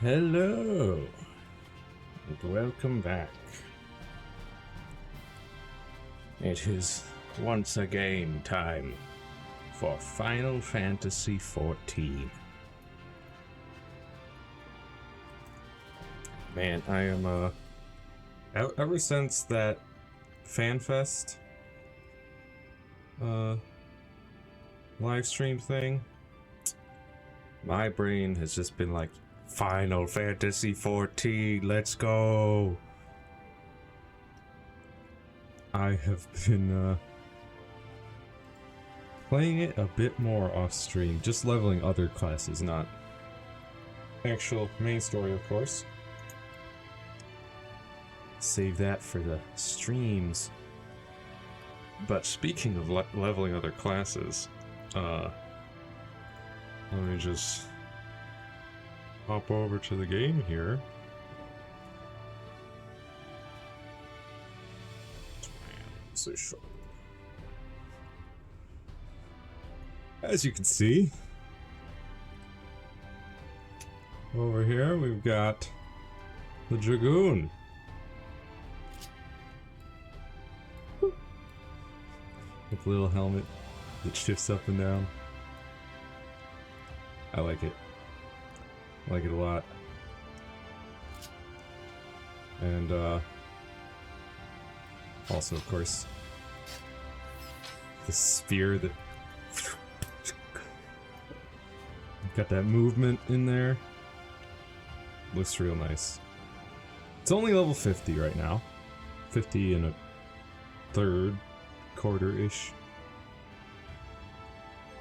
Hello, and welcome back. It is once again time for Final Fantasy XIV. Man, I am, ever since that FanFest, live stream thing, my brain has just been like, Final Fantasy XIV, let's go! I have been, playing it a bit more off stream, just leveling other classes, not actual main story, of course. Save that for the streams. But speaking of leveling other classes, let me just hop over to the game here. As you can see, over here we've got the Dragoon. With a little helmet that shifts up and down. I like it. I like it a lot. And also, of course, the spear that got that movement in there. Looks real nice. It's only level 50 right now. 50 and a third quarter-ish.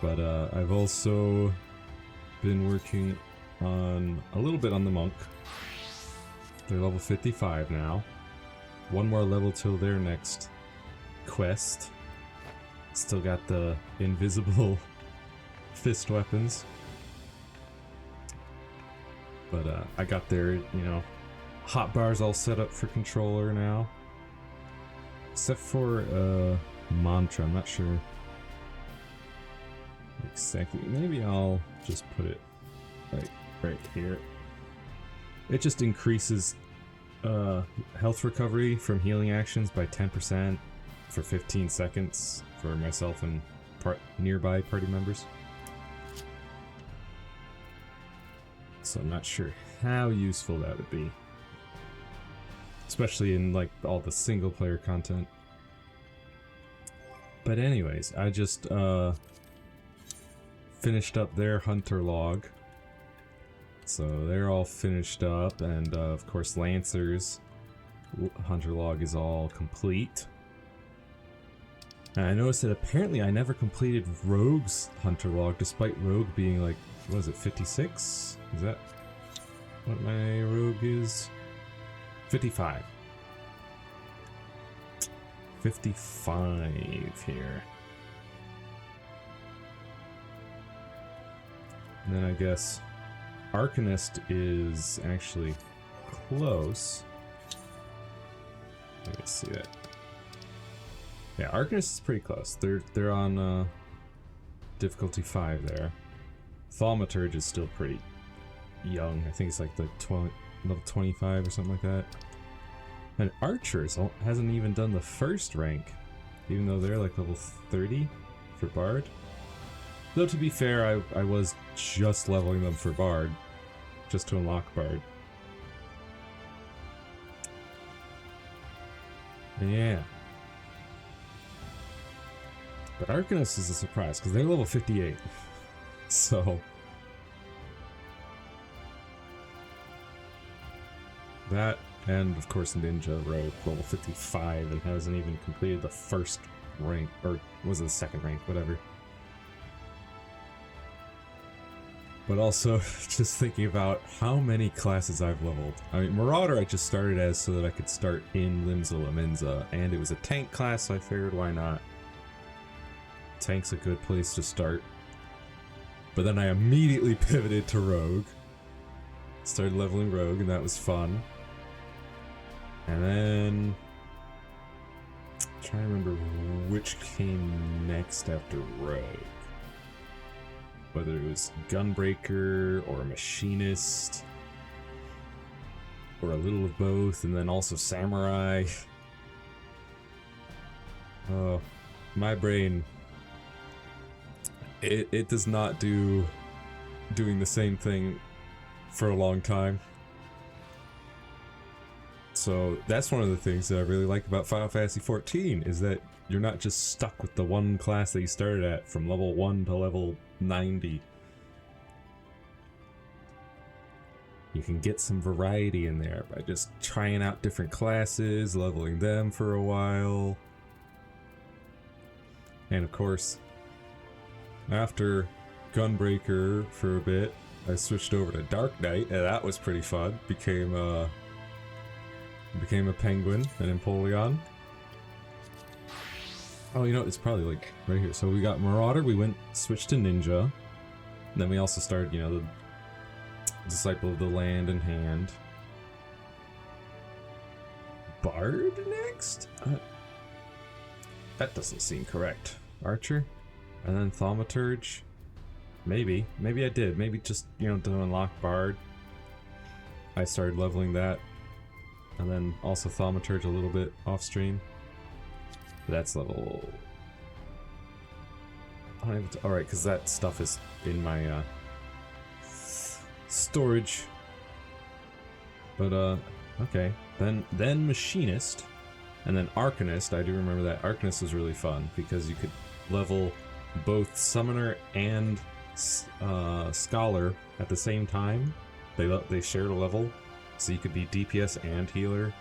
But I've also been working on a little bit on the monk. They're level 55 now. One more level till their next quest. Still got the invisible fist weapons. But I got their, hotbars all set up for controller now. Except for mantra, I'm not sure exactly. Maybe I'll just put it right here. It just increases health recovery from healing actions by 10% for 15 seconds for myself and nearby party members. So I'm not sure how useful that would be. Especially in all the single player content. But anyways, I just finished up their hunter log. So they're all finished up, and of course Lancer's hunter log is all complete. And I noticed that apparently I never completed Rogue's hunter log, despite Rogue being what is it, 56? Is that what my Rogue is? 55. 55 here. And then I guess Arcanist is actually close. Let me see that. Yeah, Arcanist is pretty close. They're on difficulty 5 there. Thaumaturge is still pretty young. I think it's like the level 25 or something like that. And Archers hasn't even done the first rank, even though they're level 30 for Bard. Though to be fair, I was just leveling them for Bard, just to unlock Bard. Yeah. But Arcanist is a surprise, because they're level 58. So that, and of course Ninja Rogue, level 55, and hasn't even completed the first rank, or was it the second rank, whatever. But also, just thinking about how many classes I've leveled. I mean, Marauder I just started as so that I could start in Limsa Laminza, and it was a tank class, so I figured why not. Tank's a good place to start. But then I immediately pivoted to Rogue. Started leveling Rogue, and that was fun. And then I'm trying to remember which came next after Rogue. Whether it was Gunbreaker or Machinist. or a little of both, and then also samurai. Oh, my brain, it does not doing the same thing for a long time. So that's one of the things that I really like about Final Fantasy XIV, is that you're not just stuck with the one class that you started at from level 1 to level 90. You can get some variety in there by just trying out different classes, leveling them for a while. And of course, after Gunbreaker for a bit, I switched over to Dark Knight, and that was pretty fun. Became a penguin, an Empoleon. Oh, you know, it's probably like right here. So we got Marauder, we switched to Ninja. And then we also started, you know, the Disciple of the Land in Hand. Bard next? That doesn't seem correct. Archer? And then Thaumaturge? Maybe. Maybe I did. Maybe just, you know, to unlock Bard, I started leveling that. And then also Thaumaturge a little bit off stream. That's level... Alright, because that stuff is in my storage. But okay. Then Machinist. And then Arcanist. I do remember that. Arcanist was really fun because you could level both Summoner and Scholar at the same time. They shared a level, so you could be DPS and healer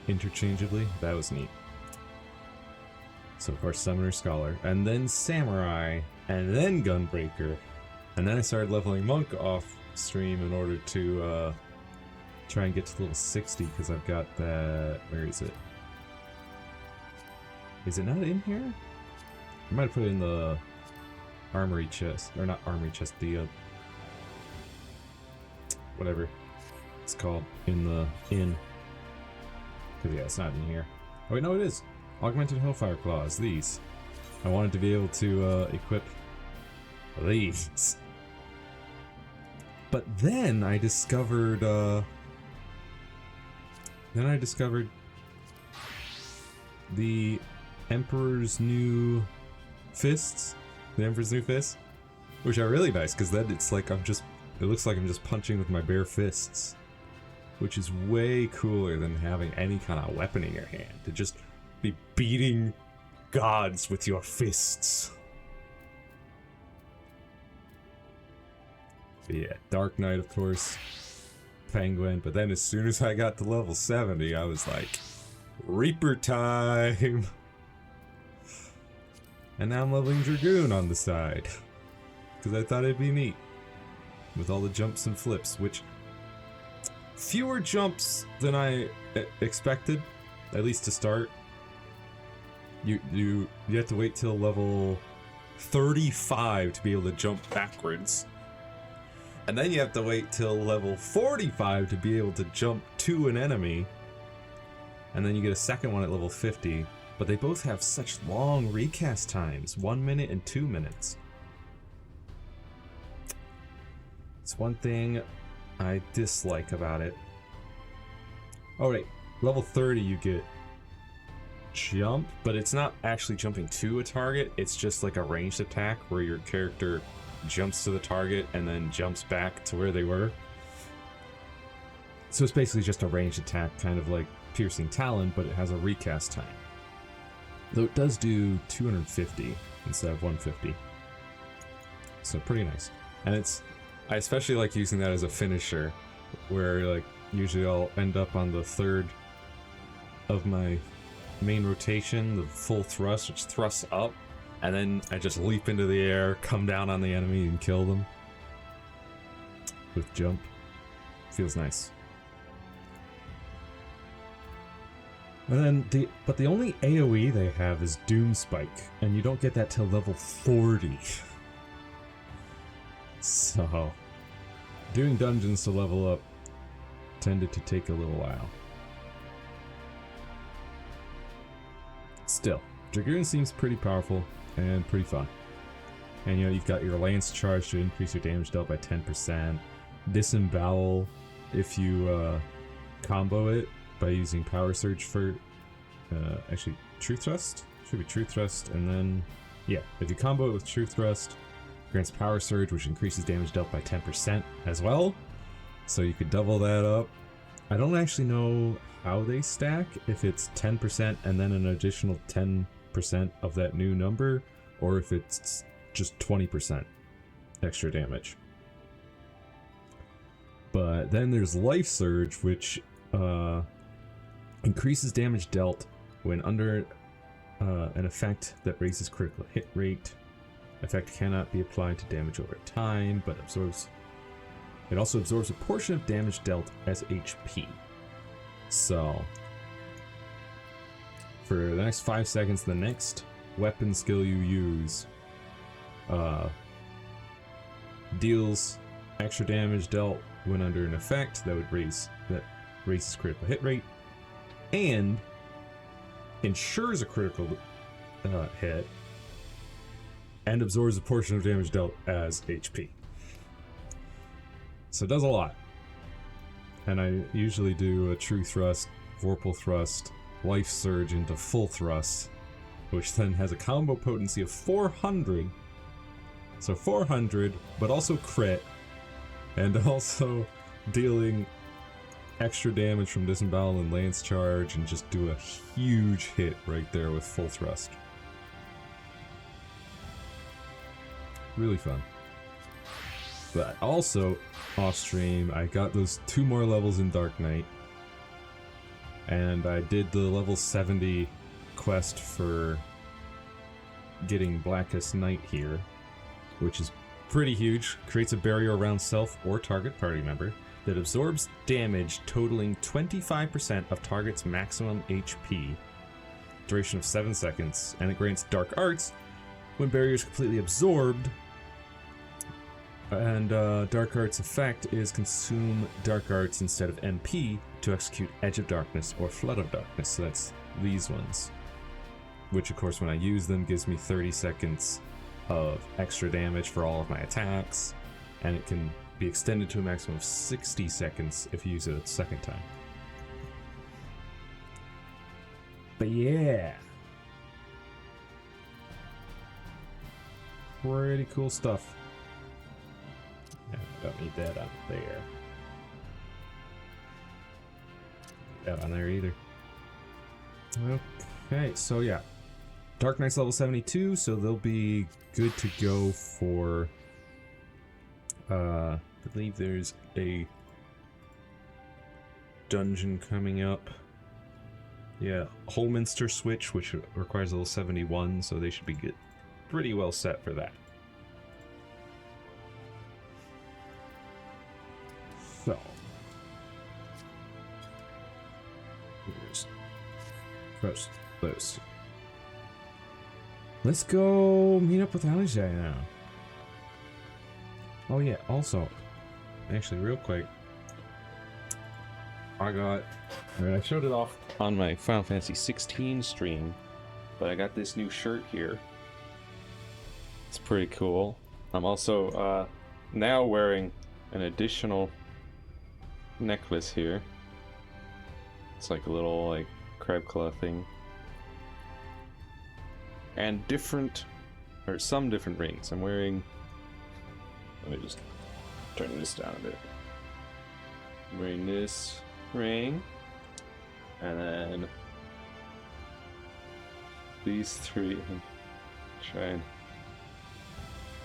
interchangeably. That was neat. So of course Summoner, Scholar, and then Samurai, and then Gunbreaker, and then I started leveling Monk off stream in order to try and get to level 60, because I've got that... Where is it? Is it not in here? I might have put it in the armory chest, or not armory chest, the whatever it's called, in the inn. Because yeah, it's not in here. Oh wait, no it is! Augmented Hellfire Claws, these. I wanted to be able to equip these. But then I discovered the Emperor's New Fists. The Emperor's New Fists, which are really nice, because then it's like it looks like I'm just punching with my bare fists, which is way cooler than having any kind of weapon in your hand, to just be beating gods with your fists. But yeah, Dark Knight, of course, Penguin, but then as soon as I got to level 70, I was like, Reaper time! And now I'm leveling Dragoon on the side, because I thought it'd be neat, with all the jumps and flips, which, fewer jumps than I expected, at least to start. You have to wait till level 35 to be able to jump backwards. And then you have to wait till level 45 to be able to jump to an enemy. And then you get a second one at level 50. But they both have such long recast times, 1 minute and 2 minutes. It's one thing I dislike about it. Oh right, level 30 you get jump, but it's not actually jumping to a target, it's just like a ranged attack where your character jumps to the target and then jumps back to where they were. So it's basically just a ranged attack, kind of like Piercing Talon, but it has a recast time. Though it does do 250 instead of 150. So pretty nice. And I especially like using that as a finisher, where like usually I'll end up on the third of my main rotation, the full thrust, which thrusts up, and then I just leap into the air, come down on the enemy, and kill them with jump. Feels nice. And then the only AoE they have is Doom Spike, and you don't get that till level 40. So doing dungeons to level up tended to take a little while. Still, Dragoon seems pretty powerful and pretty fun. And you know, you've got your Lance Charge to increase your damage dealt by 10%, Disembowel if you combo it by using Power Surge for actually True Thrust. Should be True Thrust, and then yeah, if you combo it with True Thrust, grants Power Surge, which increases damage dealt by 10% as well. So you could double that up. I don't actually know how they stack, if it's 10% and then an additional 10% of that new number, or if it's just 20% extra damage. But then there's Life Surge, which increases damage dealt when under an effect that raises critical hit rate. Effect cannot be applied to damage over time, but it also absorbs a portion of damage dealt as HP. So, for the next 5 seconds, the next weapon skill you use deals extra damage dealt when under an effect that raises critical hit rate, and ensures a critical hit, and absorbs a portion of damage dealt as HP. So it does a lot. And I usually do a True Thrust, Vorpal Thrust, Life Surge into Full Thrust, which then has a combo potency of 400. So 400, but also crit, and also dealing extra damage from Disembowel and Lance Charge, and just do a huge hit right there with Full Thrust. Really fun. But also, off stream, I got those 2 more levels in Dark Knight, and I did the level 70 quest for getting Blackest Night here, which is pretty huge. Creates a barrier around self or target party member that absorbs damage totaling 25% of target's maximum HP, duration of 7 seconds, and it grants Dark Arts when barrier is completely absorbed. And Dark Arts effect is consume Dark Arts instead of MP to execute Edge of Darkness or Flood of Darkness. So that's these ones, which of course when I use them gives me 30 seconds of extra damage for all of my attacks, and it can be extended to a maximum of 60 seconds if you use it a second time. But yeah, pretty cool stuff. I don't need that on there. That on there either. Okay, so yeah. Dark Knight's level 72, so they'll be good to go for... I believe there's a dungeon coming up. Yeah, Holminster Switch, which requires level 71, so they should be good. Pretty well set for that. So, here's close. Let's go meet up with Alisaie now. Oh yeah, also, actually real quick, I showed it off on my Final Fantasy 16 stream, but I got this new shirt here. It's pretty cool. I'm also now wearing an additional necklace here. It's like a little crab claw thing, and some different rings. I'm wearing, let me just turn this down a bit. I'm wearing this ring, and then these 3. Try and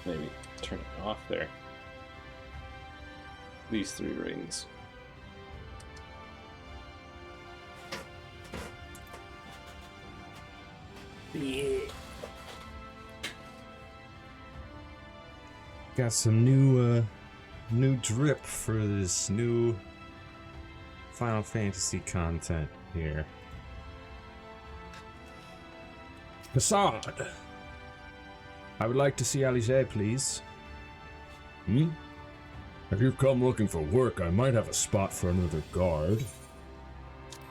maybe turn it off there. These 3 rings. Yeah. Got some new drip for this new Final Fantasy content here. Assad, I would like to see Alisaie, please. If you've come looking for work, I might have a spot for another guard.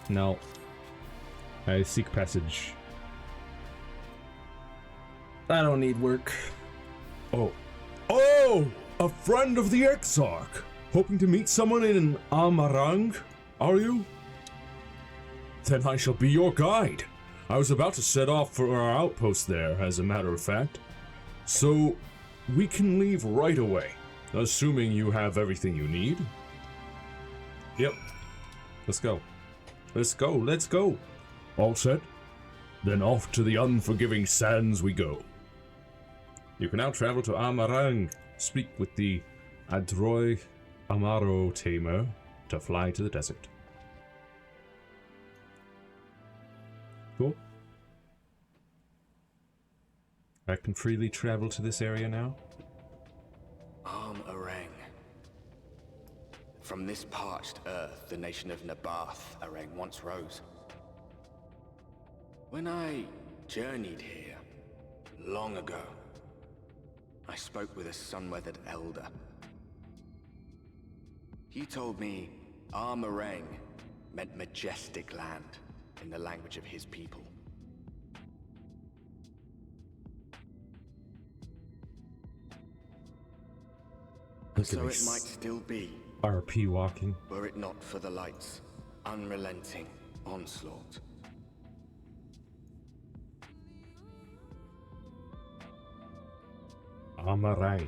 No. I seek passage. I don't need work. Oh, a friend of the Exarch. Hoping to meet someone in Amarang, are you? Then I shall be your guide. I was about to set off for our outpost there, as a matter of fact. So, we can leave right away, assuming you have everything you need. Yep. Let's go. Let's go, let's go. All set? Then off to the unforgiving sands we go. You can now travel to Amarang, speak with the Adroy Amaro Tamer to fly to the desert. Cool. I can freely travel to this area now. Arang. From this parched earth, the nation of Nabath, Arang, once rose. When I journeyed here, long ago, I spoke with a sun-weathered elder. He told me Armarang meant majestic land in the language of his people. So it might still be. RP walking. Were it not for the light's unrelenting onslaught. Amarai.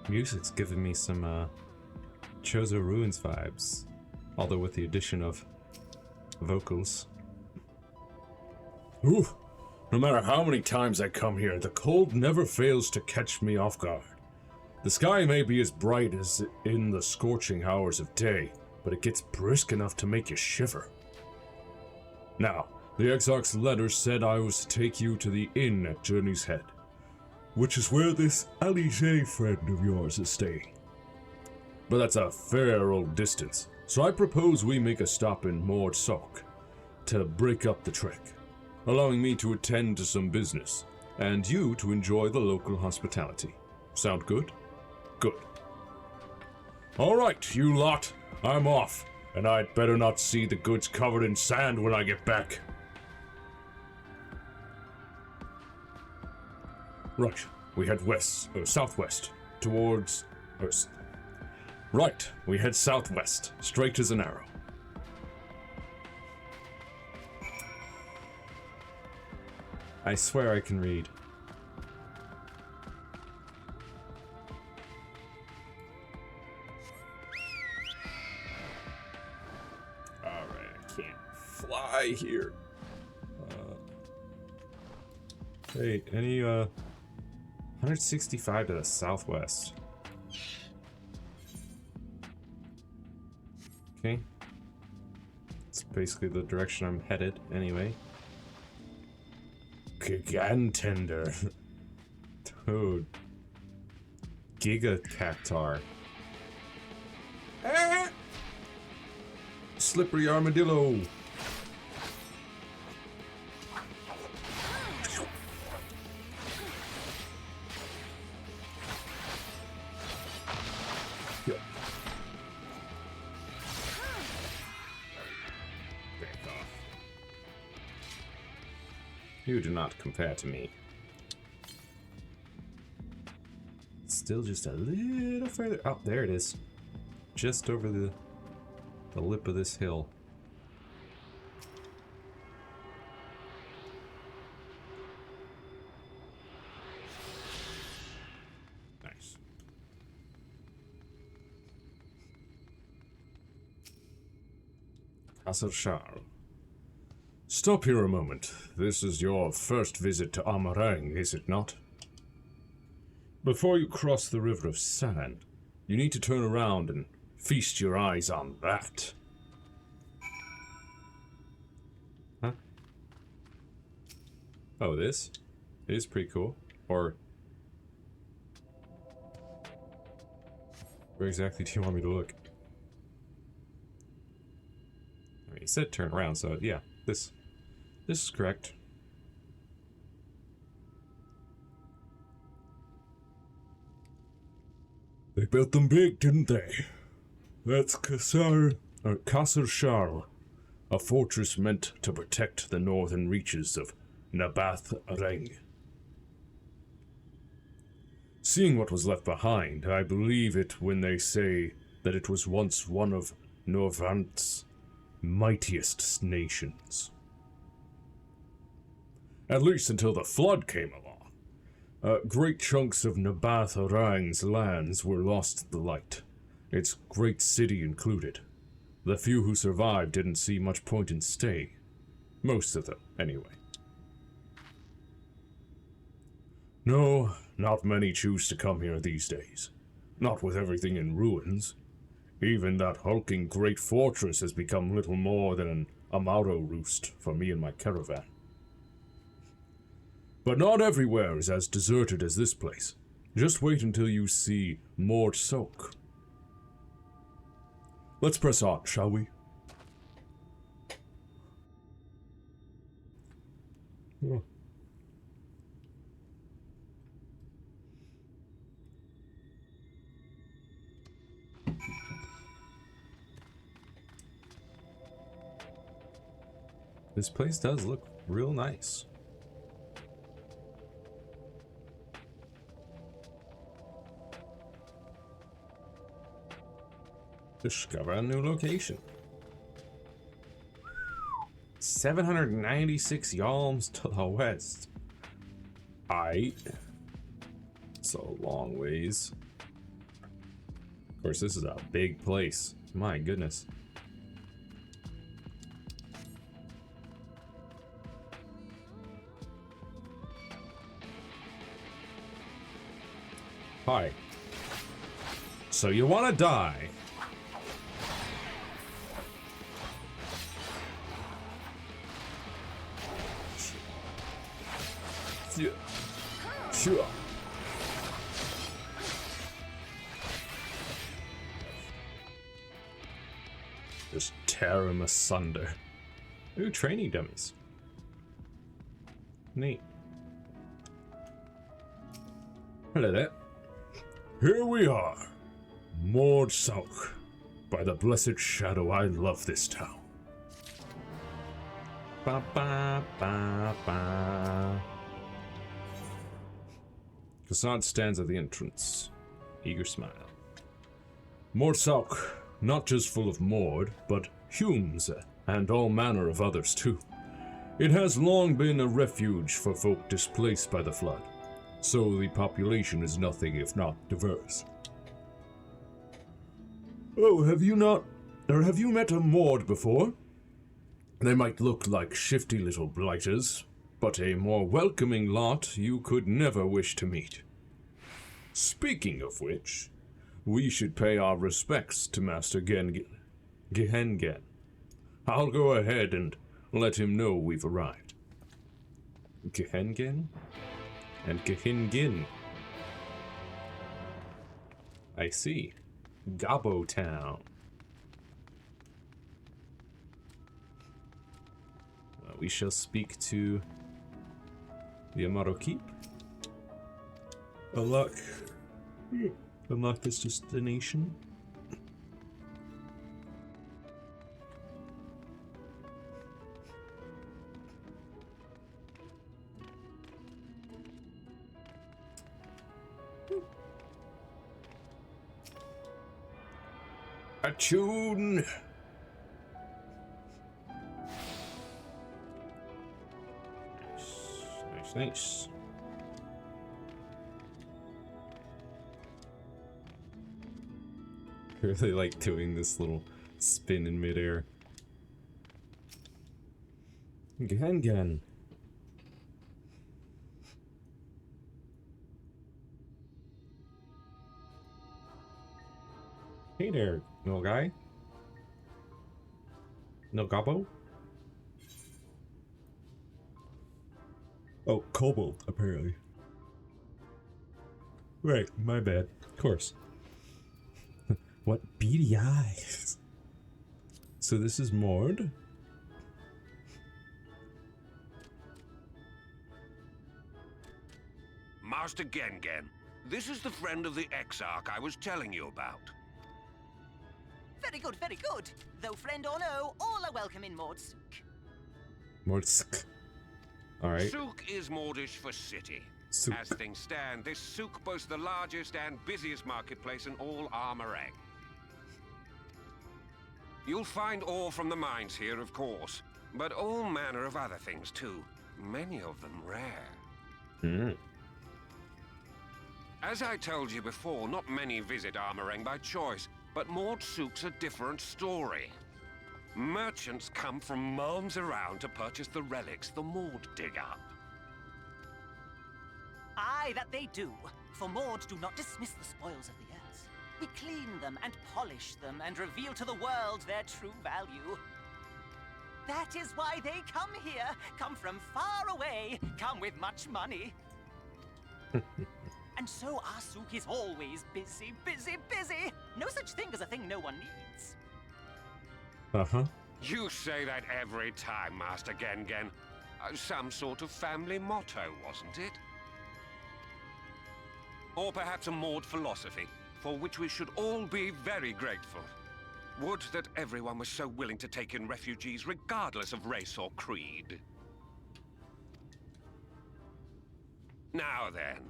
Music's giving me some Chozo Ruins vibes, although with the addition of vocals. Ooh, no matter how many times I come here, the cold never fails to catch me off guard. The sky may be as bright as in the scorching hours of day, but it gets brisk enough to make you shiver. Now, the Exarch's letter said I was to take you to the inn at Journey's Head, which is where this Alisaie friend of yours is staying. But that's a fair old distance, so I propose we make a stop in Mord Sok to break up the trek, allowing me to attend to some business, and you to enjoy the local hospitality. Sound good? Good. Alright, you lot, I'm off, and I'd better not see the goods covered in sand when I get back. Right, we head southwest, towards... Right, we head southwest, straight as an arrow. I swear I can read. Alright, I can't fly here. Hey, any, 165 to the southwest. Okay. It's basically the direction I'm headed, anyway. Gigantender. Dude. Giga Cactar. Ah! Slippery armadillo. You do not compare to me. Still just a little further. Oh, there it is. Just over the lip of this hill. Nice. Castle Charles. Stop here a moment. This is your first visit to Amarang, is it not? Before you cross the River of Sand, you need to turn around and feast your eyes on that. Huh? Oh, this? It is pretty cool. Or... where exactly do you want me to look? I mean, he said turn around, so yeah, this is correct. They built them big, didn't they? That's Castle Charles, a fortress meant to protect the northern reaches of Nabath Areng. Seeing what was left behind, I believe it when they say that it was once one of Norvrant's mightiest nations. At least until the flood came along. Great chunks of Nabath Arang's lands were lost to the light, its great city included. The few who survived didn't see much point in staying. Most of them, anyway. No, not many choose to come here these days. Not with everything in ruins. Even that hulking great fortress has become little more than an Amaro roost for me and my caravan. But not everywhere is as deserted as this place. Just wait until you see Mord Soak. Let's press on, shall we? Yeah. This place does look real nice. Discover a new location. 796 yalms to the west. It's a long ways. Of course, this is a big place. My goodness. Hi. So you want to die? Sure. Just tear him asunder. Ooh, training dummies. Neat. Hello there. Here we are. Mord Souk. By the blessed shadow, I love this town. Ba ba ba ba. Cassad stands at the entrance. Eager smile. Mord Souk, not just full of Mord, but Humes and all manner of others too. It has long been a refuge for folk displaced by the flood, so the population is nothing if not diverse. Oh, have you met a Mord before? They might look like shifty little blighters, but a more welcoming lot you could never wish to meet. Speaking of which, we should pay our respects to Master Gehengen. I'll go ahead and let him know we've arrived. Gehengen? And Gehengin. I see. Gabo Town. We shall speak to the Amaro Keep. Unlock this destination. A tune. Nice. I really like doing this little spin in midair. Gengen. Hey there, little guy. No gobbo? Oh, kobold, apparently. Right, my bad. Of course. What beady eyes. So this is Mord. Master Gengen, this is the friend of the Exarch I was telling you about. Very good, very good. Though friend or no, all are welcome in Maud's souk. Mordsk. Alright. Souk is Mordish for city. Souk. As things stand, this souk boasts the largest and busiest marketplace in all Armorang. You'll find ore from the mines here, of course, but all manner of other things too. Many of them rare. Mm. As I told you before, not many visit Armorang by choice, but Maud Souk's a different story. Merchants come from miles around to purchase the relics the Maud dig up. Aye, that they do. For Maud do not dismiss the spoils of the earth. We clean them and polish them and reveal to the world their true value. That is why they come here, come from far away, come with much money. And so our souk is always busy, busy, busy. No such thing as a thing no one needs. Uh-huh. You say that every time, Master Gengen. Some sort of family motto, wasn't it? Or perhaps a Maud philosophy, for which we should all be very grateful. Would that everyone was so willing to take in refugees regardless of race or creed. Now then,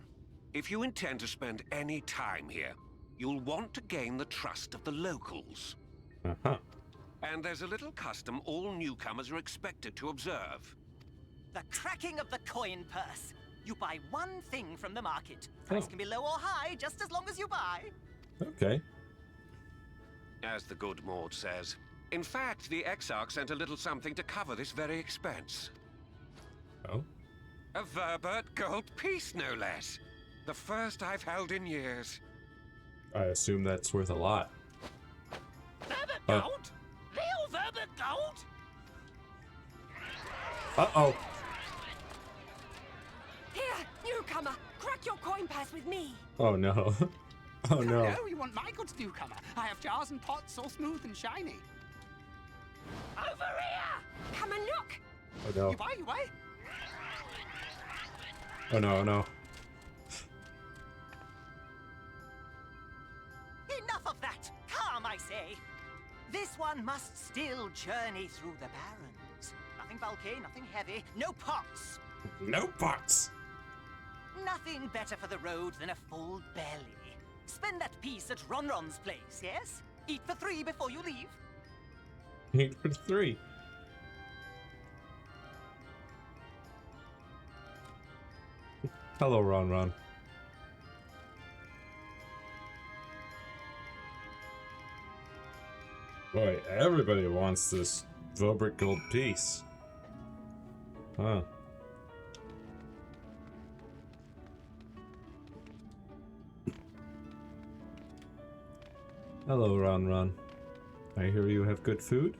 if you intend to spend any time here, you'll want to gain the trust of the locals. Uh-huh. And there's a little custom all newcomers are expected to observe. The cracking of the coin purse. You buy one thing from the market. Price can be low or high, just as long as you buy. Okay. As the good Maud says. In fact, the Exarch sent a little something to cover this very expense. Oh? A Verbert gold piece, no less. The first I've held in years. I assume that's worth a lot. Verbert gold? Real Verbert gold? Uh-oh. Here, newcomer, crack your coin purse with me. Oh, no. Oh, no. No, you want my goods, newcomer. I have jars and pots all smooth and shiny. Over here! Come and look. Oh, no. You buy, you buy. Oh, no, oh, no. Enough of that! Calm, I say! This one must still journey through the barrens. Nothing bulky, nothing heavy, no pots. No pots. Nothing better for the road than a full belly. Spend that piece at Ronron's place, yes? Eat for 3 before you leave. 8 for 3. Hello, Ron. Boy, everybody wants this Velbert gold piece. Huh. Hello, Ron. I hear you have good food?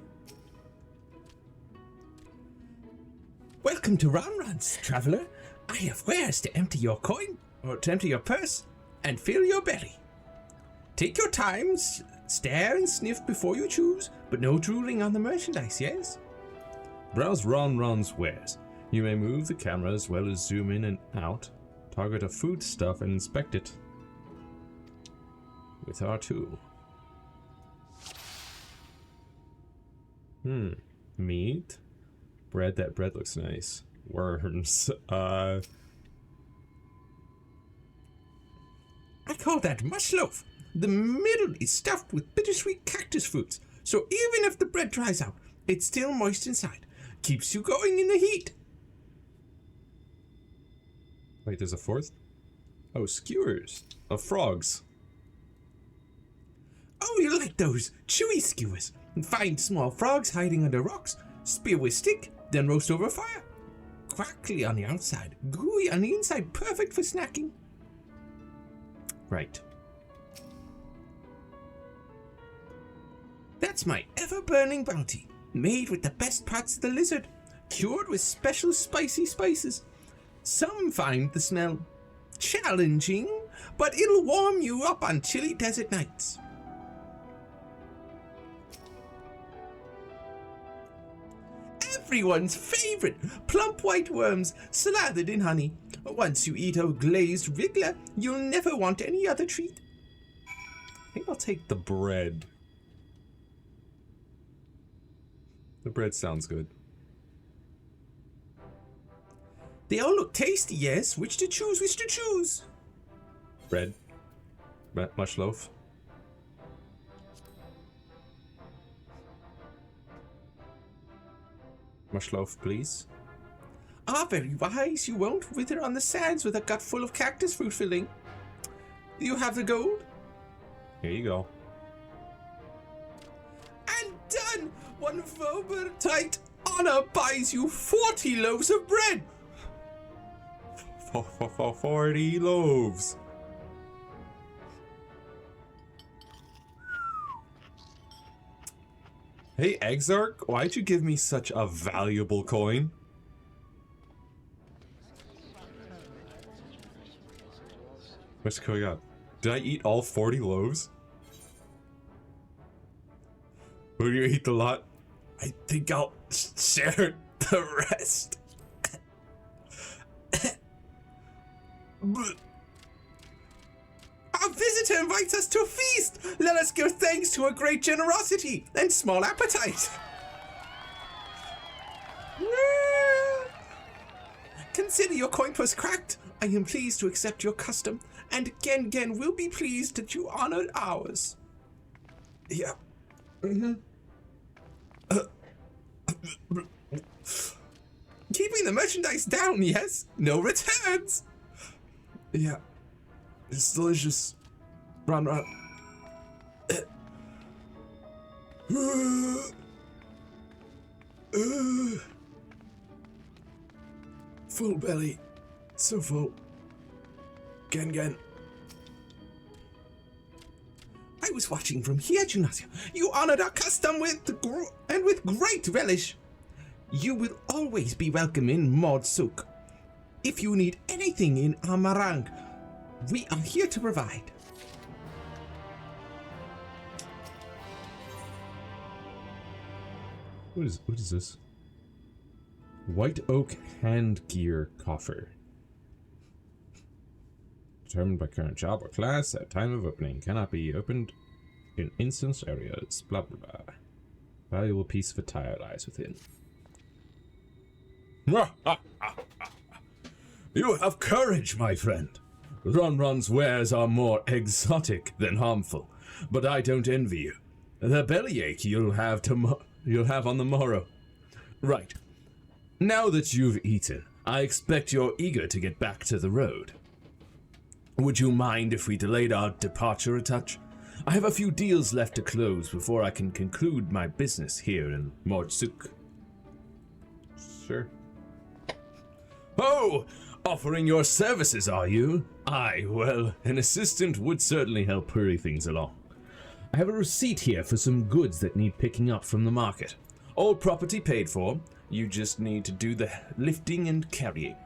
Welcome to Ronron's, traveler. I have wares to empty your coin, or to empty your purse, and fill your belly. Take your time, stare and sniff before you choose, but no drooling on the merchandise, yes? Browse Ron's wares. You may move the camera as well as zoom in and out, target a foodstuff and inspect it with R2. Meat. Bread. That bread looks nice. Worms. I call that mush loaf. The middle is stuffed with bittersweet cactus fruits, so even if the bread dries out, it's still moist inside. Keeps you going in the heat. Wait, there's a fourth? Oh, skewers. Of frogs. Oh, you like those chewy skewers. Find small frogs hiding under rocks, spear with stick, then roast over fire. Crackly on the outside, gooey on the inside, perfect for snacking. Right. That's my ever-burning bounty, made with the best parts of the lizard, cured with special spicy spices. Some find the smell challenging, but it'll warm you up on chilly desert nights. Everyone's favorite, plump white worms slathered in honey. Once you eat a glazed wriggler, you'll never want any other treat. I think I'll take the bread. The bread sounds good. They all look tasty, yes. Which to choose, which to choose? Bread. Mush loaf. Mush loaf, please. Ah, very wise. You won't wither on the sands with a gut full of cactus fruit filling. Do you have the gold? Here you go. And done! One Vobertite honor buys you 40 loaves of bread! 40 loaves. Hey, Exarch, why'd you give me such a valuable coin? What's going on? Did I eat all 40 loaves? Will you eat the lot? I think I'll share the rest. Our visitor invites us to a feast. Let us give thanks to her great generosity and small appetite. Consider your coin purse cracked. I am pleased to accept your custom, and Gen will be pleased that you honored ours. Yeah. Keeping the merchandise down, yes? No returns. Yeah. It's delicious. Run. Full belly. So full. Gen. I was watching from here, Junasio. You honored our custom with great relish. You will always be welcome in Mod Suk. If you need anything in Amarang, we are here to provide. What is this? White oak hand gear coffer. Determined by current job or class at time of opening. Cannot be opened in instance areas. Blah blah blah. Valuable piece of attire lies within. You have courage, my friend. Ronron's wares are more exotic than harmful, but I don't envy you. The bellyache you'll have on the morrow. Right. Now that you've eaten, I expect you're eager to get back to the road. Would you mind if we delayed our departure a touch? I have a few deals left to close before I can conclude my business here in Mordsuk. Sure. Oh! Offering your services, are you? Aye, well, an assistant would certainly help hurry things along. I have a receipt here for some goods that need picking up from the market. All property paid for. You just need to do the lifting and carrying.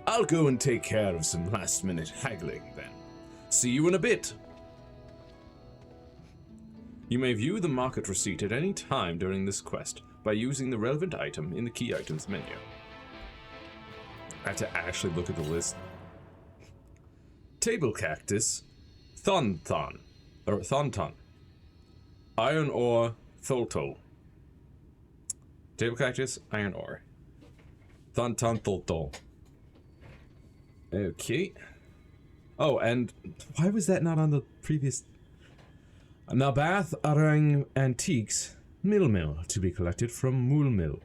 I'll go and take care of some last-minute haggling, then. See you in a bit. You may view the market receipt at any time during this quest by using the relevant item in the key items menu. I have to actually look at the list. Table cactus, Thonton. Iron ore, Tholtol. Table cactus, iron ore. Thonton Tholtol. Okay. Oh, and why was that not on the previous? Nabath Arang Antiques, Mill to be collected from Mulmil.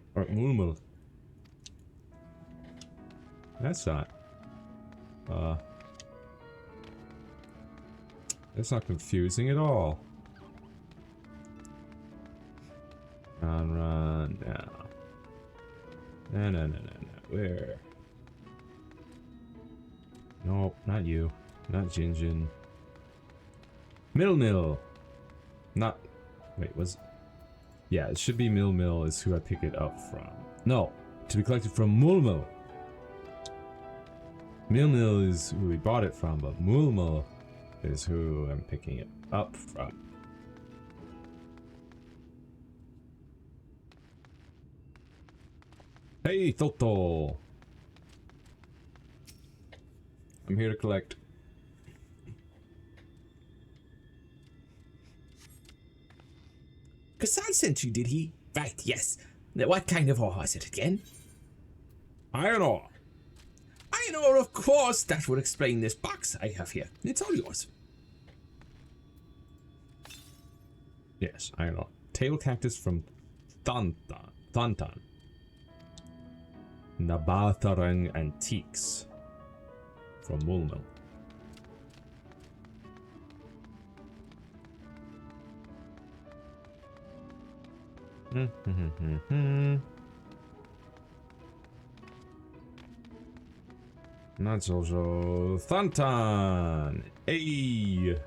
That's not. That's not confusing at all. Run now. No. Where? Nope, not you. Not Jinjin. Mill. Not. Wait, was. Yeah, it should be Mill is who I pick it up from. No, to be collected from Mulmil. Mill is who we bought it from, but Mulmil is who I'm picking it up from. Hey, Toto! I'm here to collect. Cassad sent you, did he? Right, yes. Now, what kind of ore was it again? Iron ore. Iron ore, of course. That would explain this box I have here. It's all yours. Yes, iron ore. Table cactus from Thontan. Nabatharang Antiques from Woolmill. Not so Thontan. Hey.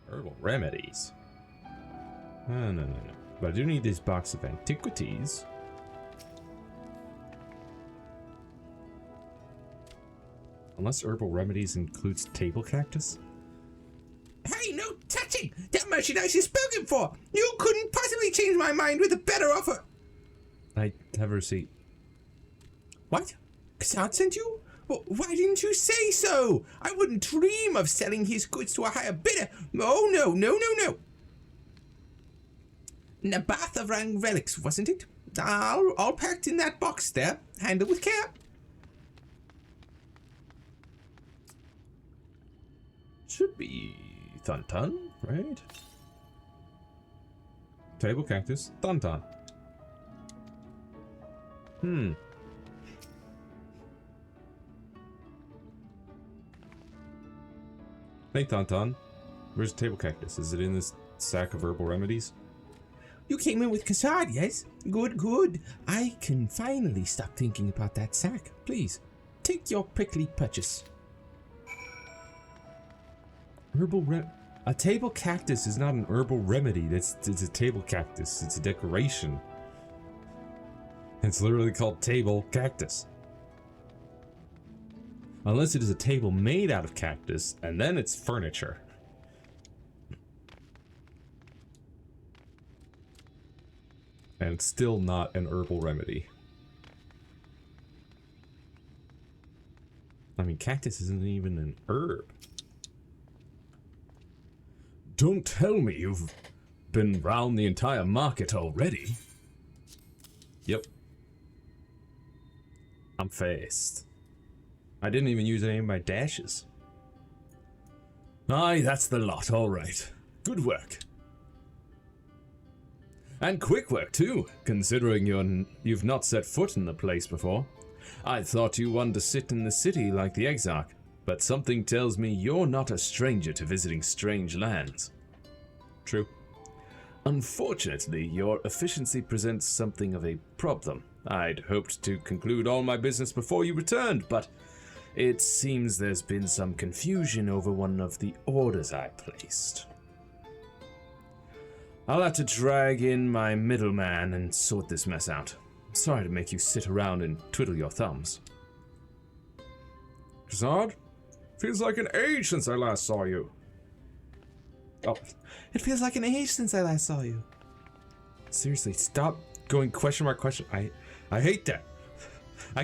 Herbal remedies. No. But I do need this box of antiquities. Unless herbal remedies includes table cactus. Hey, no touching! That merchandise is spoken for! You couldn't possibly change my mind with a better offer! I have a receipt. What? Cassad sent you? Well, why didn't you say so? I wouldn't dream of selling his goods to a higher bidder. Oh, no. Nabatharang relics, wasn't it? All packed in that box there. Handle with care. Should be Thontan, right? Table cactus, Thontan. Hey Thontan, where's the table cactus? Is it in this sack of herbal remedies? You came in with Cassad, yes? Good. I can finally stop thinking about that sack. Please, take your prickly purchase. A table cactus is not an herbal remedy. It's a table cactus. It's a decoration. It's literally called table cactus. Unless it is a table made out of cactus, and then it's furniture. And it's still not an herbal remedy. I mean, cactus isn't even an herb. Don't tell me you've been round the entire market already. Yep. I'm fast. I didn't even use any of my dashes. Aye, that's the lot, all right. Good work. And quick work, too, considering you've not set foot in the place before. I thought you wanted to sit in the city like the Exarch, but something tells me you're not a stranger to visiting strange lands. True. Unfortunately, your efficiency presents something of a problem. I'd hoped to conclude all my business before you returned, but it seems there's been some confusion over one of the orders I placed. I'll have to drag in my middleman and sort this mess out. Sorry to make you sit around and twiddle your thumbs. Cassad? Feels like an age since I last saw you. Oh, it feels like an age since I last saw you. Seriously, stop going question mark question. I hate that. I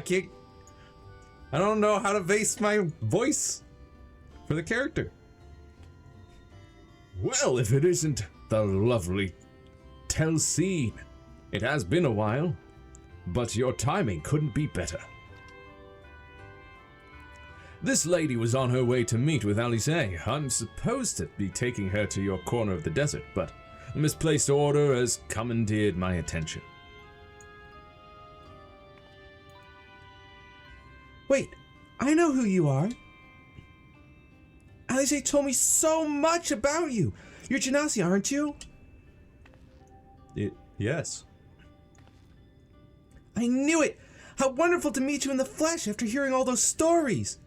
don't know how to base my voice for the character. Well, if it isn't the lovely Telseen. It has been a while, but your timing couldn't be better. This lady was on her way to meet with Alisaie. I'm supposed to be taking her to your corner of the desert, but a misplaced order has commandeered my attention. Wait, I know who you are. Alisaie told me so much about you. You're Genasi, aren't you? Yes. I knew it! How wonderful to meet you in the flesh after hearing all those stories!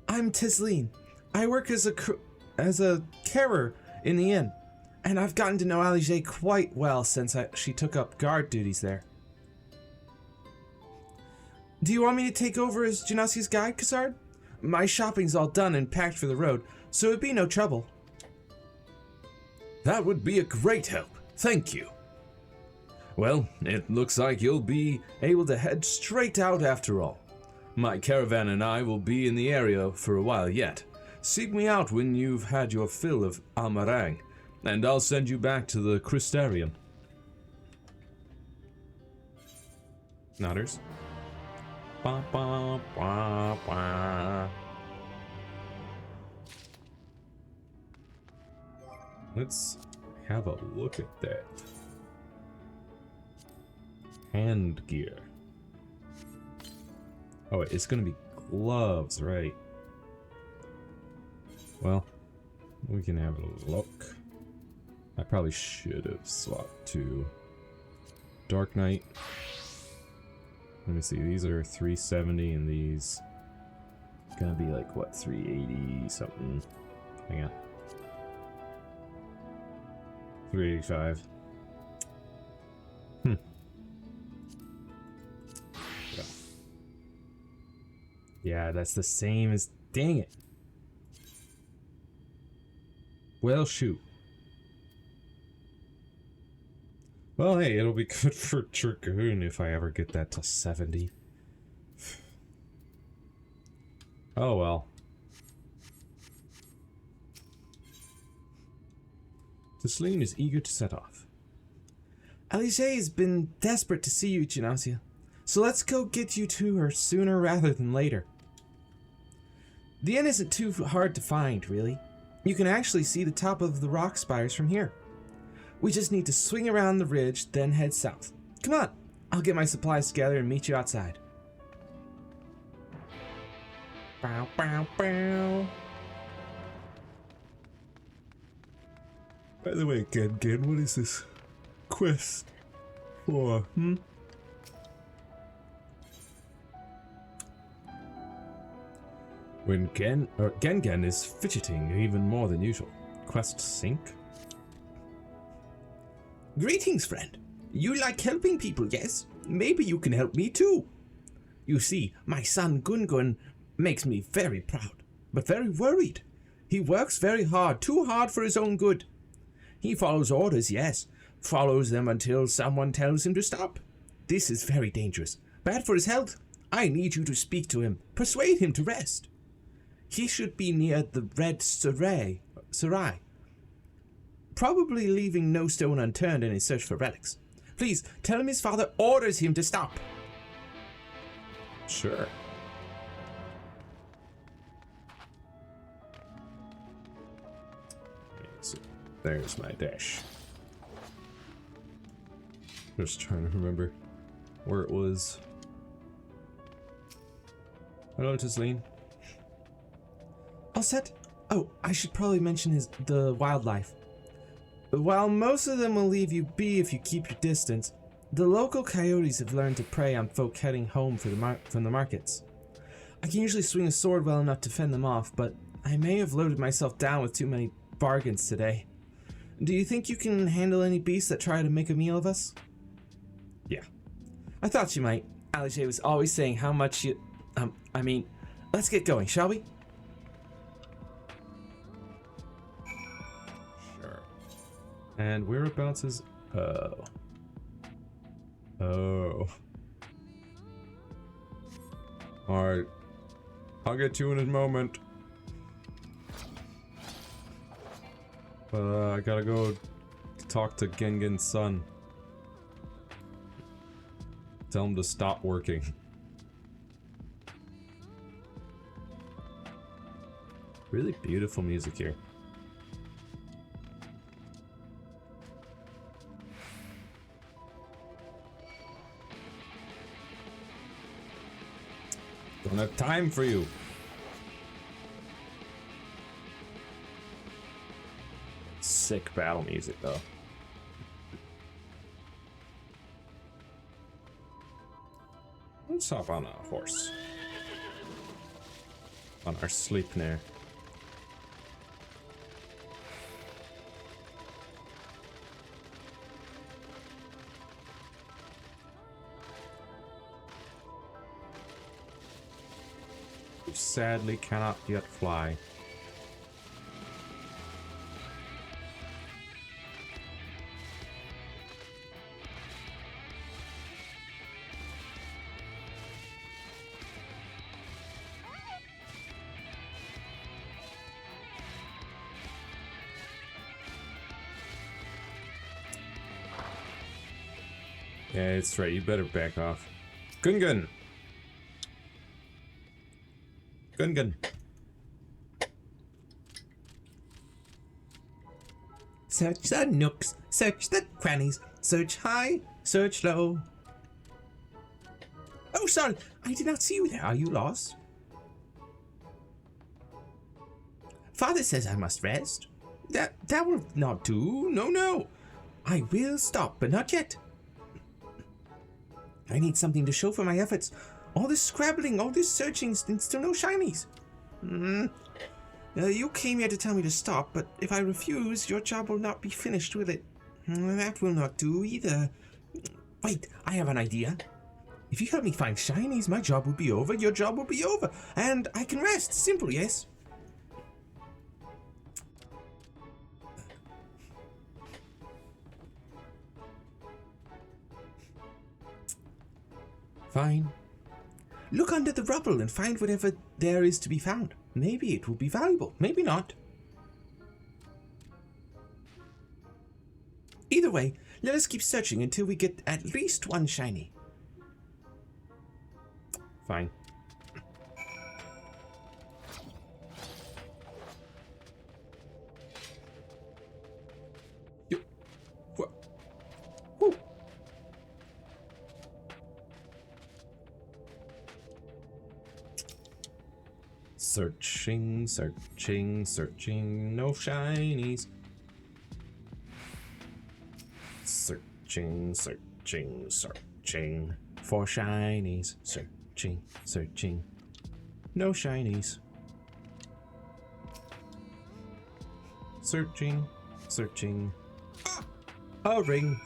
I'm Tisleen. I work as a carer in the inn, and I've gotten to know Alisaie quite well since she took up guard duties there. Do you want me to take over as Genasi's guide, Cassard? My shopping's all done and packed for the road, so it'd be no trouble. That would be a great help. Thank you. Well, it looks like you'll be able to head straight out after all. My caravan and I will be in the area for a while yet, Seek me out when you've had your fill of Amarang, and I'll send you back to the Crystarium. Nodders. Ba, ba, ba, ba. Let's have a look at that. Hand gear. Oh, it's gonna be gloves, right? Well, we can have a look. I probably should have swapped to Dark Knight. Let me see, these are 370 and these gonna be like what, 380 something. Hang on. 385. Yeah, that's the same as, dang it. Well, shoot. Well, hey, it'll be good for Dragoon if I ever get that to 70. Oh well. Taslim is eager to set off. Alisaie has been desperate to see you, Genasia. So let's go get you to her sooner rather than later. The inn isn't too hard to find, really. You can actually see the top of the rock spires from here. We just need to swing around the ridge, then head south. Come on, I'll get my supplies together and meet you outside. Bow, bow, bow. By the way, Gen, what is this quest for, When Gen is fidgeting even more than usual. Quest sync? Greetings, friend. You like helping people, yes? Maybe you can help me too. You see, my son Gungun makes me very proud, but very worried. He works very hard, too hard for his own good. He follows orders, yes, follows them until someone tells him to stop. This is very dangerous, bad for his health. I need you to speak to him, persuade him to rest. He should be near the Red Sarai, probably leaving no stone unturned in his search for relics. Please, tell him his father orders him to stop. Sure. So there's my dash. Just trying to remember where it was. Hello, Tasleen. All set? Oh, I should probably mention the wildlife. While most of them will leave you be if you keep your distance, the local coyotes have learned to prey on folk heading home from the markets. I can usually swing a sword well enough to fend them off, but I may have loaded myself down with too many bargains today. Do you think you can handle any beasts that try to make a meal of us? Yeah. I thought you might. Alisaie was always saying how much you... let's get going, shall we? And whereabouts is... Oh. Alright. I'll get to you in a moment. I gotta go talk to Gengen's son. Tell him to stop working. Really beautiful music here. Don't have time for you. Sick battle music, though. Let's hop on a horse. On our Sleipnir. Sadly cannot yet fly. Yeah, it's right. You better back off. Gungun! Gungun! Search the nooks, search the crannies, search high, search low. Oh, sorry, I did not see you there. Are you lost? Father says I must rest. That will not do. No, no. I will stop, but not yet. I need something to show for my efforts. All this scrabbling, all this searching, and still no shinies. You came here to tell me to stop, but if I refuse, your job will not be finished, will it? That will not do either. Wait, I have an idea. If you help me find shinies, my job will be over, your job will be over, and I can rest. Simple, yes? Fine. Look under the rubble and find whatever there is to be found. Maybe it will be valuable, maybe not. Either way, let us keep searching until we get at least one shiny. Fine. Searching, searching, searching, no shinies. Searching, searching, searching for shinies. Searching, searching, no shinies. Searching, searching. A ring.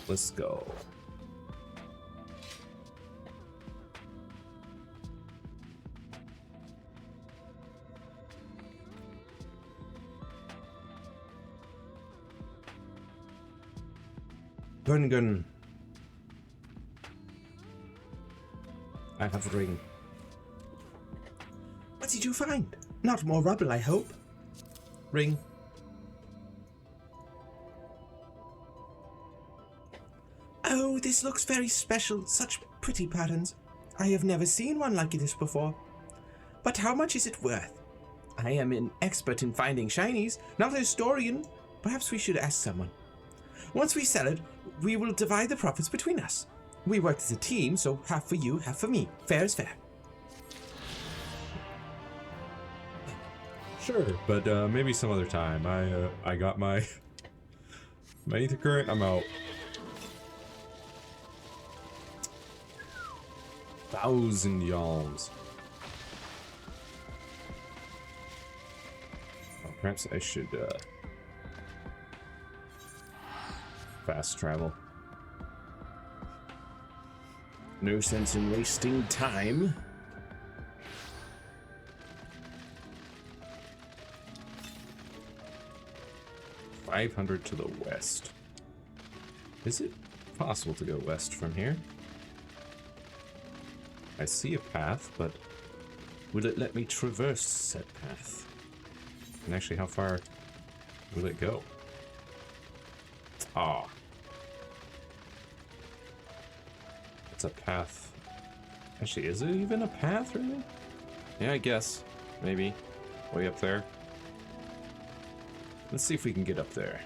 Let's go. Gun. I have a ring. What did you find? Not more rubble, I hope. Ring. Oh, this looks very special. Such pretty patterns. I have never seen one like this before. But how much is it worth? I am an expert in finding shinies, not a historian. Perhaps we should ask someone. Once we sell it, we will divide the profits between us. We work as a team, so half for you, half for me. Fair is fair. Sure, but maybe some other time. I got my ether current. I'm out. 1,000 yalms. Oh, perhaps I should fast travel. No sense in wasting time. $500 to the west. Is it possible to go west from here? I see a path, but will it let me traverse said path? And actually, how far will it go? Ah. It's a path. Actually, is it even a path, really? Yeah, I guess. Maybe. Way up there. Let's see if we can get up there.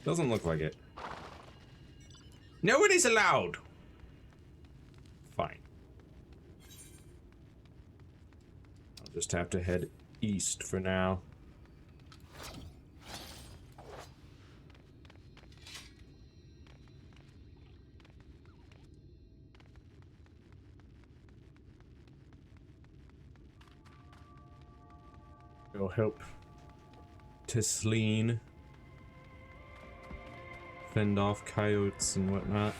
Doesn't look like it. No one is allowed! Fine. I'll just have to head east for now. It'll help Tisleen fend off coyotes and whatnot.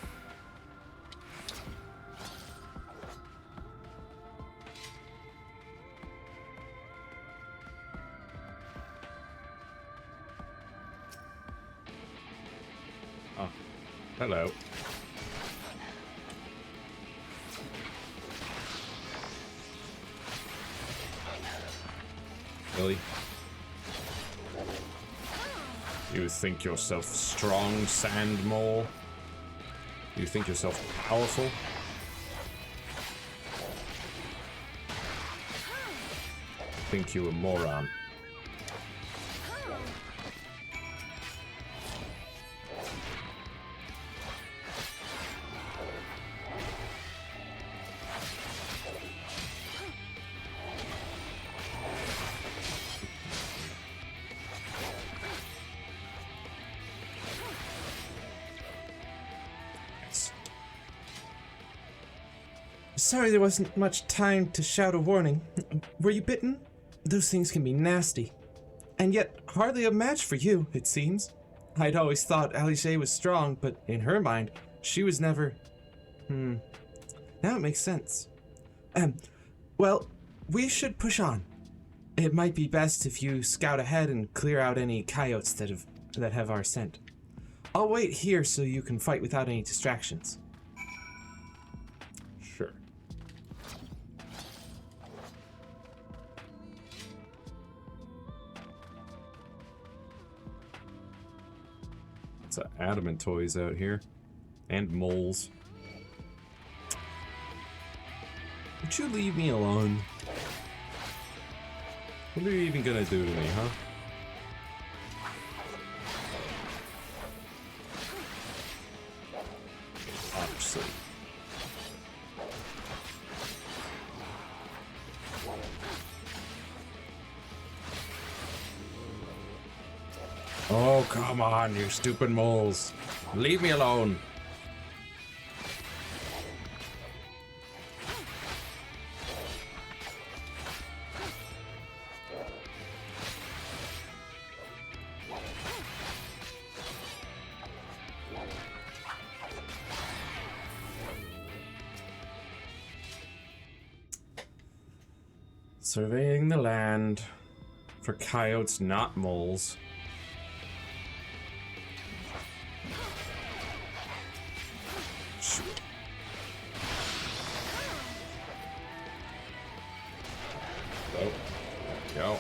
Oh, hello. You think yourself strong, sand mole? You think yourself powerful? Think you a moron. Sorry there wasn't much time to shout a warning. Were you bitten? Those things can be nasty. And yet, hardly a match for you, it seems. I'd always thought Alisaie was strong, but in her mind, she was never... Now it makes sense. Well, we should push on. It might be best if you scout ahead and clear out any coyotes that have our scent. I'll wait here so you can fight without any distractions. Sure. It's adamant toys out here. And moles. Would you leave me alone? What are you even gonna do to me, huh? Obviously. Oh, come on, you stupid moles. Leave me alone. Surveying the land for coyotes, not moles. Oh, go.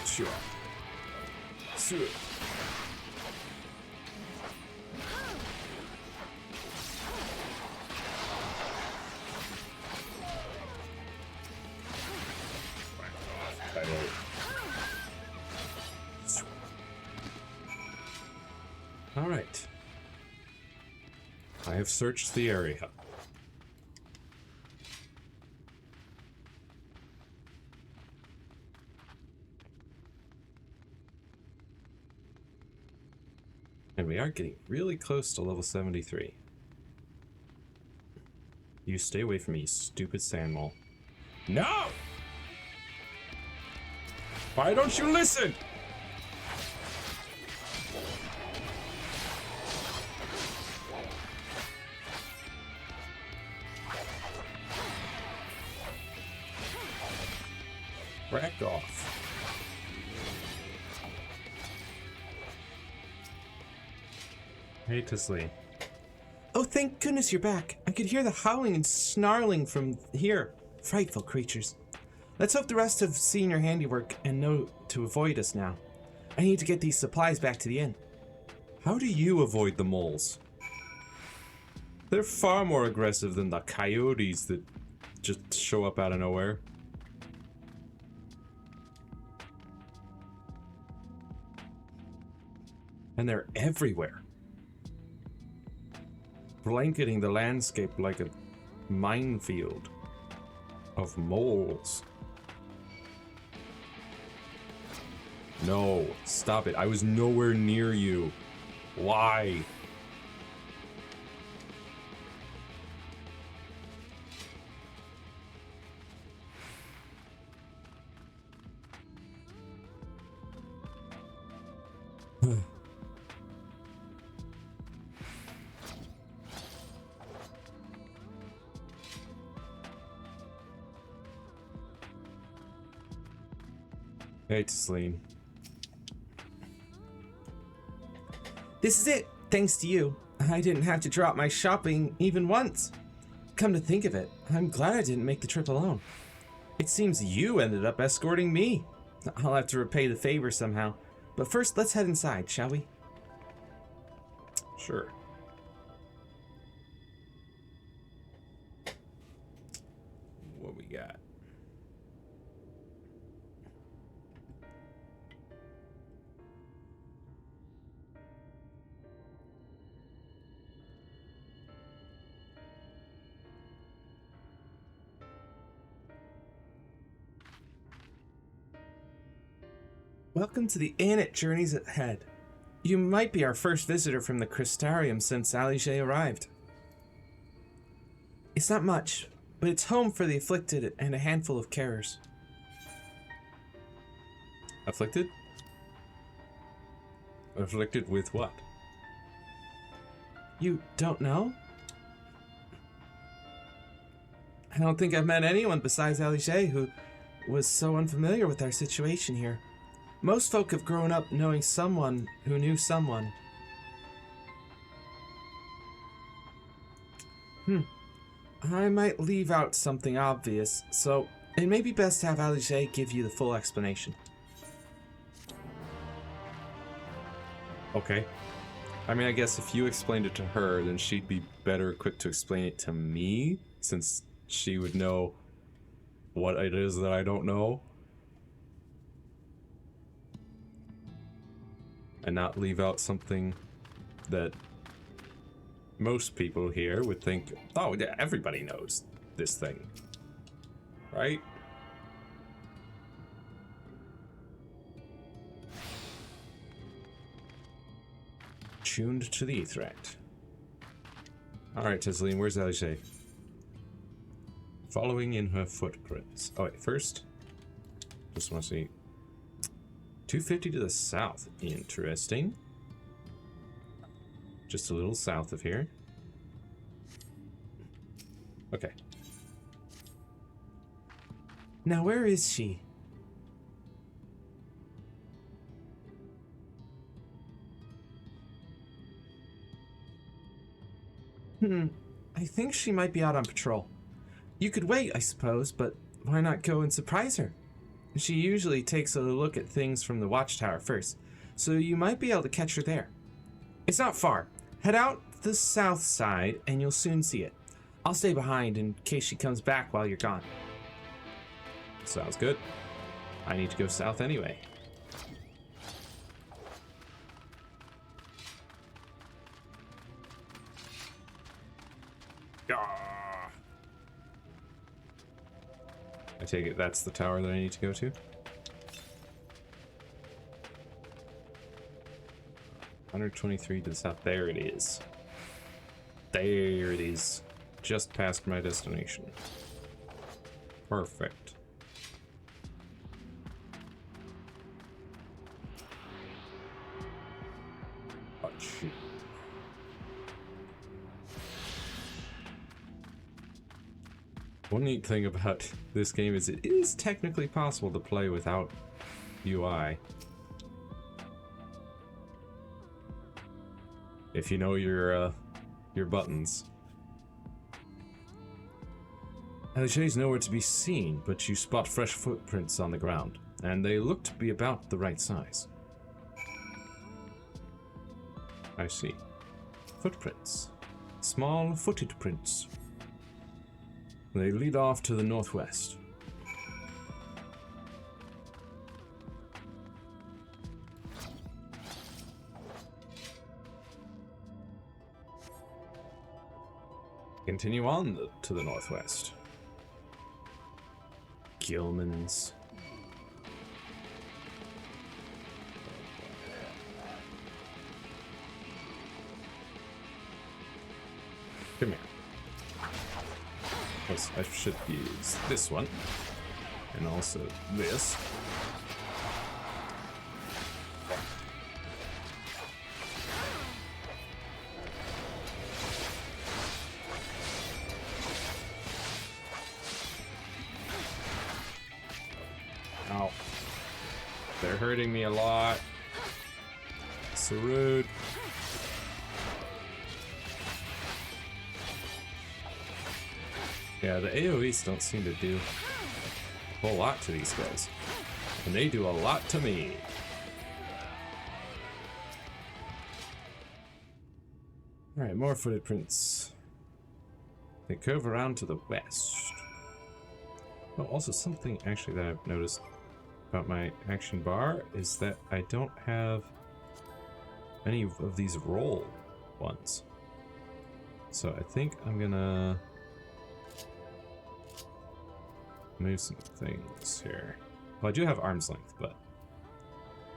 Sure. Sure. All right. I have searched the area. And we are getting really close to level 73. You stay away from me, you stupid sand mole. No! Why don't you listen? Back off. Hey, Alisaie. Oh, thank goodness you're back. I could hear the howling and snarling from here. Frightful creatures. Let's hope the rest have seen your handiwork and know to avoid us now. I need to get these supplies back to the inn. How do you avoid the moles? They're far more aggressive than the coyotes that just show up out of nowhere. And they're everywhere. Blanketing the landscape like a minefield of moles. No, stop it. I was nowhere near you. Why? Hey, Alisaie. This is it, thanks to you. I didn't have to drop my shopping even once. Come to think of it, I'm glad I didn't make the trip alone. It seems you ended up escorting me. I'll have to repay the favor somehow. But first, let's head inside, shall we? Sure. What we got? Welcome to the inn at Journeys Ahead. You might be our first visitor from the Crystarium since Alisaie arrived. It's not much, but it's home for the afflicted and a handful of carers. Afflicted? Afflicted with what? You don't know? I don't think I've met anyone besides Alisaie who was so unfamiliar with our situation here. Most folk have grown up knowing someone who knew someone. I might leave out something obvious, so it may be best to have Alisaie give you the full explanation. Okay. I mean, I guess if you explained it to her, then she'd be better equipped to explain it to me, since she would know what it is that I don't know. And not leave out something that most people here would think, oh, yeah, everybody knows this thing. Right? Tuned to the threat. Alright, Tesseline, where's Alisaie? Following in her footprints. Oh, wait, first, just want to see. 250 to the south. Interesting. Just a little south of here. Okay. Now, where is she? I think she might be out on patrol. You could wait, I suppose, but why not go and surprise her? She usually takes a look at things from the watchtower first, so you might be able to catch her there. It's not far. Head out the south side and you'll soon see it. I'll stay behind in case she comes back while you're gone. Sounds good. I need to go south anyway. I take it that's the tower that I need to go to? 123 to the south. There it is. There it is. Just past my destination. Perfect. Oh, shoot. One neat thing about this game is it is technically possible to play without UI. If you know your buttons. Alisaie's nowhere to be seen, but you spot fresh footprints on the ground, and they look to be about the right size. I see. Footprints. Small-footed prints. They lead off to the northwest. Continue on to the northwest. Gilman's. Come here. I should use this one. And also this. Ow. They're hurting me a lot. So rude. Yeah, the AoEs don't seem to do a whole lot to these guys. And they do a lot to me. Alright, more footprints. They curve around to the west. Oh, also something actually that I've noticed about my action bar is that I don't have any of these roll ones. So I think I'm gonna move some things here. Well, I do have arm's length, but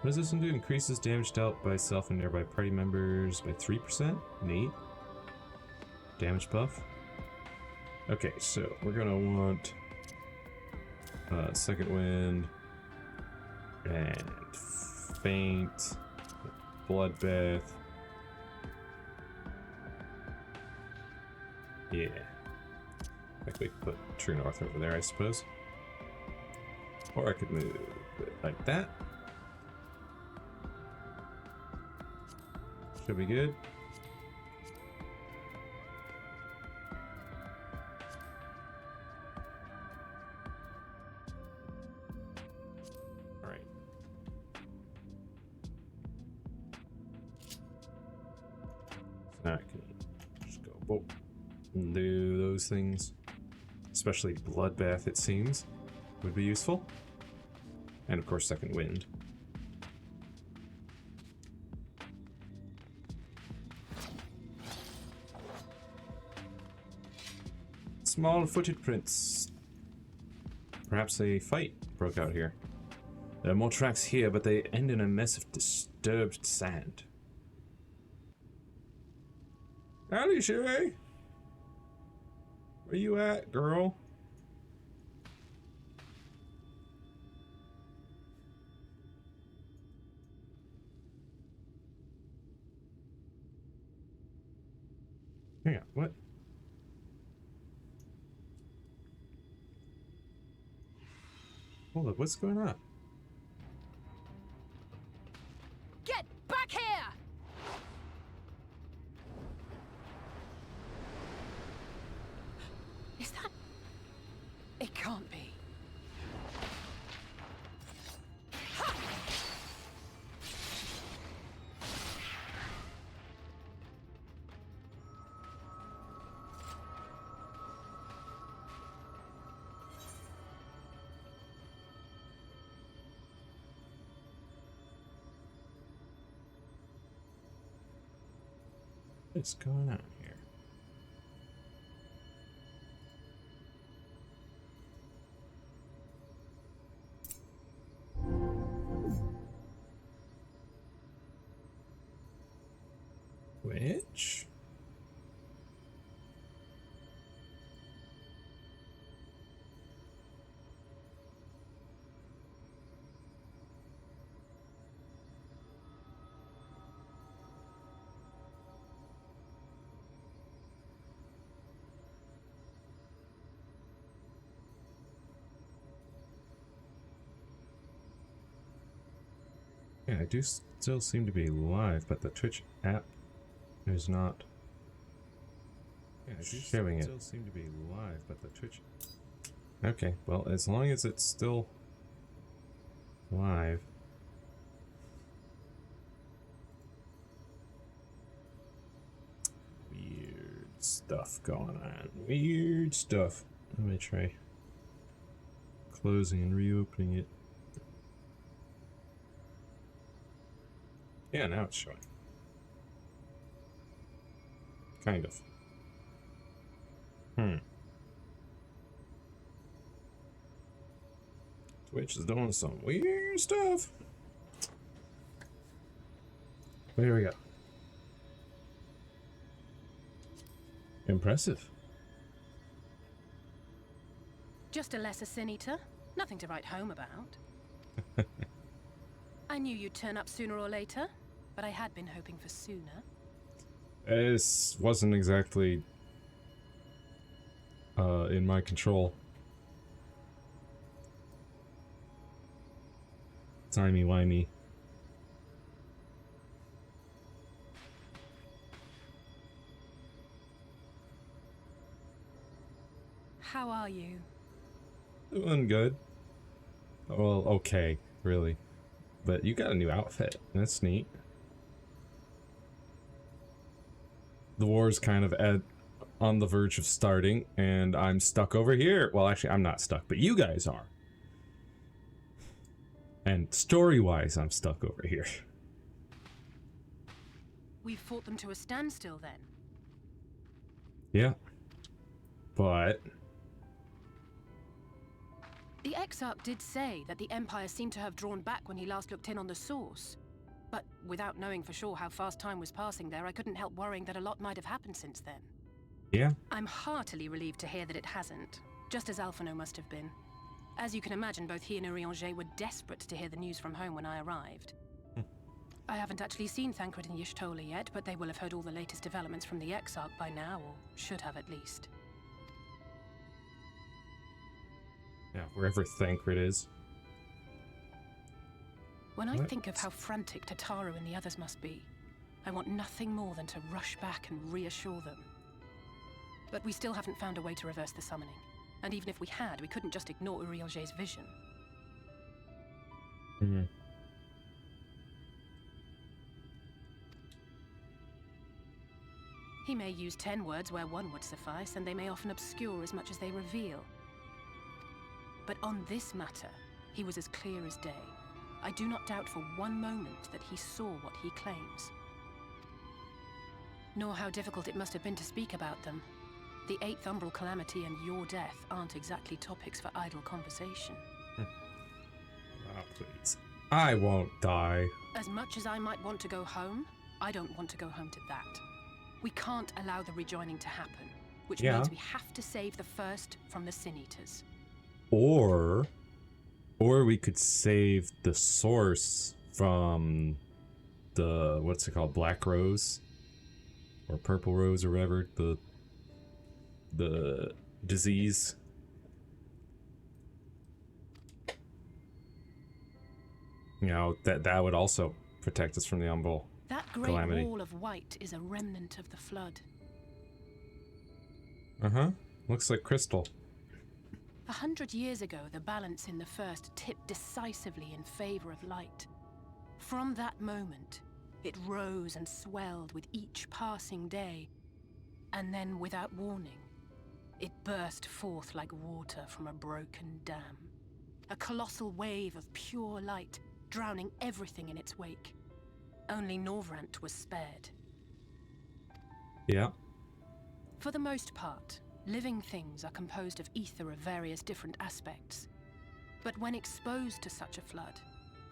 what does this one do? Increases damage dealt by self and nearby party members by 3%? Neat. Damage buff. Okay, so we're gonna want second wind and faint, bloodbath. Yeah. Like we could put True North over there, I suppose. Or I could move it like that. Should be good. All right. So now I can just go boop and do those things. Especially Bloodbath, it seems, would be useful. And of course, Second Wind. Small footed prints. Perhaps a fight broke out here. There are more tracks here, but they end in a mess of disturbed sand. Alisaie! Where you at, girl? Hang on, what? Hold up, what's going on? Get back here! Is that... It can't be. What's going on here? Which? Yeah, I do still seem to be live, but the Twitch app is not. Yeah, I do showing still seem to be live, but the Twitch. Okay, well, as long as it's still live. Weird stuff going on. Weird stuff. Let me try closing and reopening it. Yeah, now it's showing. Kind of. Twitch is doing some weird stuff. But here we go. Impressive. Just a lesser sin eater. Nothing to write home about. I knew you'd turn up sooner or later, but I had been hoping for sooner. This wasn't exactly in my control. Timey-wimey. How are you? Doing good. Well, okay, really. But you got a new outfit. That's neat. The war's kind of on the verge of starting, and I'm stuck over here. Well, actually, I'm not stuck, but you guys are. And story-wise, I'm stuck over here. We've fought them to a standstill then. Yeah. But... The Exarch did say that the Empire seemed to have drawn back when he last looked in on the source. But without knowing for sure how fast time was passing there, I couldn't help worrying that a lot might have happened since then. yeah. I'm heartily relieved to hear that it hasn't, just as Alphino must have been. As you can imagine, both he and Urianger were desperate to hear the news from home when I arrived. I haven't actually seen Thancred and Y'shtola yet, but they will have heard all the latest developments from the Exarch by now, or should have at least. Yeah, wherever Thancred is. When I What? think of how frantic Tataru and the others must be, I want nothing more than to rush back and reassure them. But we still haven't found a way to reverse the summoning. And even if we had, we couldn't just ignore Urianger's vision. Mm-hmm. He may use 10 words where one would suffice, and they may often obscure as much as they reveal. But on this matter, he was as clear as day. I do not doubt for one moment that he saw what he claims. Nor how difficult it must have been to speak about them. The 8th Umbral Calamity and your death aren't exactly topics for idle conversation. Ah, please. I won't die. As much as I might want to go home, I don't want to go home to that. We can't allow the rejoining to happen, which Yeah. means we have to save the first from the Sin Eaters. Or we could save the source from the, what's it called, Black Rose? Or Purple Rose or whatever, the disease. You know, that would also protect us from the Umbral. That great Calamity. wall of white is a remnant of the flood. Uh-huh. Looks like crystal. 100 years ago, the balance in the first tipped decisively in favor of light. From that moment, it rose and swelled with each passing day, and then, without warning, it burst forth like water from a broken dam. A colossal wave of pure light, drowning everything in its wake. Only Norvrant was spared. Yeah. For the most part, living things are composed of ether of various different aspects. But when exposed to such a flood,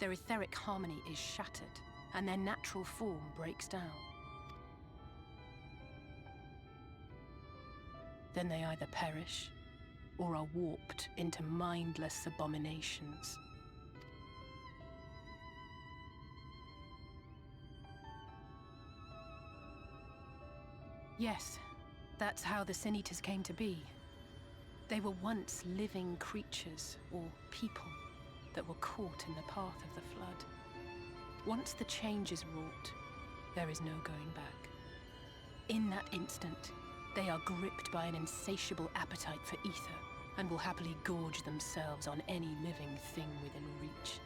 their etheric harmony is shattered, and their natural form breaks down. Then they either perish, or are warped into mindless abominations. Yes, that's how the Sin Eaters came to be. They were once living creatures, or people, that were caught in the path of the flood. Once the change is wrought, there is no going back. In that instant, they are gripped by an insatiable appetite for ether, and will happily gorge themselves on any living thing within reach.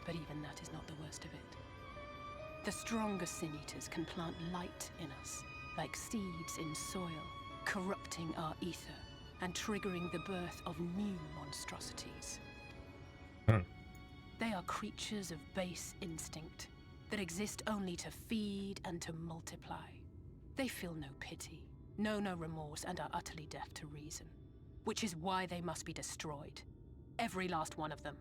But even that is not the worst of it. The stronger Sin Eaters can plant light in us, like seeds in soil, corrupting our ether and triggering the birth of new monstrosities. They are creatures of base instinct that exist only to feed and to multiply. They feel no pity, know no remorse, and are utterly deaf to reason, which is why they must be destroyed. Every last one of them.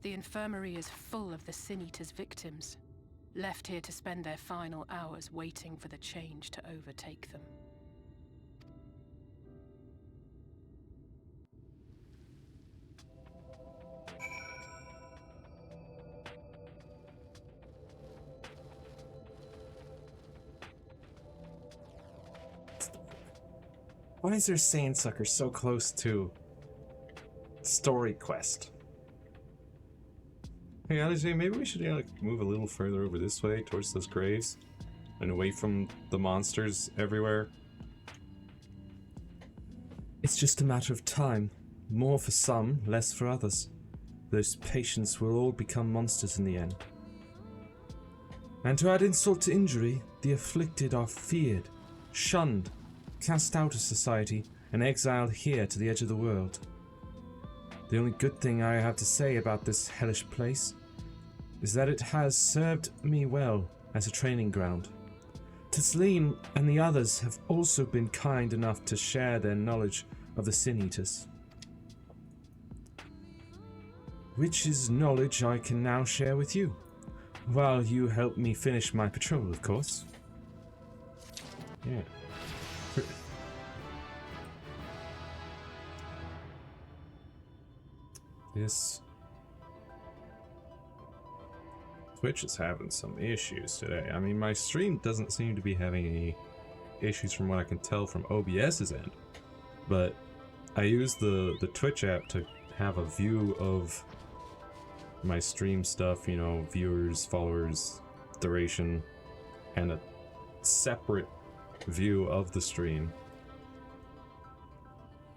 The infirmary is full of the Sin Eaters' victims, left here to spend their final hours waiting for the change to overtake them. Why is there Sand Sucker so close to Story Quest? Hey, Alisaie, maybe we should like, move a little further over this way towards those graves and away from the monsters everywhere. It's just a matter of time. More for some, less for others. Those patients will all become monsters in the end. And to add insult to injury, the afflicted are feared, shunned, cast out of society, and exiled here to the edge of the world. The only good thing I have to say about this hellish place is that it has served me well as a training ground. Tasleen and the others have also been kind enough to share their knowledge of the Sin Eaters, which is knowledge I can now share with you, while you help me finish my patrol, of course. Yeah. This Twitch is having some issues today. I mean, my stream doesn't seem to be having any issues from what I can tell from OBS's end, but I use the Twitch app to have a view of my stream stuff, you know, viewers, followers, duration, and a separate view of the stream.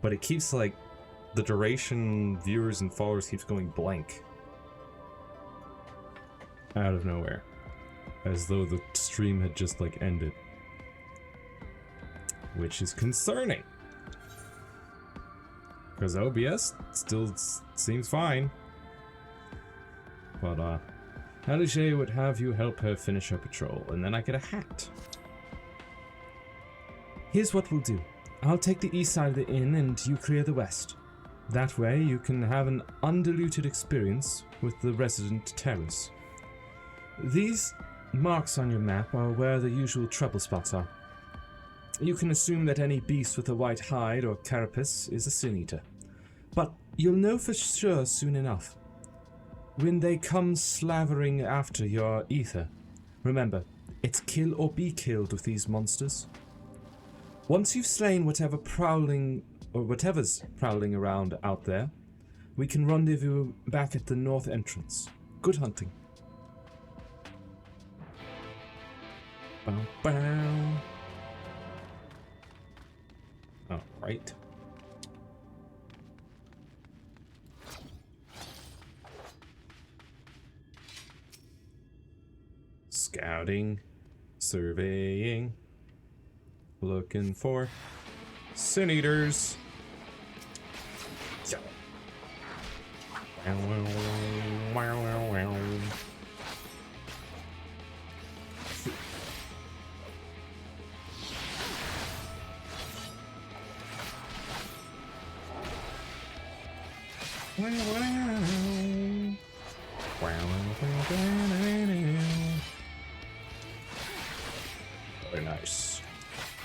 But it keeps like the duration, viewers, and followers keeps going blank out of nowhere, as though the stream had just like ended, which is concerning because OBS still seems fine. But Alisaie would have you help her finish her patrol, and then I get a hat. Here's what we'll do. I'll take the east side of the inn and you clear the west. That way you can have an undiluted experience with the resident terrors. These marks on your map are where the usual trouble spots are. You can assume that any beast with a white hide or carapace is a Sin Eater, but you'll know for sure soon enough when they come slavering after your ether. Remember, it's kill or be killed with these monsters. Once you've slain whatever's prowling around out there, we can rendezvous back at the north entrance. Good hunting. Bow, bow. All right. Scouting, surveying, looking for Sin Eaters. Very nice.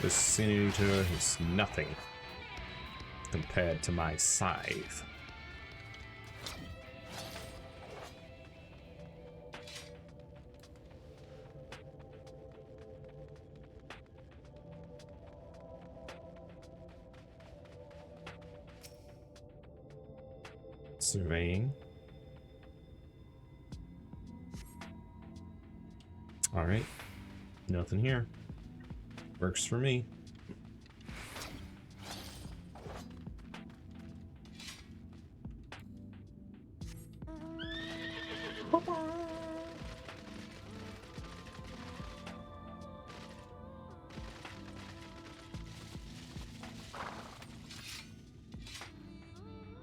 This Sin Eater is nothing compared to my scythe. Surveying. All right, nothing here. Works for me.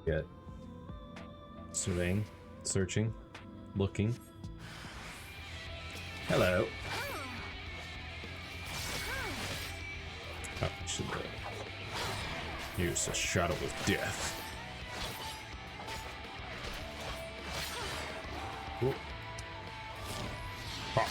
Get surveying, searching, looking. Hello. Oh, should use a shuttle with death. Ooh. Ha.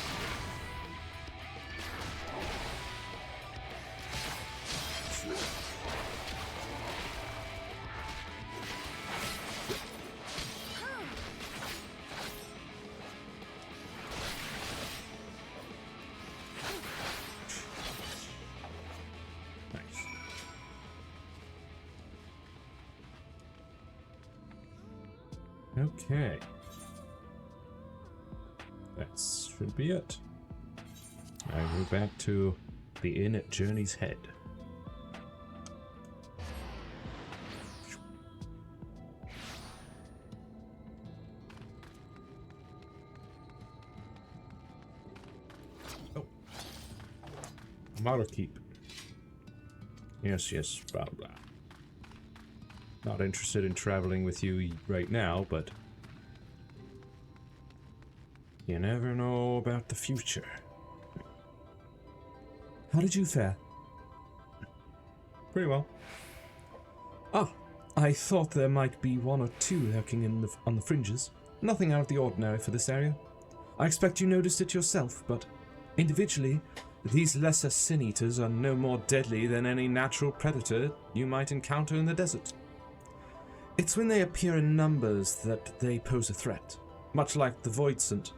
Okay. that should be it. I go back to the inn at Journey's Head. Oh. Model keep. Yes, yes, blah blah. Not interested in traveling with you right now, but you never know about the future. How did you fare? Pretty well. Ah, I thought there might be one or two lurking on the fringes. Nothing out of the ordinary for this area. I expect you noticed it yourself, but individually, these lesser sin-eaters are no more deadly than any natural predator you might encounter in the desert. It's when they appear in numbers that they pose a threat. Much like the Voidsent,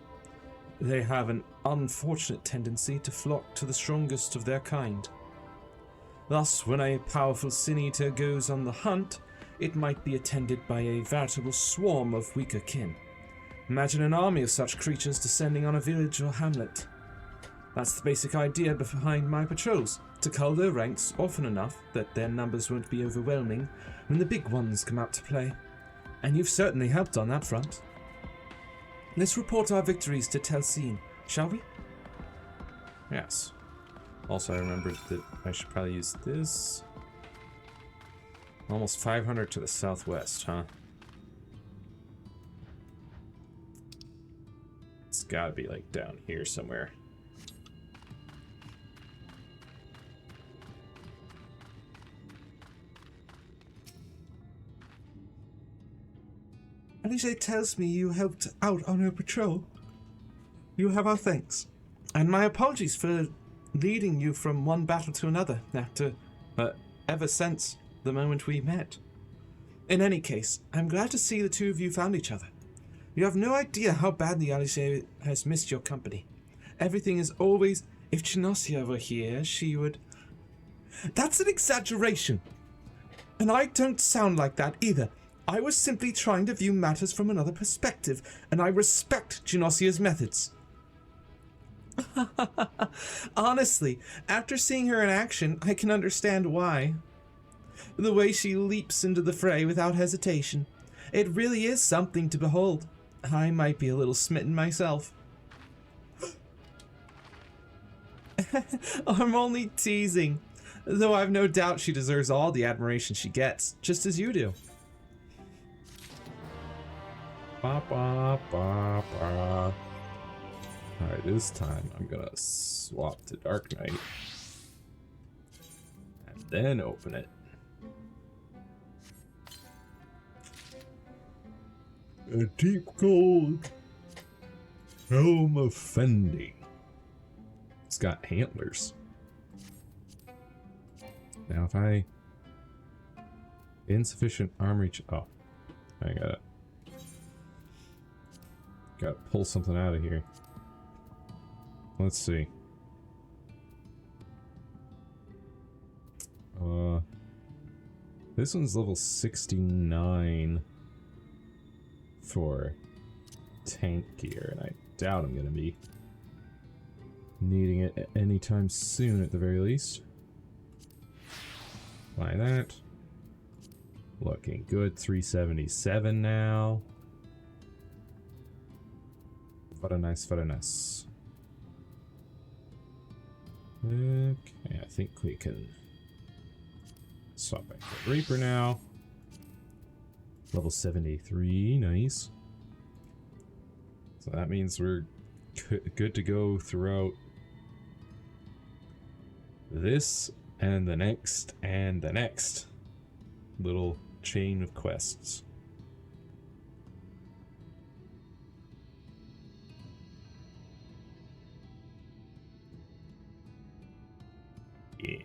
they have an unfortunate tendency to flock to the strongest of their kind. Thus, when a powerful sin-eater goes on the hunt, it might be attended by a veritable swarm of weaker kin. Imagine an army of such creatures descending on a village or hamlet. That's the basic idea behind my patrols, to cull their ranks often enough that their numbers won't be overwhelming when the big ones come out to play. And you've certainly helped on that front. Let's report our victories to Telseen, shall we? Yes. Also, I remembered that I should probably use this. Almost 500 to the southwest, huh? It's gotta be like down here somewhere. Alisaie tells me you helped out on her patrol. You have our thanks. And my apologies for leading you from one battle to another ever since the moment we met. In any case, I'm glad to see the two of you found each other. You have no idea how badly Alisaie has missed your company. Everything is always, if Genosia were here, she would... That's an exaggeration! And I don't sound like that either. I was simply trying to view matters from another perspective, and I respect Genosia's methods. Honestly, after seeing her in action, I can understand why. The way she leaps into the fray without hesitation. It really is something to behold. I might be a little smitten myself. I'm only teasing, though I've no doubt she deserves all the admiration she gets, just as you do. Ba, ba, ba, ba. Alright, this time I'm gonna swap to Dark Knight. And then open it. A deep gold helm of fending. It's got antlers. Now if I... Insufficient arm reach... Oh. I gotta pull something out of here. Let's see. This one's level 69 for tank gear, and I doubt I'm gonna be needing it anytime soon at the very least. Apply that. Looking good. 377 now. Very nice, very nice. Okay, I think we can swap back to Reaper now. Level 73, nice. So that means we're good to go throughout this and the next little chain of quests. Yeah.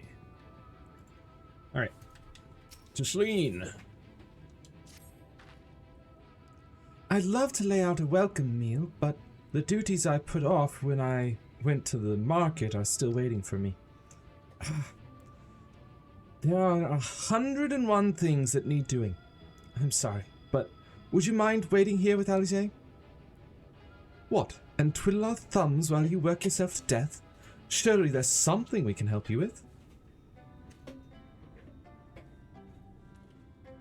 Alright. Jashleen. I'd love to lay out a welcome meal, but the duties I put off when I went to the market are still waiting for me. There are 101 things that need doing. I'm sorry, but would you mind waiting here with Alisaie? What? and twiddle our thumbs while you work yourself to death? Surely there's something we can help you with.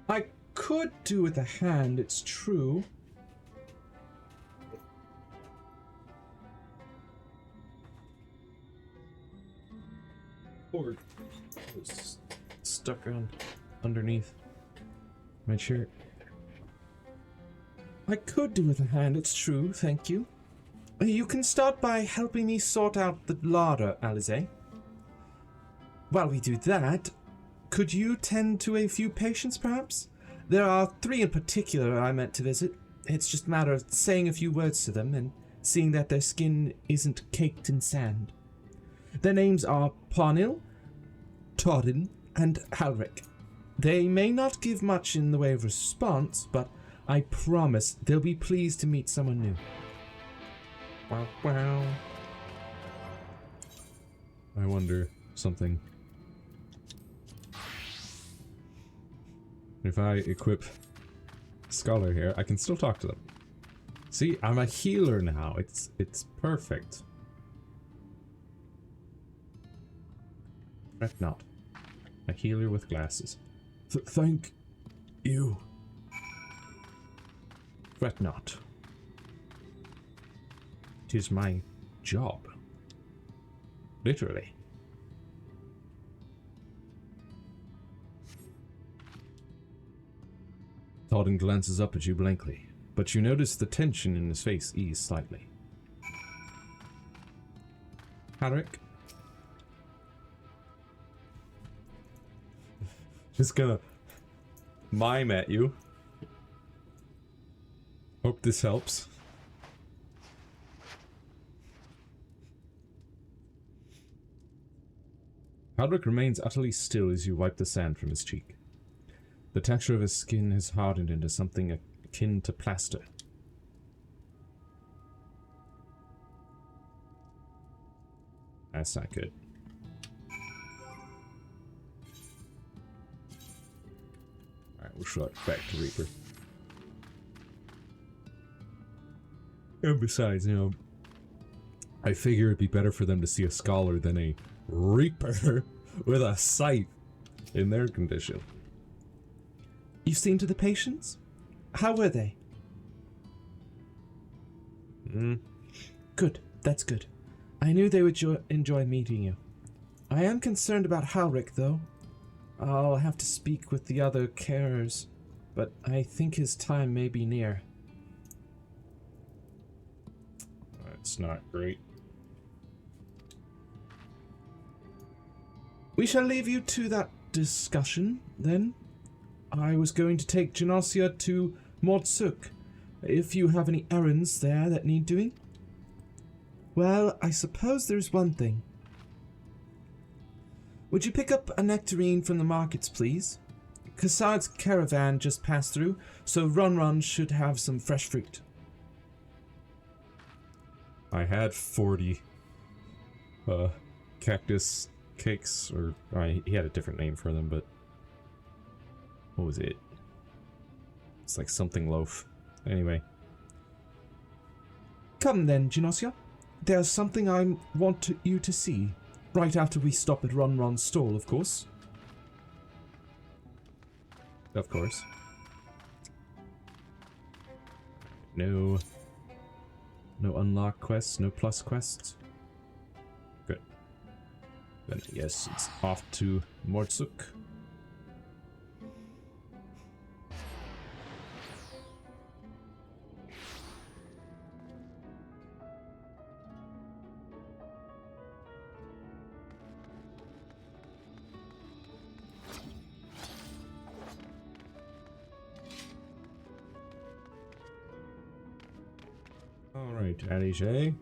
I could do with a hand, it's true. Or was stuck on underneath my shirt. I could do with a hand, it's true, thank you. You can start by helping me sort out the larder, Alisaie. While we do that, could you tend to a few patients, perhaps? There are 3 in particular I meant to visit. It's just a matter of saying a few words to them and seeing that their skin isn't caked in sand. Their names are Parnil, Tordin, and Halric. They may not give much in the way of response, but I promise they'll be pleased to meet someone new. Wow, wow. I wonder something. If I equip Scholar here, I can still talk to them. See, I'm a healer now. It's perfect. Fret not. A healer with glasses. Thank you. Fret not. 'Tis my job. Literally. Todden glances up at you blankly, but you notice the tension in his face ease slightly. Hadrick? Just gonna mime at you. Hope this helps. Hadrick remains utterly still as you wipe the sand from his cheek. The texture of his skin has hardened into something akin to plaster. That's not good. Alright, we'll shut back to Reaper. And besides, you know, I figure it'd be better for them to see a scholar than a Reaper with a scythe in their condition. You've seen to the patients? How were they? Good, that's good. I knew they would enjoy meeting you. I am concerned about Halric, though. I'll have to speak with the other carers, but I think his time may be near. That's not great. We shall leave you to that discussion, then. I was going to take Genosia to Mordsuk, if you have any errands there that need doing. Well, I suppose there's one thing. Would you pick up a nectarine from the markets, please? Kassad's caravan just passed through, so Run should have some fresh fruit. I had 40 cactus cakes, or he had a different name for them, but what was it? It's like something loaf. Anyway. Come then, Genosia. There's something I want you to see. Right after we stop at Run's stall, of course. Of course. No unlock quests, no plus quests. Good. Then yes, it's off to Mordsuk. Alright, Alisaie.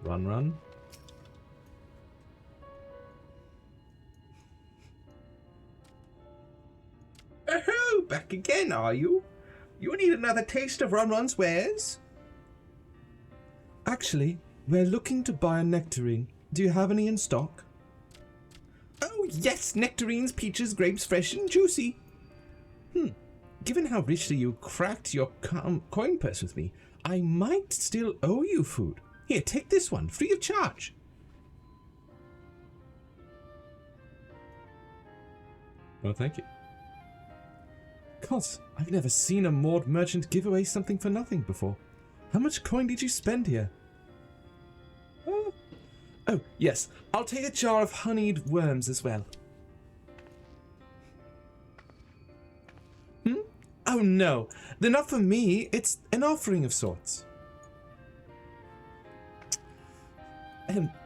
Run. Oh, back again, are you? You need another taste of Run's wares? Actually, we're looking to buy a nectarine. Do you have any in stock? Oh, yes, nectarines, peaches, grapes, fresh and juicy. given how richly you cracked your coin purse with me, I might still owe you food. Here, take this one, free of charge. Oh, thank you. God, I've never seen a Maud merchant give away something for nothing before. How much coin did you spend here? Oh, yes, I'll take a jar of honeyed worms as well. Oh no, they're not for me. It's an offering of sorts.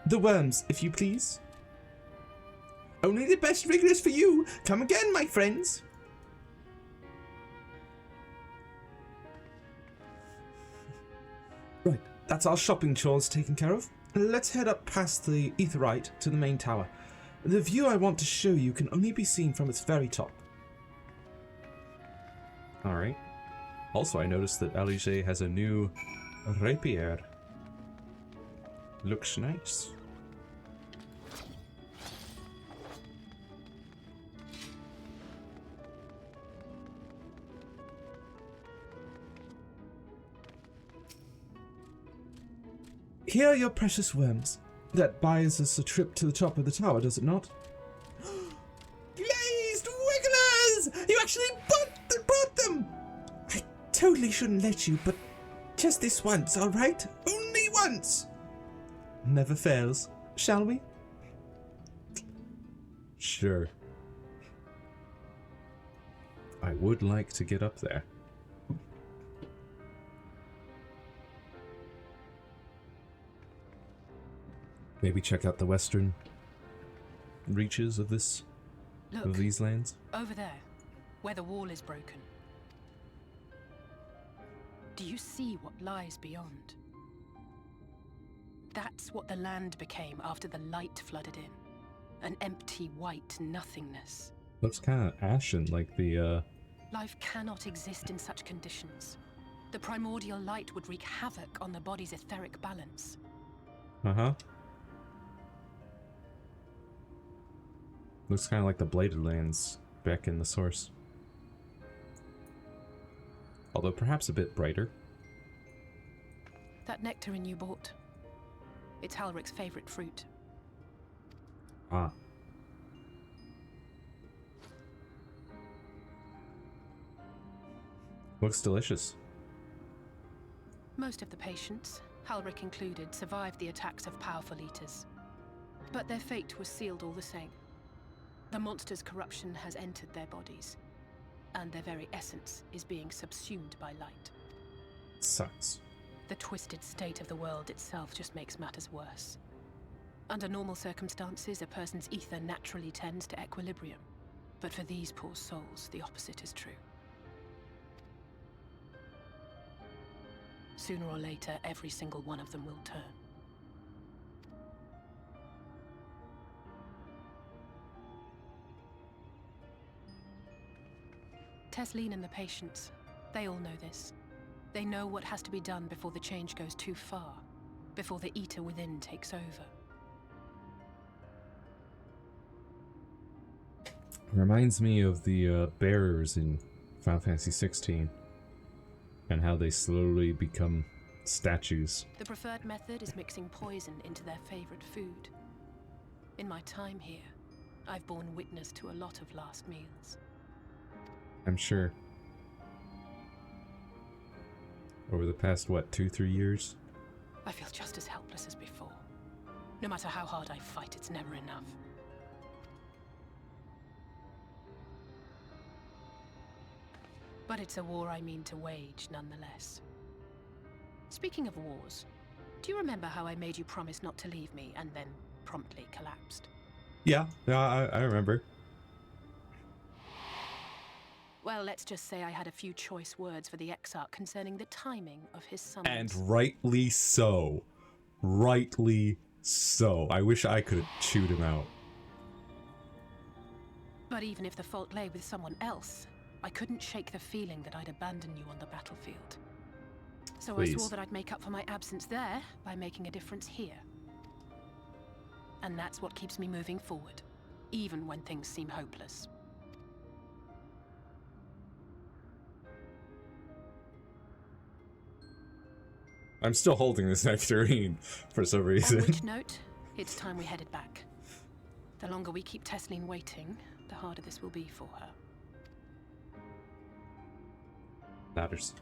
The worms, if you please. Only the best rigorous for you. Come again, my friends. Right, that's our shopping chores taken care of. Let's head up past the Aetheryte to the main tower. The view I want to show you can only be seen from its very top. Alright. Also, I noticed that Alisaie has a new rapier. Looks nice. Here are your precious worms. That buys us a trip to the top of the tower, does it not? Glazed Wigglers! You actually bought them! I totally shouldn't let you, but just this once, alright? Only once! Never fails, shall we? Sure. I would like to get up there. Maybe check out the western reaches of this Look, of these lands. over there, where the wall is broken. Do you see what lies beyond? That's what the land became after the light flooded in. An empty white nothingness. Looks kind of ashen, like the Life cannot exist in such conditions. The primordial light would wreak havoc on the body's etheric balance. uh-huh. Looks kind of like the Bladed Lands back in the source. Although perhaps a bit brighter. That nectarine you bought. It's Halric's favorite fruit. Ah. Looks delicious. Most of the patients, Halric included, survived the attacks of powerful eaters. But their fate was sealed all the same. The monster's corruption has entered their bodies, and their very essence is being subsumed by light. Sucks. The twisted state of the world itself just makes matters worse. Under normal circumstances, a person's ether naturally tends to equilibrium. But for these poor souls, the opposite is true. Sooner or later, every single one of them will turn. Tesleen and the patients, they all know this. They know what has to be done before the change goes too far, before the Eater within takes over. Reminds me of the bearers in Final Fantasy 16 and how they slowly become statues. The preferred method is mixing poison into their favorite food. In my time here, I've borne witness to a lot of last meals. I'm sure. Over the past, what, 2-3 years? I feel just as helpless as before. No matter how hard I fight, it's never enough. But it's a war I mean to wage, nonetheless. Speaking of wars, do you remember how I made you promise not to leave me and then promptly collapsed? Yeah, I remember. Well, let's just say I had a few choice words for the Exarch concerning the timing of his summons. And rightly so. Rightly so. I wish I could have chewed him out. But even if the fault lay with someone else, I couldn't shake the feeling that I'd abandon you on the battlefield. So Please. I swore that I'd make up for my absence there by making a difference here. And that's what keeps me moving forward, even when things seem hopeless. I'm still holding this nectarine for some On reason. which note, it's time we headed back. The longer we keep Tesleen waiting, the harder this will be for her. Matters.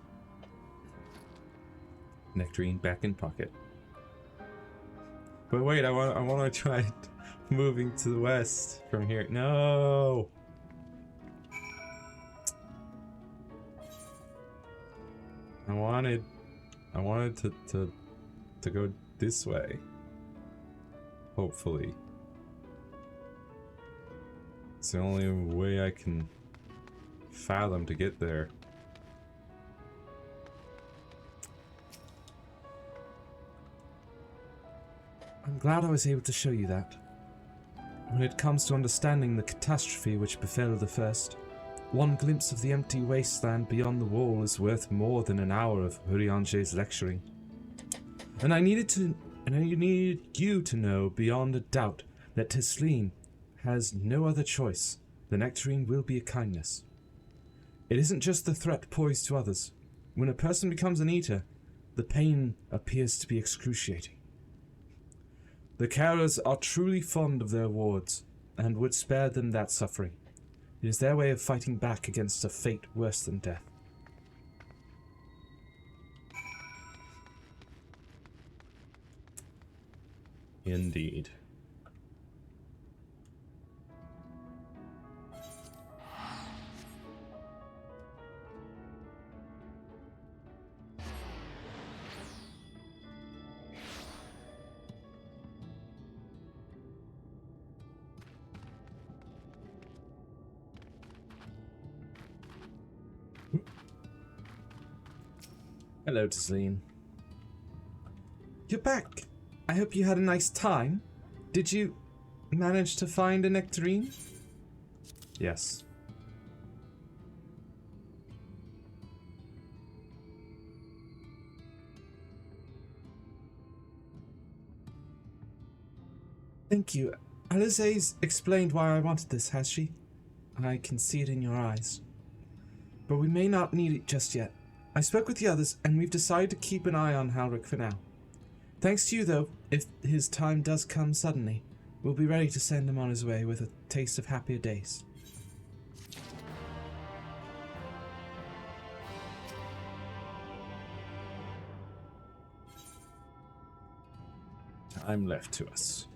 Nectarine back in pocket. But wait, I want to try moving to the west from here. No. I wanted to go this way. Hopefully. It's the only way I can fathom to get there. I'm glad I was able to show you that. When it comes to understanding the catastrophe which befell the first, one glimpse of the empty wasteland beyond the wall is worth more than an hour of Urianger's lecturing. And I needed you to know beyond a doubt that Tesleen has no other choice. The nectarine will be a kindness. It isn't just the threat poised to others. When a person becomes an eater, the pain appears to be excruciating. The carers are truly fond of their wards, and would spare them that suffering. It is their way of fighting back against a fate worse than death. Indeed. Hello, Tesleen. You're back. I hope you had a nice time. Did you manage to find a nectarine? Yes. Thank you. Alisaie's explained why I wanted this, has she? I can see it in your eyes. But we may not need it just yet. I spoke with the others, and we've decided to keep an eye on Halric for now. Thanks to you, though, if his time does come suddenly, we'll be ready to send him on his way with a taste of happier days. Time left to us.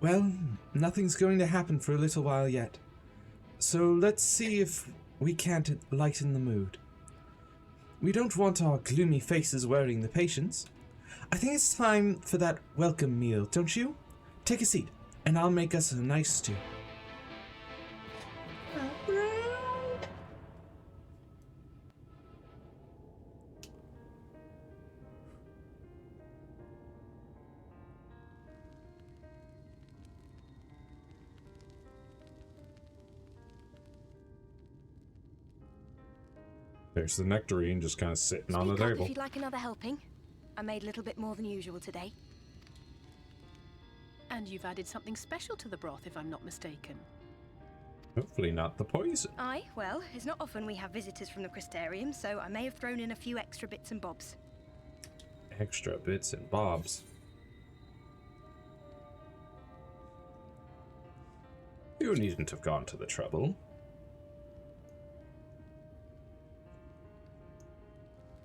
Well, nothing's going to happen for a little while yet. So let's see if we can't lighten the mood. We don't want our gloomy faces worrying the patients. I think it's time for that welcome meal, don't you? Take a seat, and I'll make us a nice stew. There's the nectarine just kind of sitting on the Speak up table. if you'd like another helping. I made a little bit more than usual today. And you've added something special to the broth, if I'm not mistaken. Hopefully not the poison. Aye, well, it's not often we have visitors from the Crystarium, so I may have thrown in a few extra bits and bobs. Extra bits and bobs. You needn't have gone to the trouble.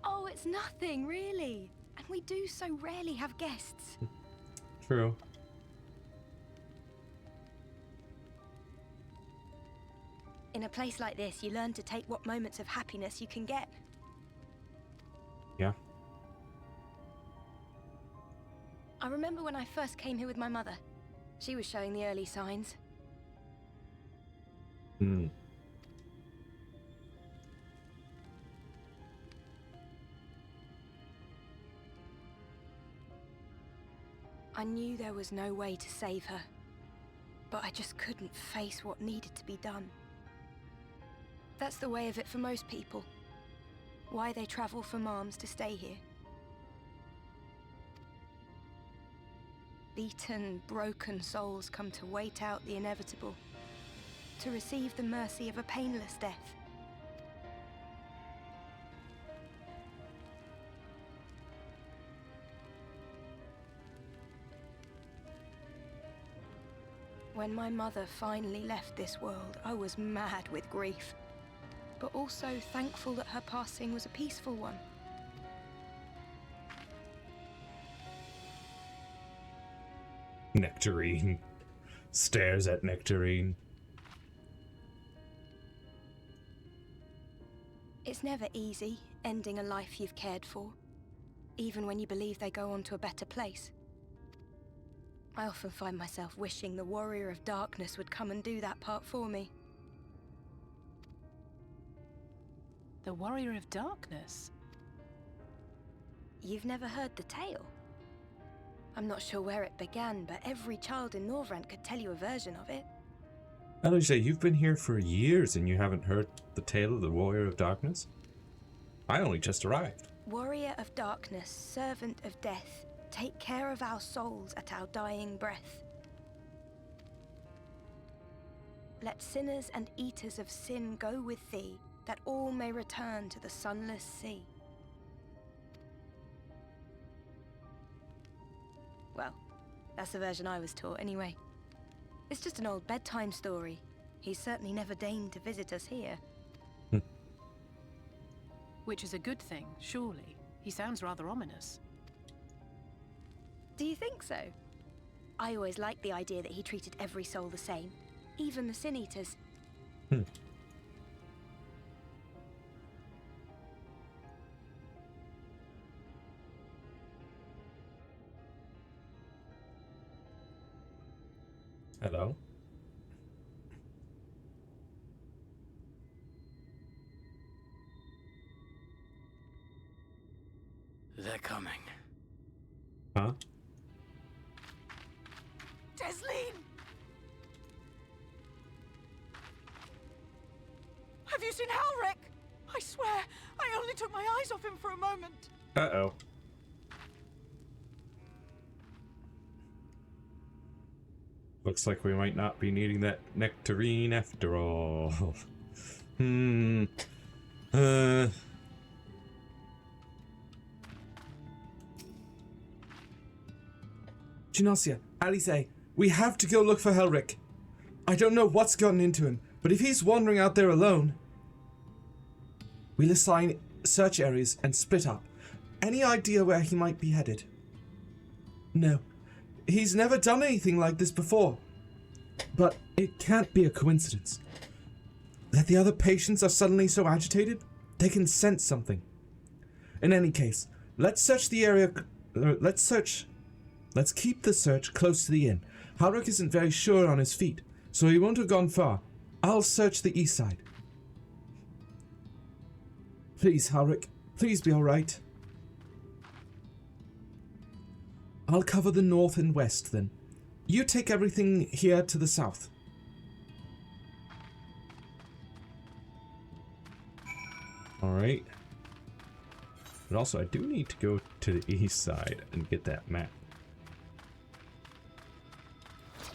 Oh, it's nothing, really. And we do so rarely have guests. True. In a place like this, you learn to take what moments of happiness you can get. Yeah. I remember when I first came here with my mother. She was showing the early signs. Hmm. I knew there was no way to save her, but I just couldn't face what needed to be done. That's the way of it for most people. Why they travel from arms to stay here. Beaten, broken souls come to wait out the inevitable, to receive the mercy of a painless death. When my mother finally left this world, I was mad with grief, but also thankful that her passing was a peaceful one. Nectarine stares at Nectarine. It's never easy, ending a life you've cared for, even when you believe they go on to a better place. I often find myself wishing the Warrior of Darkness would come and do that part for me. The Warrior of Darkness? You've never heard the tale? I'm not sure where it began, but every child in Norvrant could tell you a version of it. Alisaie, you've been here for years and you haven't heard the tale of the Warrior of Darkness? I only just arrived. Warrior of Darkness, servant of death, take care of our souls at our dying breath. Let sinners and eaters of sin go with thee, that all may return to the sunless sea. Well, that's the version I was taught anyway. It's just an old bedtime story. He's certainly never deigned to visit us here. Which is a good thing, surely. He sounds rather ominous. Do you think so? I always liked the idea that he treated every soul the same, even the Sin Eaters. Hello? They're coming. Huh? Desleen! Have you seen Halric? I swear, I only took my eyes off him for a moment. Uh-oh. Looks like we might not be needing that nectarine after all. Genosia, Alisaie, we have to go look for Helric. I don't know what's gotten into him, but if he's wandering out there alone... We'll assign search areas and split up. Any idea where he might be headed? No. He's never done anything like this before. But it can't be a coincidence. That the other patients are suddenly so agitated, they can sense something. In any case, let's search the area... Let's keep the search close to the inn. Halric isn't very sure on his feet, so he won't have gone far. I'll search the east side. Please, Halric. Please be alright. I'll cover the north and west, then. You take everything here to the south. Alright. But also, I do need to go to the east side and get that map.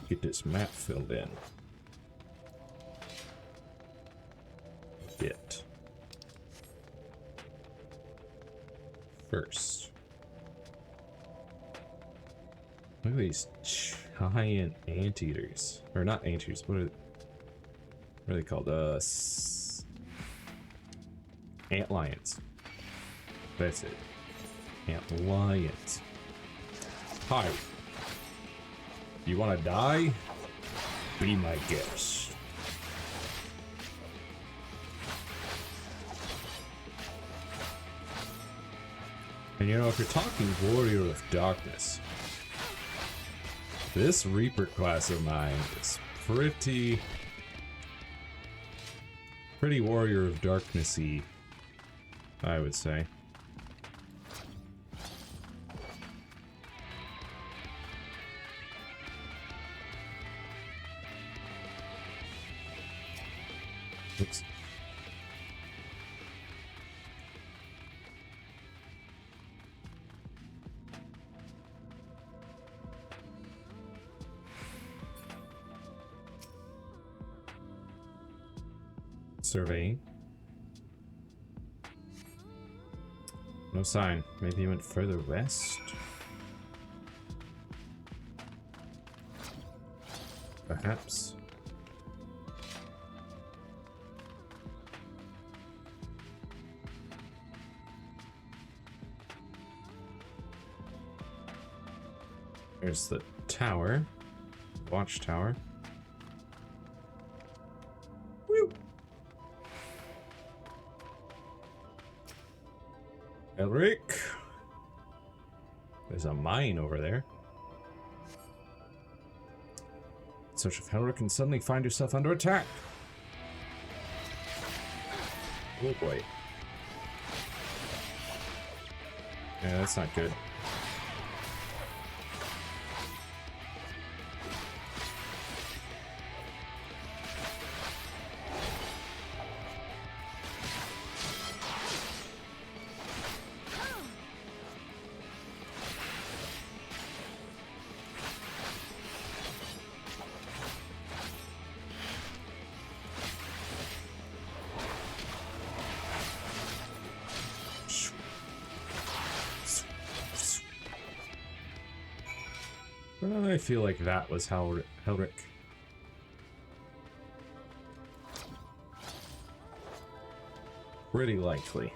Get this map filled in. Get. First. Look at these giant anteaters. Or not anteaters, what are they called? Ant lions. That's it. Ant lions. Hi. You wanna die? Be my guest. And you know, if you're talking Warrior of Darkness, this Reaper class of mine is pretty Warrior of Darkness-y, I would say. Oops. Surveying. No sign. Maybe he went further west. Perhaps. There's the tower. Watchtower. Woo! Elric! There's a mine over there. Search of Elric and suddenly find yourself under attack. Oh boy. Yeah, that's not good. Well, I feel like that was Helric. Pretty likely.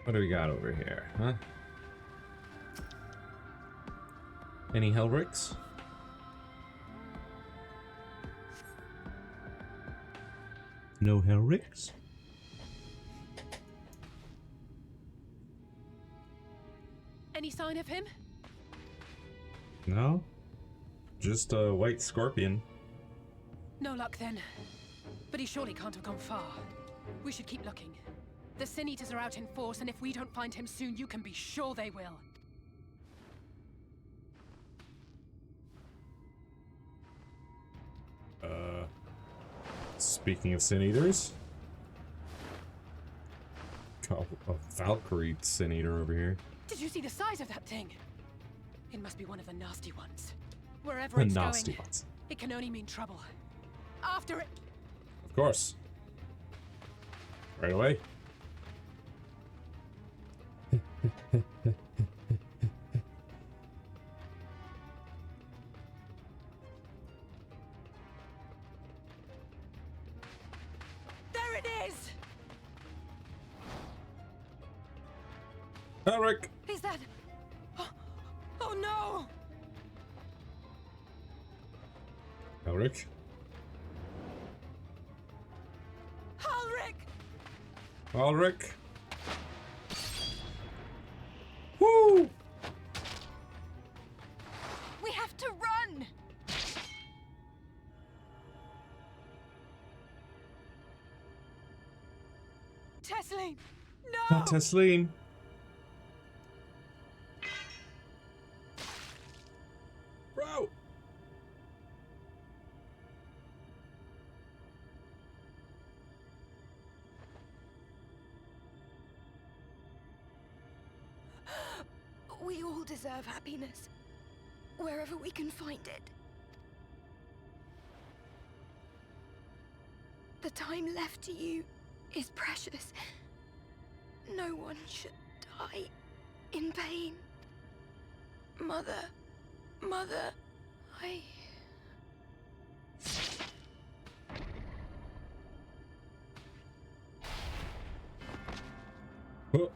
What do we got over here, huh? Any Helrics? No Helrics? Any sign of him? No? Just a white scorpion. No luck then. But he surely can't have gone far. We should keep looking. The Sin Eaters are out in force, and if we don't find him soon, you can be sure they will. Speaking of Sin Eaters. Got a Valkyrie Sin Eater over here. Did you see the size of that thing? It must be one of the nasty ones. Wherever The it's nasty going, ones. it can only mean trouble. After it! Of course. Right away. There it is! Elric! Is that... Oh no! Elric? Ulrich! Elric? Woo! We have to run! Tesleen! No! Not Tesleen. Bro! We all deserve happiness. Wherever we can find it. The time left to you is precious. No one should die in pain. Mother, I... Oh.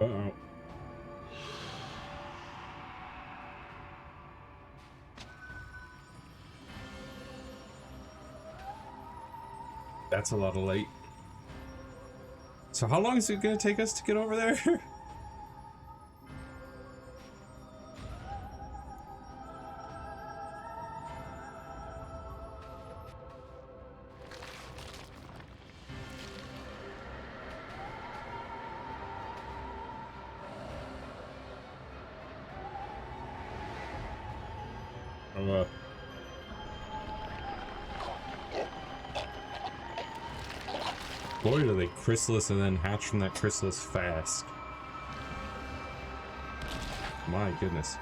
Uh-oh. That's a lot of light. So how long is it gonna take us to get over there? Boy, do they chrysalis and then hatch from that chrysalis fast. My goodness.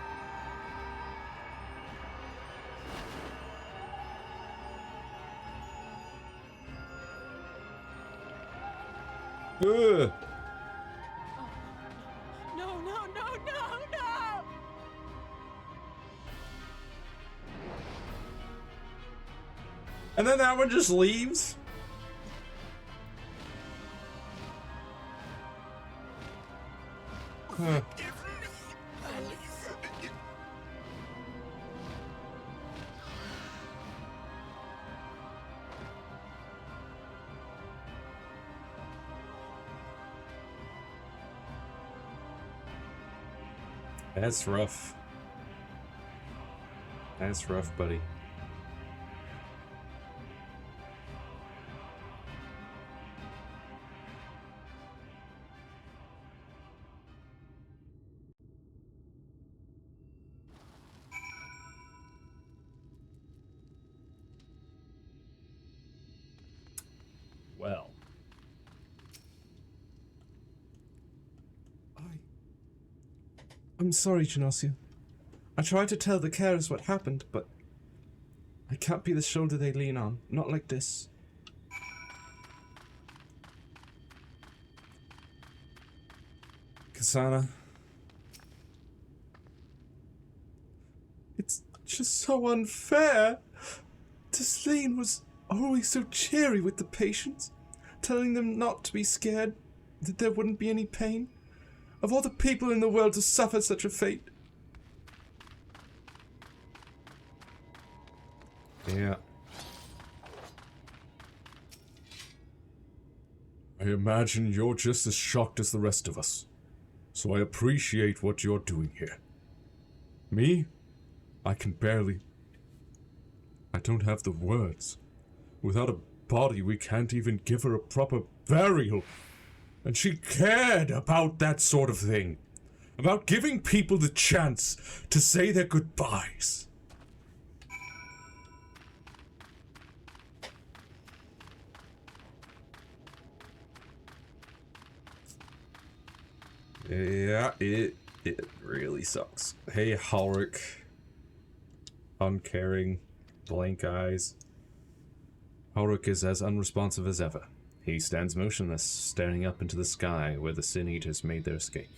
Ugh. No, no, no, no, no! And then that one just leaves? Huh. That's rough. That's rough, buddy. Well. I'm sorry, Genosio. I tried to tell the carers what happened, but I can't be the shoulder they lean on. Not like this. Kasana. It's just so unfair. Tesleen was always so cheery with the patients, telling them not to be scared, that there wouldn't be any pain. Of all the people in the world to suffer such a fate. Yeah. I imagine you're just as shocked as the rest of us. So I appreciate what you're doing here. Me? I don't have the words. Without a body, we can't even give her a proper burial. And she cared about that sort of thing. About giving people the chance to say their goodbyes. Yeah, it really sucks. Hey, Halric. Uncaring, blank eyes. Halric is as unresponsive as ever. He stands motionless, staring up into the sky where the Sin Eaters made their escape.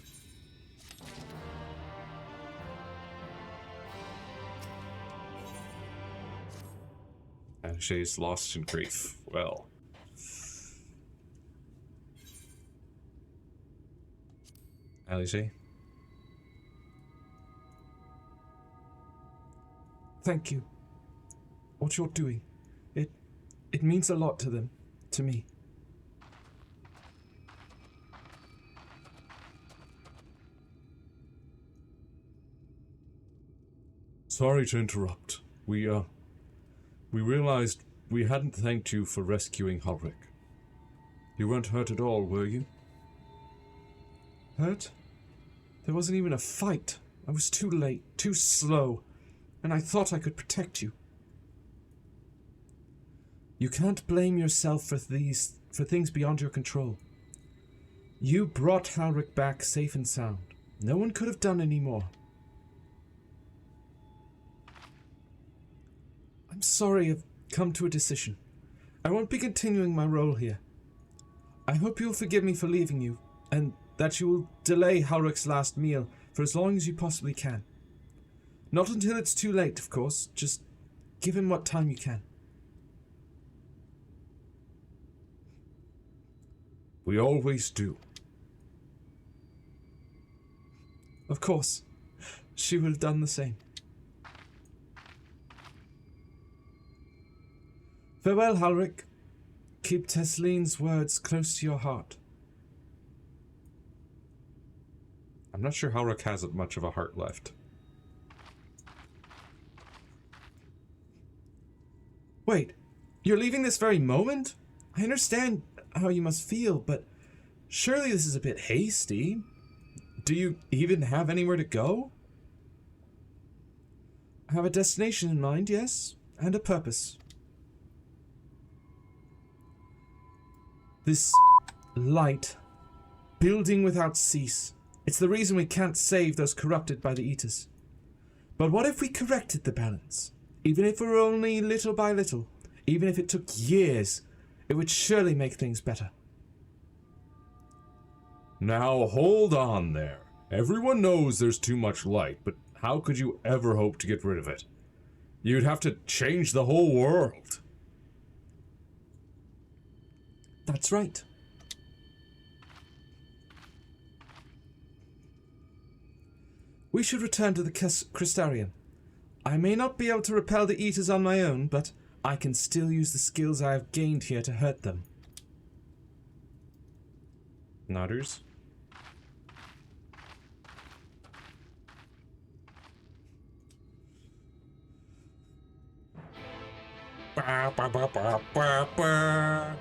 Alishay's lost in grief. Well. Alisaie? Thank you. What you're doing. It means a lot to them. To me. Sorry to interrupt. We realized we hadn't thanked you for rescuing Halric. You weren't hurt at all, were you? Hurt? There wasn't even a fight. I was too late, too slow, and I thought I could protect you. You can't blame yourself for things beyond your control. You brought Halric back safe and sound. No one could have done any more. I'm sorry I've come to a decision. I won't be continuing my role here. I hope you'll forgive me for leaving you, and that you will delay Halric's last meal for as long as you possibly can. Not until it's too late, of course. Just give him what time you can. We always do. Of course. She would have done the same. Farewell, Halric. Keep Tesleen's words close to your heart. I'm not sure Halric has much of a heart left. Wait, you're leaving this very moment? I understand how you must feel, but surely this is a bit hasty. Do you even have anywhere to go? I have a destination in mind, yes, and a purpose. This light, building without cease. It's the reason we can't save those corrupted by the Eaters. But what if we corrected the balance? Even if it were only little by little, even if it took years, it would surely make things better. Now hold on there. Everyone knows there's too much light, but how could you ever hope to get rid of it? You'd have to change the whole world. That's right. We should return to the Crystarium. I may not be able to repel the Eaters on my own, but I can still use the skills I have gained here to hurt them. Nodders. Ba, ba, ba, ba, ba, ba.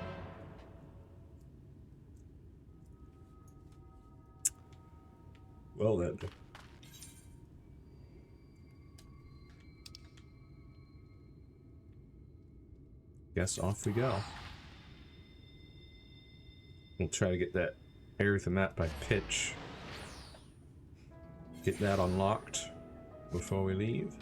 Well then. Guess off we go. We'll try to get that Aerith map by pitch. Get that unlocked before we leave.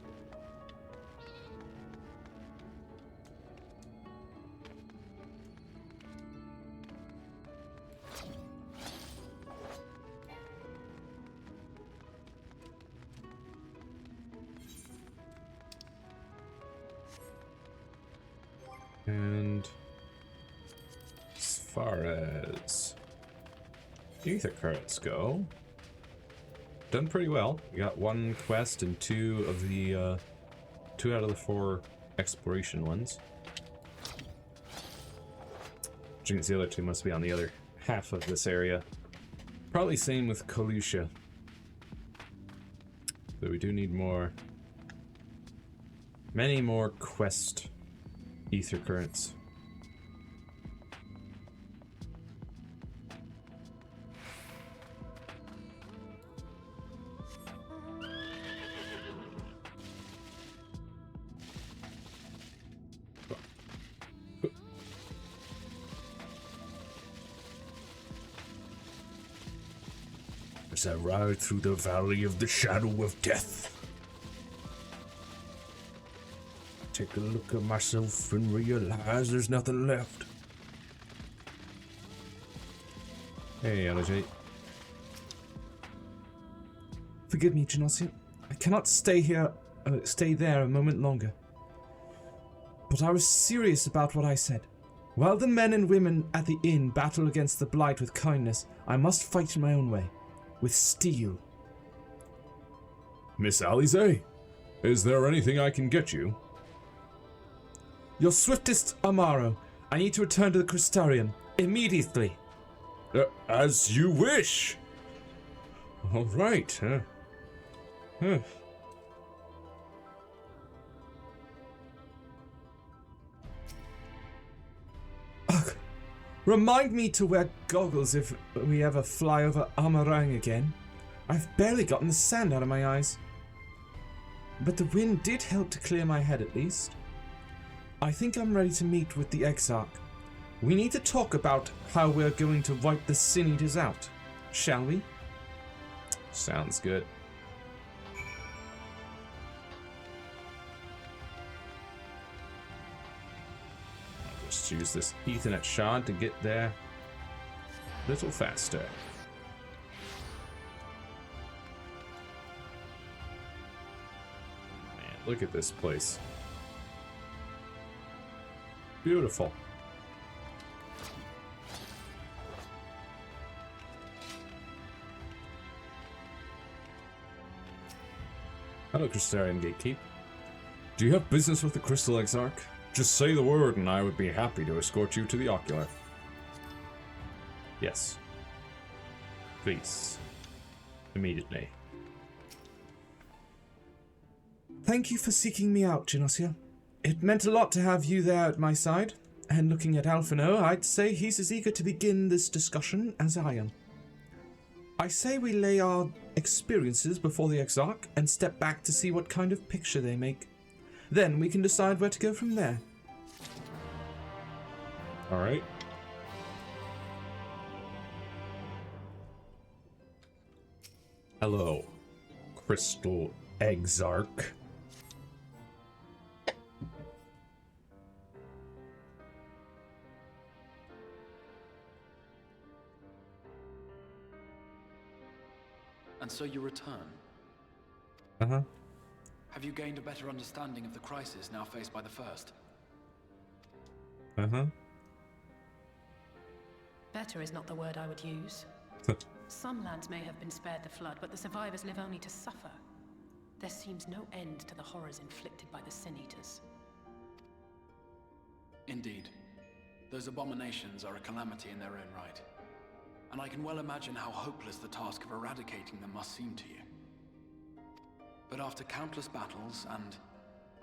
And as far as ether currents go, done pretty well. We got one quest and two out of the 4 exploration ones. Which means the other 2 must be on the other half of this area. Probably same with Kalusha. So we do need more. Many more quest ether currents. As I ride through the valley of the shadow of death, take a look at myself and realize there's nothing left. Hey, Alisaie. Forgive me, Genosia. I cannot stay there a moment longer. But I was serious about what I said. While the men and women at the inn battle against the Blight with kindness, I must fight in my own way. With steel. Miss Alisaie, is there anything I can get you? Your swiftest Amaro. I need to return to the Crystarium. Immediately. As you wish. All right. Ugh. Remind me to wear goggles if we ever fly over Amarang again. I've barely gotten the sand out of my eyes. But the wind did help to clear my head at least. I think I'm ready to meet with the Exarch. We need to talk about how we're going to wipe the Sin Eaters out, shall we? Sounds good. I'll just use this Ethernet shard to get there a little faster. Man, look at this place. Beautiful. Hello, Crystarian Gatekeep. Do you have business with the Crystal Exarch? Just say the word and I would be happy to escort you to the Ocular. Yes. Please. Immediately. Thank you for seeking me out, Genosia. It meant a lot to have you there at my side, and looking at Alphino, I'd say he's as eager to begin this discussion as I am. I say we lay our experiences before the Exarch and step back to see what kind of picture they make. Then we can decide where to go from there. Alright. Hello, Crystal Exarch. And so you return. Uh-huh. Have you gained a better understanding of the crisis now faced by the First? Uh-huh. Better is not the word I would use. Some lands may have been spared the flood, but the survivors live only to suffer. There seems no end to the horrors inflicted by the Sin Eaters. Indeed. Those abominations are a calamity in their own right. And I can well imagine how hopeless the task of eradicating them must seem to you. But after countless battles and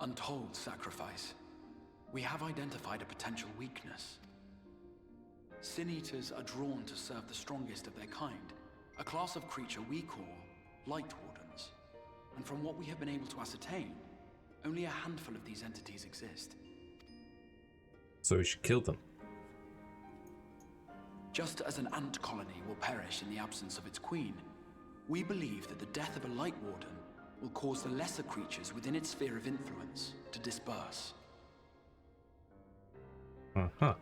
untold sacrifice, we have identified a potential weakness. Sin Eaters are drawn to serve the strongest of their kind, a class of creature we call Light Wardens. And from what we have been able to ascertain, only a handful of these entities exist. So we should kill them. Just as an ant colony will perish in the absence of its queen, we believe that the death of a Light Warden will cause the lesser creatures within its sphere of influence to disperse. Uh-huh.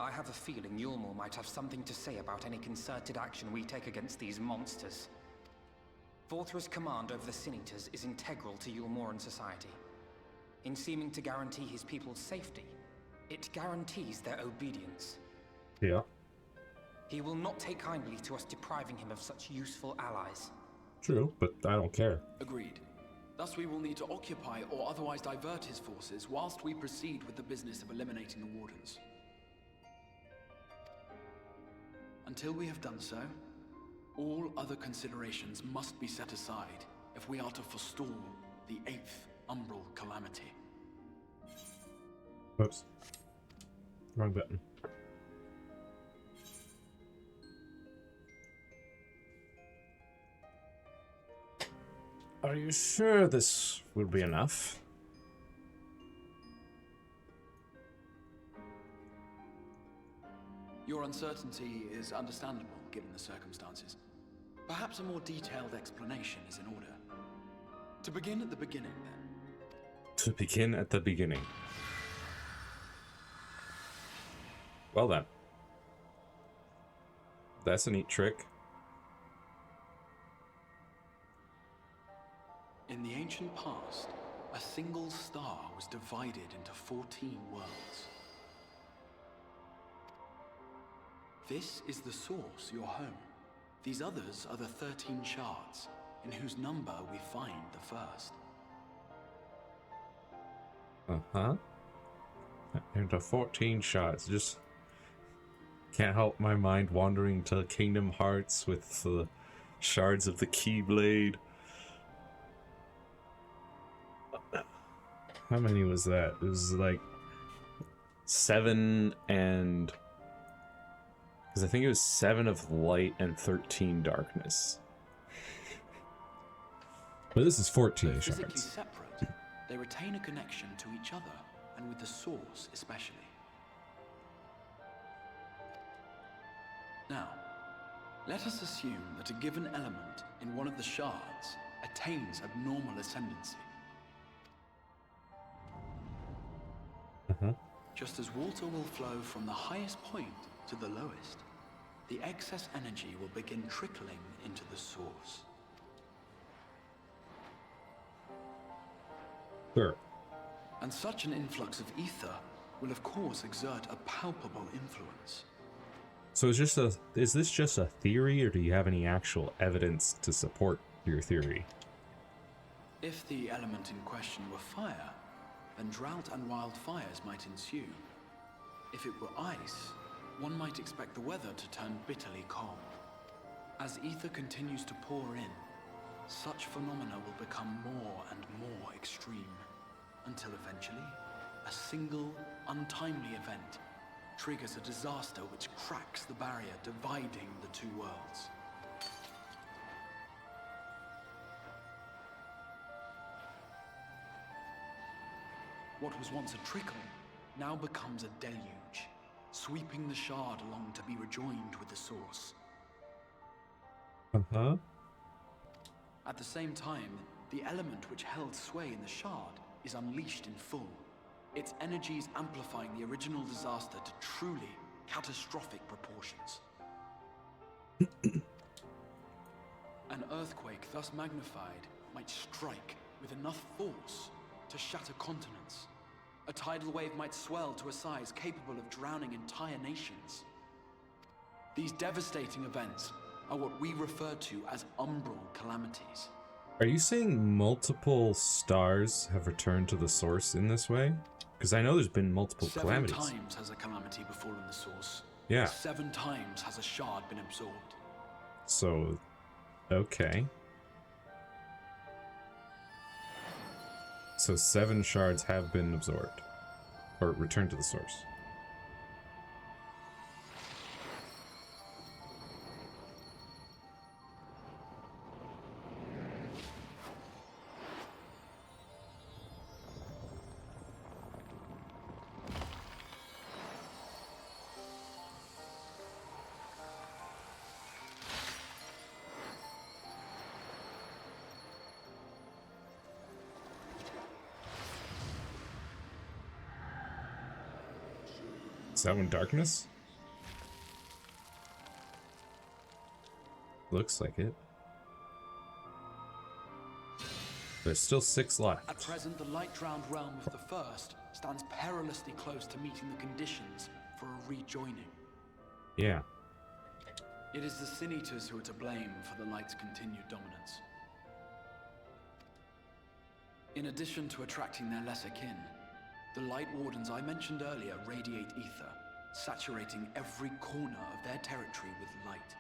I have a feeling Yulmore might have something to say about any concerted action we take against these monsters. Vorthra's command over the Sin Eaters is integral to Yulmoran society. In seeming to guarantee his people's safety, it guarantees their obedience. Yeah. He will not take kindly to us depriving him of such useful allies. True, but I don't care. Agreed. Thus we will need to occupy or otherwise divert his forces whilst we proceed with the business of eliminating the Wardens. Until we have done so, all other considerations must be set aside if we are to forestall the 8th Umbral Calamity. Oops. Wrong button. Are you sure this will be enough? Your uncertainty is understandable given the circumstances. Perhaps a more detailed explanation is in order. To begin at the beginning, then. To begin at the beginning. Well then. That's a neat trick. In the ancient past, a single star was divided into 14 worlds. This is the source, your home. These others are the 13 shards, in whose number we find the first. Uh-huh. Into 14 shots. Just can't help my mind wandering to Kingdom Hearts with the shards of the Keyblade. How many was that? It was like 7 and... Because I think it was 7 of light and 13 darkness. But this is 14 Though physically shards. separate, they retain a connection to each other, and with the source especially. Now, let us assume that a given element in one of the shards attains abnormal ascendancy. Uh-huh. Just as water will flow from the highest point to the lowest, the excess energy will begin trickling into the source. Sure. And such an influx of ether will of course exert a palpable influence. So is this just a theory, or do you have any actual evidence to support your theory? If the element in question were fire, then drought and wildfires might ensue. If it were ice, one might expect the weather to turn bitterly cold. As ether continues to pour in, such phenomena will become more and more extreme, until eventually, a single, untimely event triggers a disaster which cracks the barrier dividing the two worlds. What was once a trickle now becomes a deluge, sweeping the shard along to be rejoined with the source. Uh-huh. At the same time, the element which held sway in the shard is unleashed in full. Its energies amplifying the original disaster to truly catastrophic proportions. An earthquake thus magnified might strike with enough force to shatter continents. A tidal wave might swell to a size capable of drowning entire nations. These devastating events are what we refer to as umbral calamities. Are you saying multiple stars have returned to the source in this way? Because I know there's been multiple calamities. 7 times has a calamity befallen the source. Yeah. 7 times has a shard been absorbed. So, okay. So 7 shards have been absorbed. Or returned to the source. Is that one darkness? Looks like it. There's still 6 left. At present, the light-drowned realm of the First stands perilously close to meeting the conditions for a rejoining. Yeah. It is the Sin Eaters who are to blame for the light's continued dominance. In addition to attracting their lesser kin, the Light Wardens I mentioned earlier radiate ether, saturating every corner of their territory with light.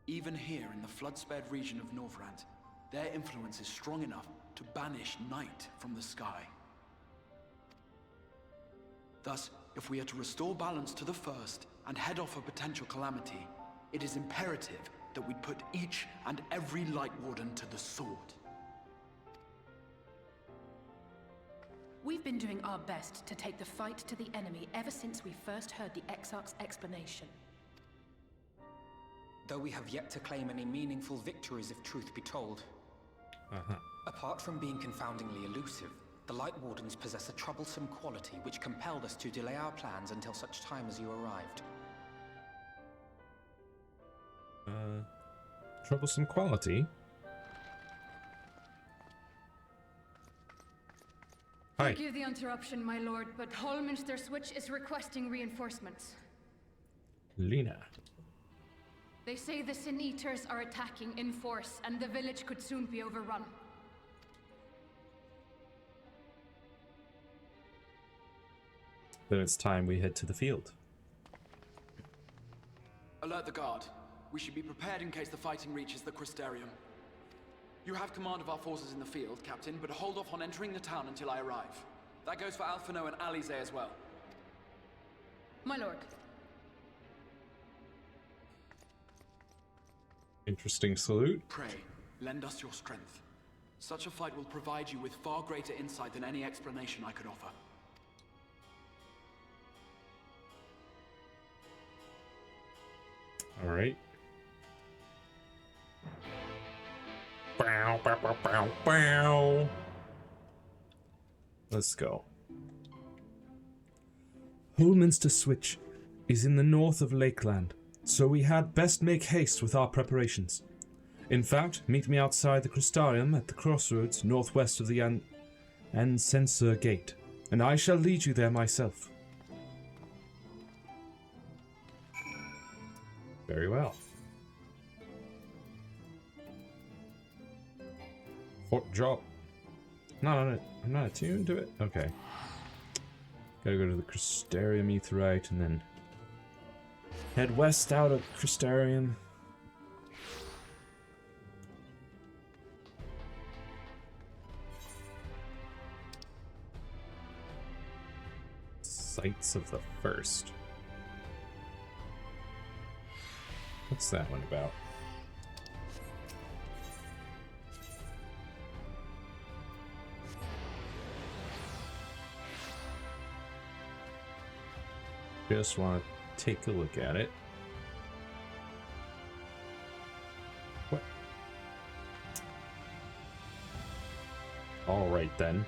Even here in the flood-spared region of Norvrant, their influence is strong enough to banish night from the sky. Thus, if we are to restore balance to the First and head off a potential calamity, it is imperative that we put each and every Light Warden to the sword. We've been doing our best to take the fight to the enemy ever since we first heard the Exarch's explanation. Though we have yet to claim any meaningful victories if truth be told. Apart from being confoundingly elusive, the Light Wardens possess a troublesome quality which compelled us to delay our plans until such time as you arrived. Troublesome quality? Hi. Forgive the interruption, my lord, but Hallminster Switch is requesting reinforcements. Lena. They say the Sin Eaters are attacking in force, and the village could soon be overrun. Then it's time we head to the field. Alert the guard. We should be prepared in case the fighting reaches the Crystarium. You have command of our forces in the field, Captain, but hold off on entering the town until I arrive. That goes for Alphino and Alisaie as well. My lord. Interesting salute. Pray, lend us your strength. Such a fight will provide you with far greater insight than any explanation I could offer. All right. Bow, bow, bow, bow, bow. Let's go. Hallminster Switch is in the north of Lakeland, so we had best make haste with our preparations. In fact, meet me outside the Crystarium at the crossroads northwest of the Ancensor Gate, and I shall lead you there myself. Very well. Fort drop. I'm not attuned to it? Okay. Gotta go to the Crystarium Aetheryte and then head west out of Crystarium. Sights of the First. What's that one about? Just want to take a look at it. Alright then.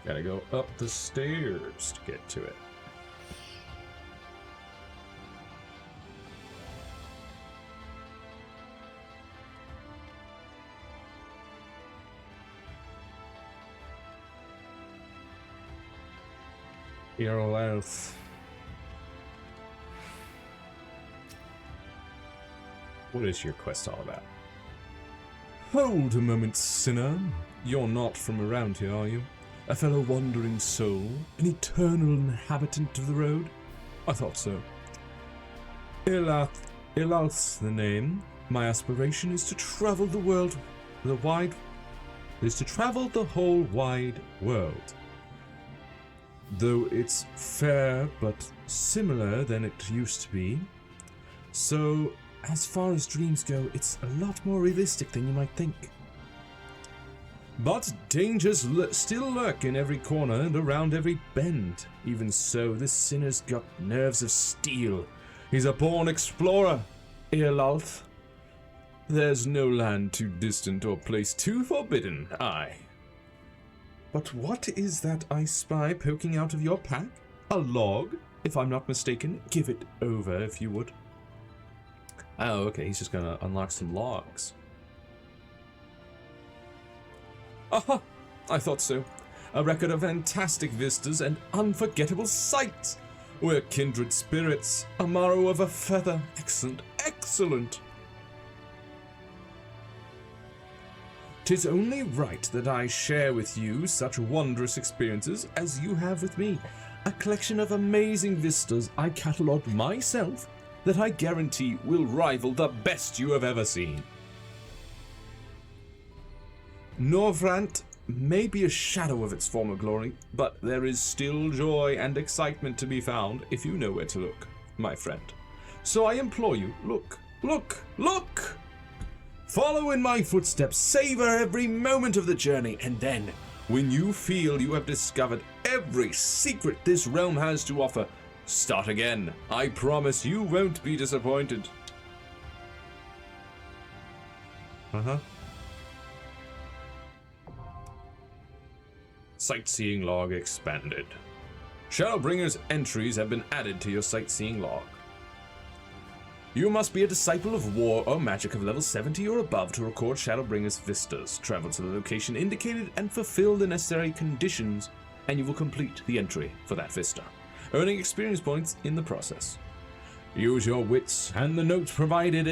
Gotta go up the stairs to get to it. Earl Elf. What is your quest all about? Hold a moment, sinner. You're not from around here, are you? A fellow wandering soul? An eternal inhabitant of the road? I thought so. Ilalth's the name. My aspiration is to travel the whole wide world. Though it's fair but similar than it used to be. So, as far as dreams go, it's a lot more realistic than you might think. But dangers still lurk in every corner and around every bend. Even so, this sinner's got nerves of steel. He's a born explorer, Earlalth. There's no land too distant or place too forbidden, aye. But what is that I spy poking out of your pack? A log, if I'm not mistaken. Give it over, if you would. Oh, okay, he's just gonna unlock some logs. Aha! I thought so. A record of fantastic vistas and unforgettable sights. We're kindred spirits. A marrow of a feather. Excellent, excellent. 'Tis only right that I share with you such wondrous experiences as you have with me. A collection of amazing vistas I catalogued myself that I guarantee will rival the best you have ever seen. Norvrant may be a shadow of its former glory, but there is still joy and excitement to be found if you know where to look, my friend. So I implore you, look, look, look! Follow in my footsteps, savor every moment of the journey, and then, when you feel you have discovered every secret this realm has to offer, start again. I promise you won't be disappointed. Uh-huh. Sightseeing log expanded. Shadowbringer's entries have been added to your sightseeing log. You must be a disciple of war or magic of level 70 or above to record Shadowbringer's vistas. Travel to the location indicated and fulfill the necessary conditions, and you will complete the entry for that vista, earning experience points in the process. Use your wits and the notes provided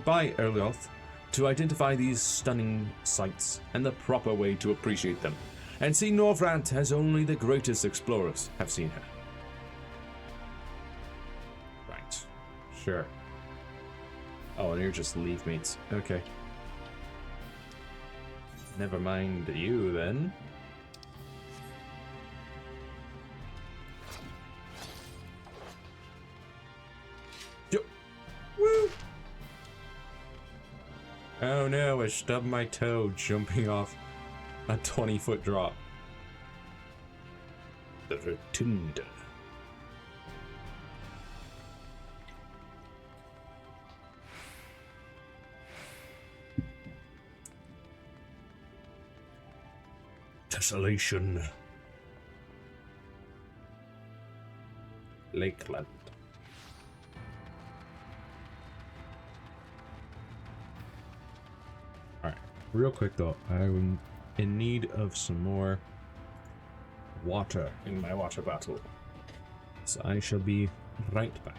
by Earlalth to identify these stunning sights and the proper way to appreciate them, and see Norvrant as only the greatest explorers have seen her. Right. Sure. Oh, and you're just leave mates. Okay. Never mind you, then. Yo! Woo! Oh no, I stubbed my toe jumping off a 20-foot drop. The Rotunda. Tessellation. Lakeland. Alright, real quick though, I'm in need of some more water in my water bottle. So I shall be right back.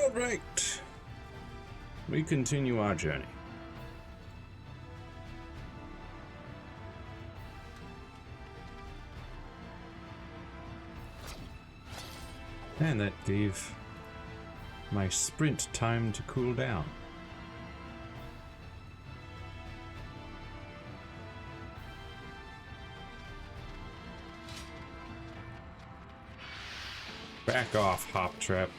Alright. We continue our journey. And that gave my sprint time to cool down. Back off, Hop Trap.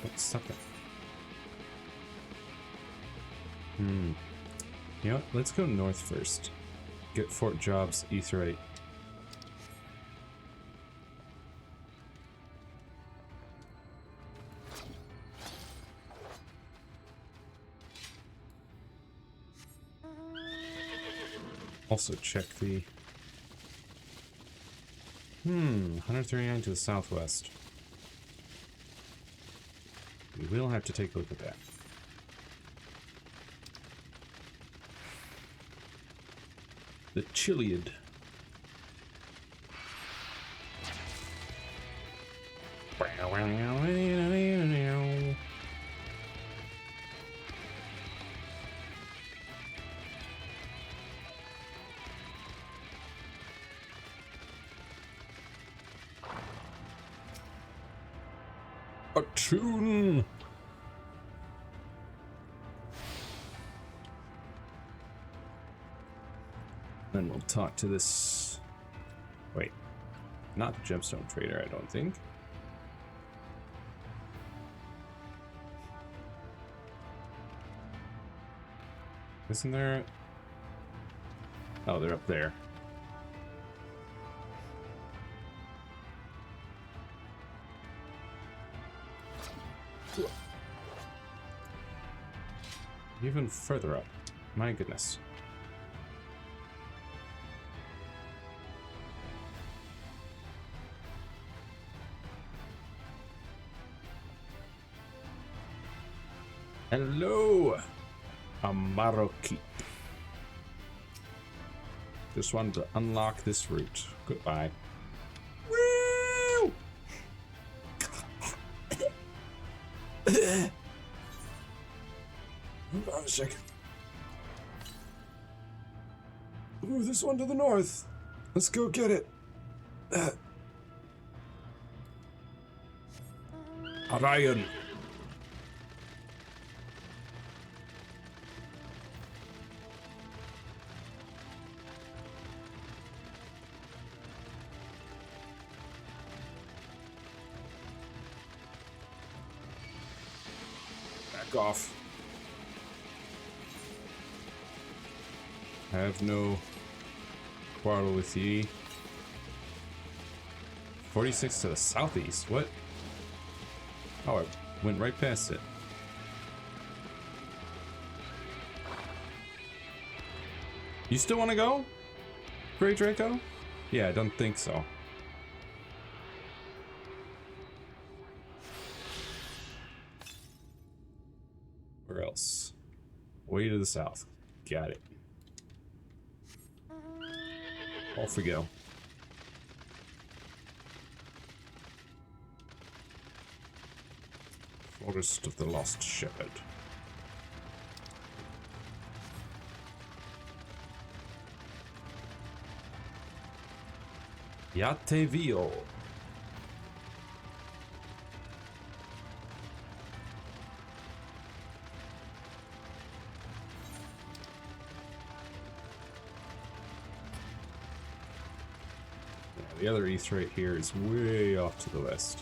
What's something? You know what? Let's go north first. Get Fort Jobs Etherite. Also check the 139 to the southwest. We will have to take a look at that. The Chiliad. A tune. Then we'll talk to this. Wait, not the gemstone trader, I don't think. Isn't there? Oh, they're up there. Even further up. My goodness. Hello, Amaro Keep. Just wanted to unlock this route. Goodbye. Woo! Hold on a second. Ooh, this one to the north. Let's go get it. Orion. Back off. I have no quarrel with ye. 46 to the southeast. What? Oh, I went right past it. You still want to go, Grey Draco? Yeah, I don't think so. Where else? Way to the south. Got it. Off we go. Forest of the Lost Shepherd. Yatevio. The other east right here is way off to the west.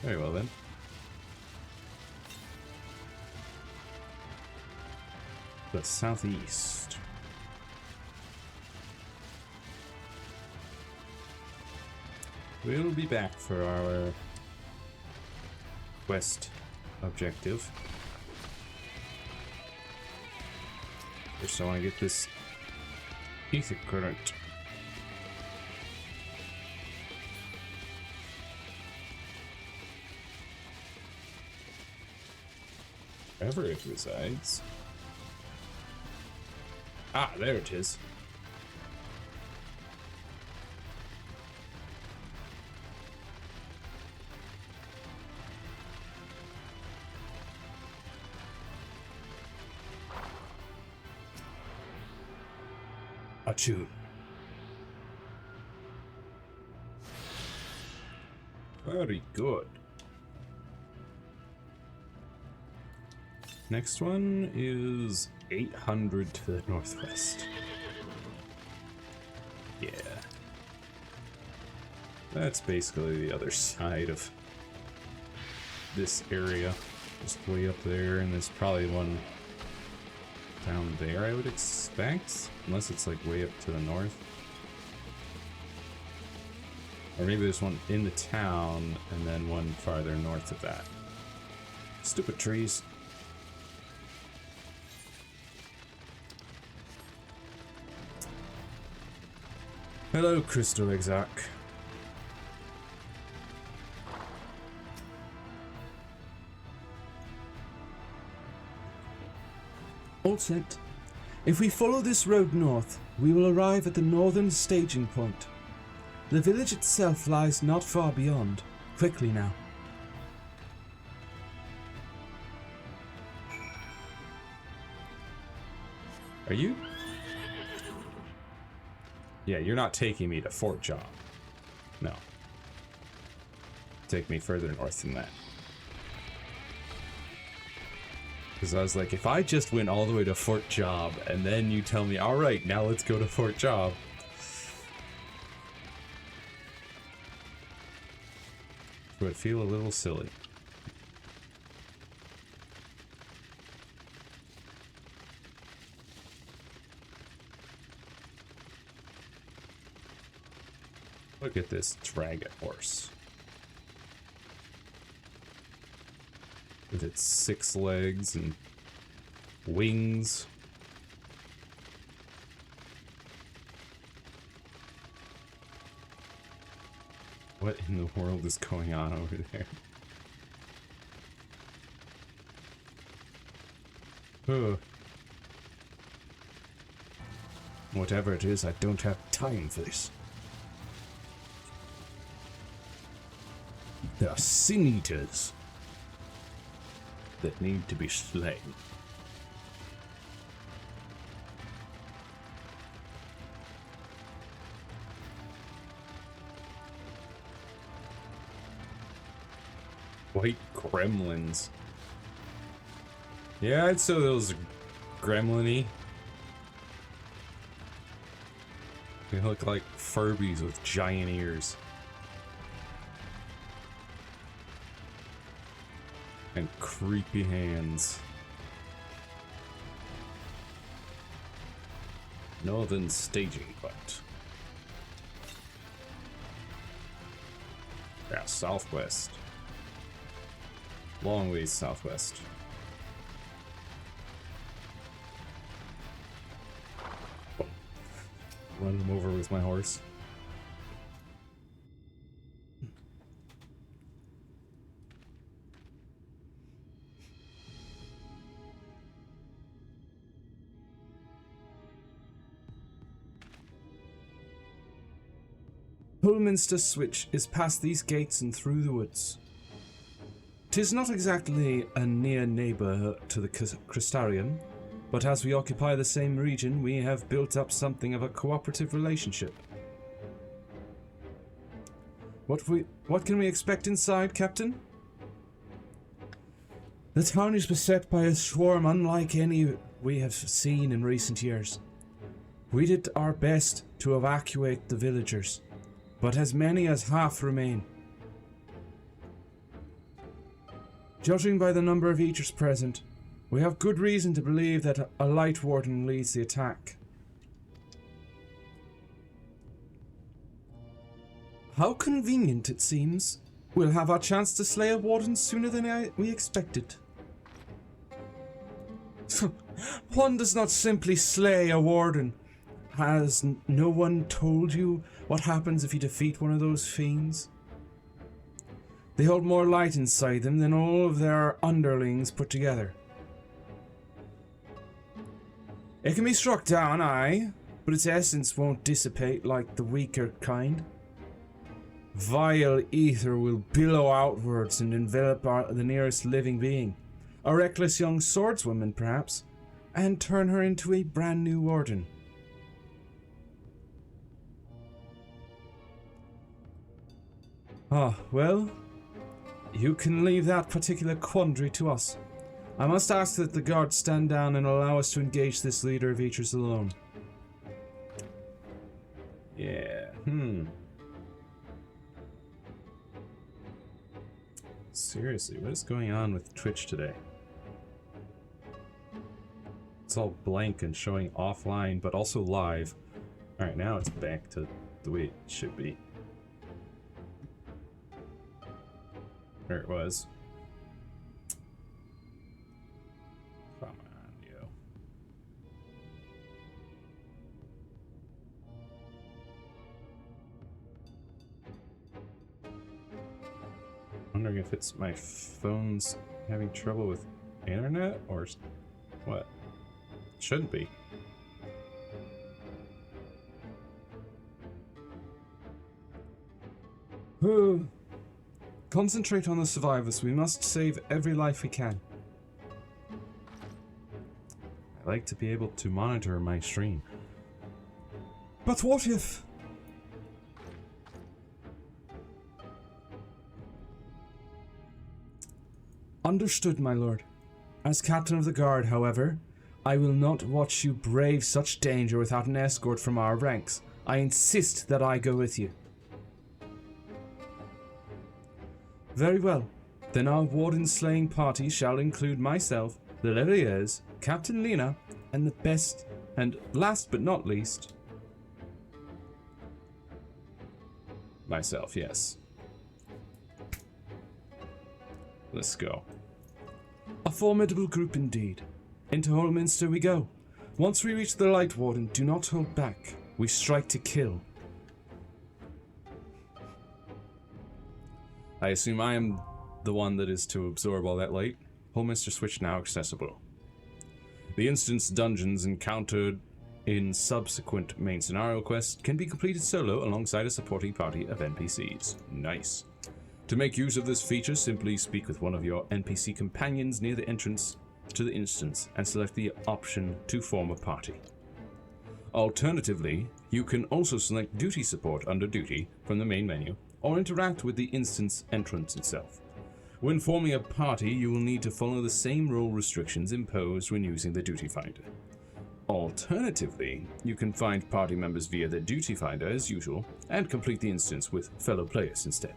Very well then. The southeast. We'll be back for our quest objective. First I want to get this ether current. Wherever it resides. Ah, there it is. fortune. Very good. Next one is 800 to the northwest. Yeah. That's basically the other side of this area. Just way up there, and there's probably one down there, I would expect. Unless it's like way up to the north. Or maybe there's one in the town, and then one farther north of that. Stupid trees. Hello, Crystal Exarch. All set. If we follow this road north, we will arrive at the northern staging point. The village itself lies not far beyond. Quickly now. Are you? Yeah, you're not taking me to Fort Job. No. Take me further north than that. Because I was like, if I just went all the way to Fort Job, and then you tell me, alright, now let's go to Fort Job. It would feel a little silly. Look at this dragon horse. With its 6 legs and wings. What in the world is going on over there? Ugh. Whatever it is, I don't have time for this. There are sin eaters that need to be slain. White gremlins. Yeah, I'd say those gremlin-y. They look like Furbies with giant ears. And creepy hands. Northern staging point. Yeah, southwest. Long ways southwest. Run him over with my horse. Hullminster Switch is past these gates and through the woods. 'Tis not exactly a near neighbour to the Crystarium, but as we occupy the same region, we have built up something of a cooperative relationship. What can we expect inside, Captain? The town is beset by a swarm unlike any we have seen in recent years. We did our best to evacuate the villagers, but as many as half remain. Judging by the number of eaters present, we have good reason to believe that a light warden leads the attack. How convenient it seems. We'll have our chance to slay a warden sooner than we expected. One does not simply slay a warden. Has no one told you what happens if you defeat one of those fiends? They hold more light inside them than all of their underlings put together. It can be struck down, aye, but its essence won't dissipate like the weaker kind. Vile ether will billow outwards and envelop the nearest living being, a reckless young swordswoman perhaps, and turn her into a brand new warden. Ah, well, you can leave that particular quandary to us. I must ask that the guards stand down and allow us to engage this leader of Eaters alone. Yeah, Seriously, what is going on with Twitch today? It's all blank and showing offline, but also live. Alright, now it's back to the way it should be. There it was. Come on, yo. Wondering if it's my phone's having trouble with internet or what? Shouldn't be. Concentrate on the survivors. We must save every life we can. I like to be able to monitor my stream. But what if... Understood, my lord. As captain of the guard, however, I will not watch you brave such danger without an escort from our ranks. I insist that I go with you. Very well. Then our warden-slaying party shall include myself, the Levriers, Captain Lena, and the best, and last but not least... myself, yes. Let's go. A formidable group indeed. Into Holminster we go. Once we reach the Light Warden, do not hold back. We strike to kill. I assume I am the one that is to absorb all that light. Holminster switch now accessible. The instance dungeons encountered in subsequent main scenario quests can be completed solo alongside a supporting party of NPCs. Nice. To make use of this feature, simply speak with one of your NPC companions near the entrance to the instance and select the option to form a party. Alternatively, you can also select duty support under duty from the main menu or interact with the instance entrance itself. When forming a party, you will need to follow the same role restrictions imposed when using the duty finder. Alternatively, you can find party members via the duty finder as usual and complete the instance with fellow players instead.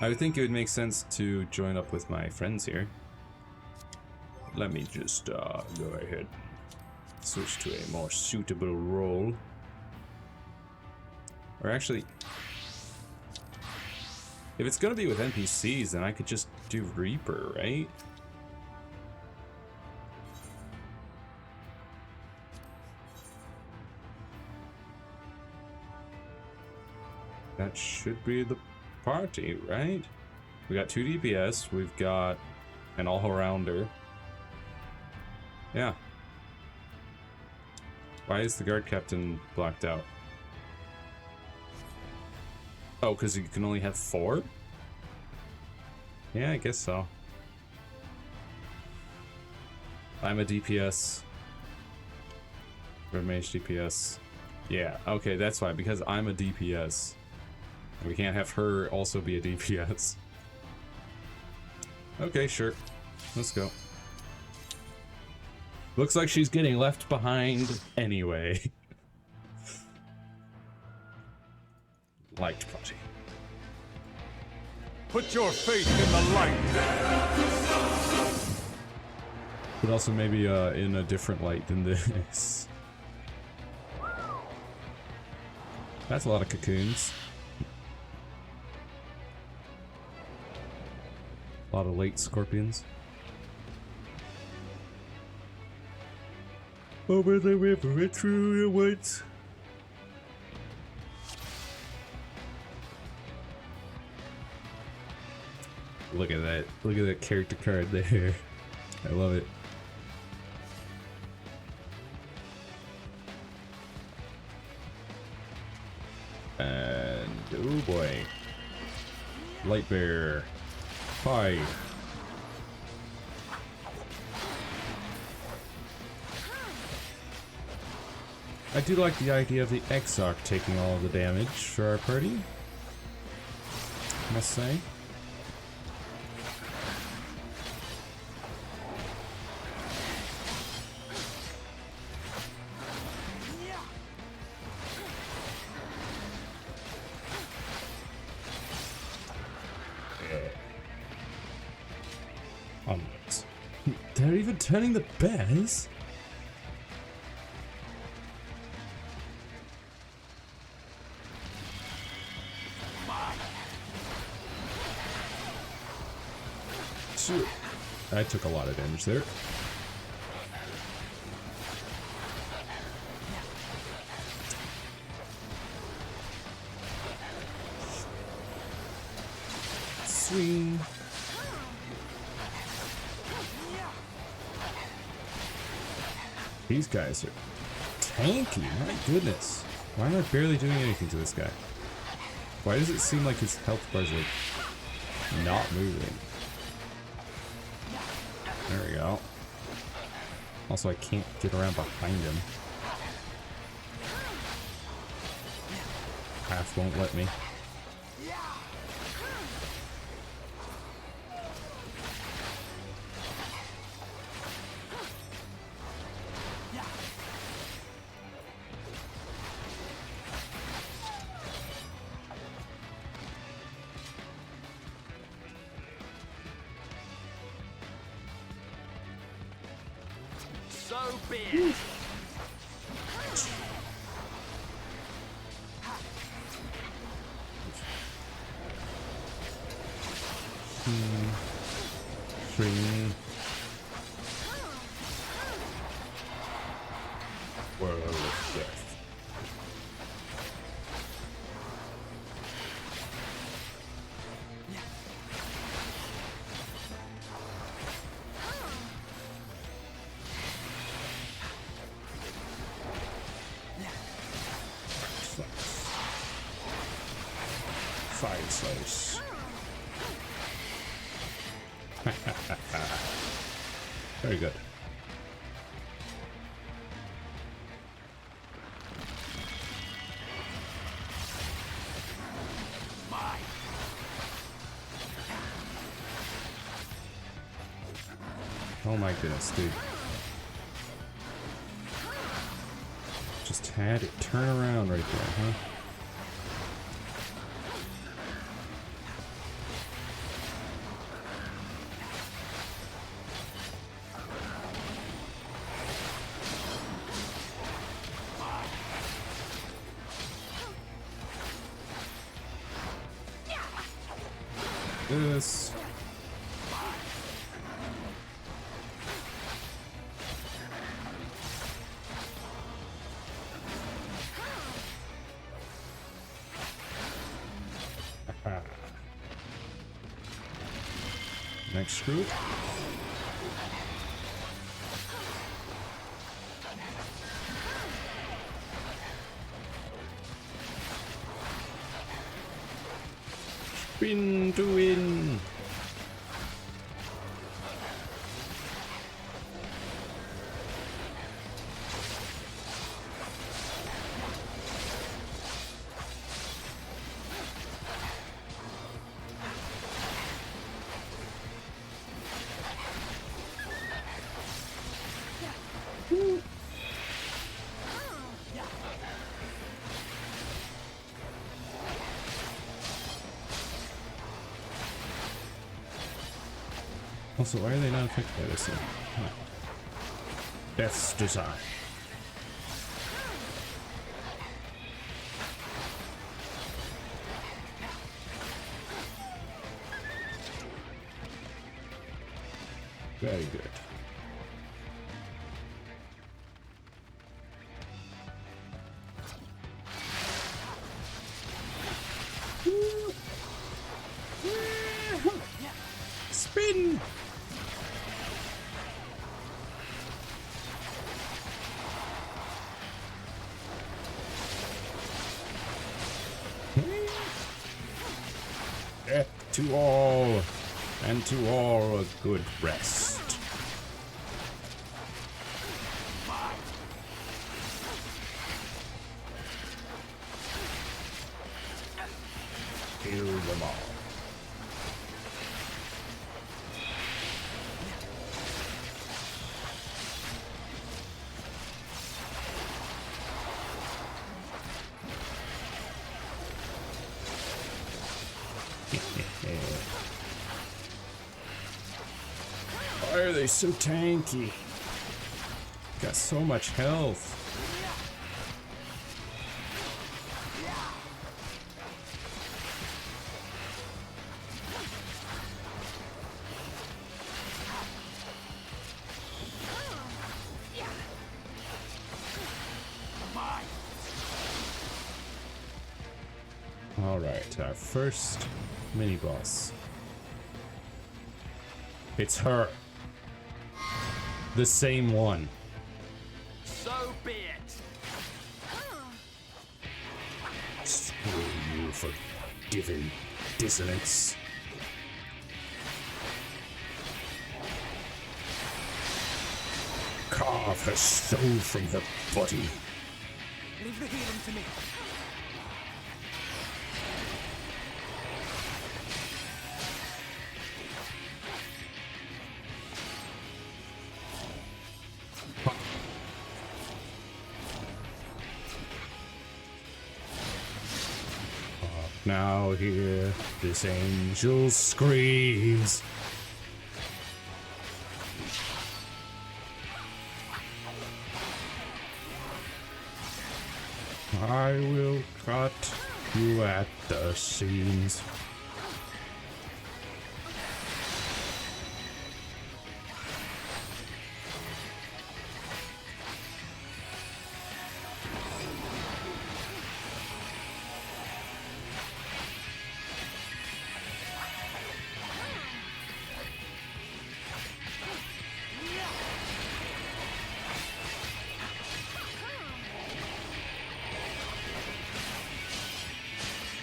I would think it would make sense to join up with my friends here. Let me just go ahead and switch to a more suitable role. Or actually, if it's gonna be with NPCs, then I could just do Reaper, right? That should be the party, right? We got 2 DPS, we've got an all-arounder. Yeah. Why is the guard captain blocked out? Oh, because you can only have 4? Yeah, I guess so. I'm a DPS. Red Mage DPS. Yeah, okay, that's why, because I'm a DPS. We can't have her also be a DPS. Okay, sure. Let's go. Looks like she's getting left behind anyway. Light party. Put your faith in the light. But also maybe in a different light than this. That's a lot of cocoons. A lot of late scorpions. Over the river and through the woods. Look at that. Look at that character card there. I love it. And oh boy. Light bear. Hi. I do like the idea of the Exarch taking all of the damage for our party, must say. Onwards. They're even turning the bears? I took a lot of damage there. Swing. These guys are tanky, my goodness. Why am I barely doing anything to this guy? Why does it seem like his health bars are not moving? There we go. Also, I can't get around behind him. Half won't let me. So be it. Swing. World of death. Fire slice. Very good. Oh my goodness, dude. Just had it turn around right there, huh? This. Next screw. Spin to win. Also, why are they not affected by this thing? Huh. Death's design. Very good. Spin! Death to all, and to all a good rest. kill them all. Why are they so tanky? Got so much health. Alright, our first mini boss. It's her. The same one. So be it. Screw you for giving dissonance. Carve her soul from her body. Leave the healing to me. Now hear this angel screams. I will cut you at the seams.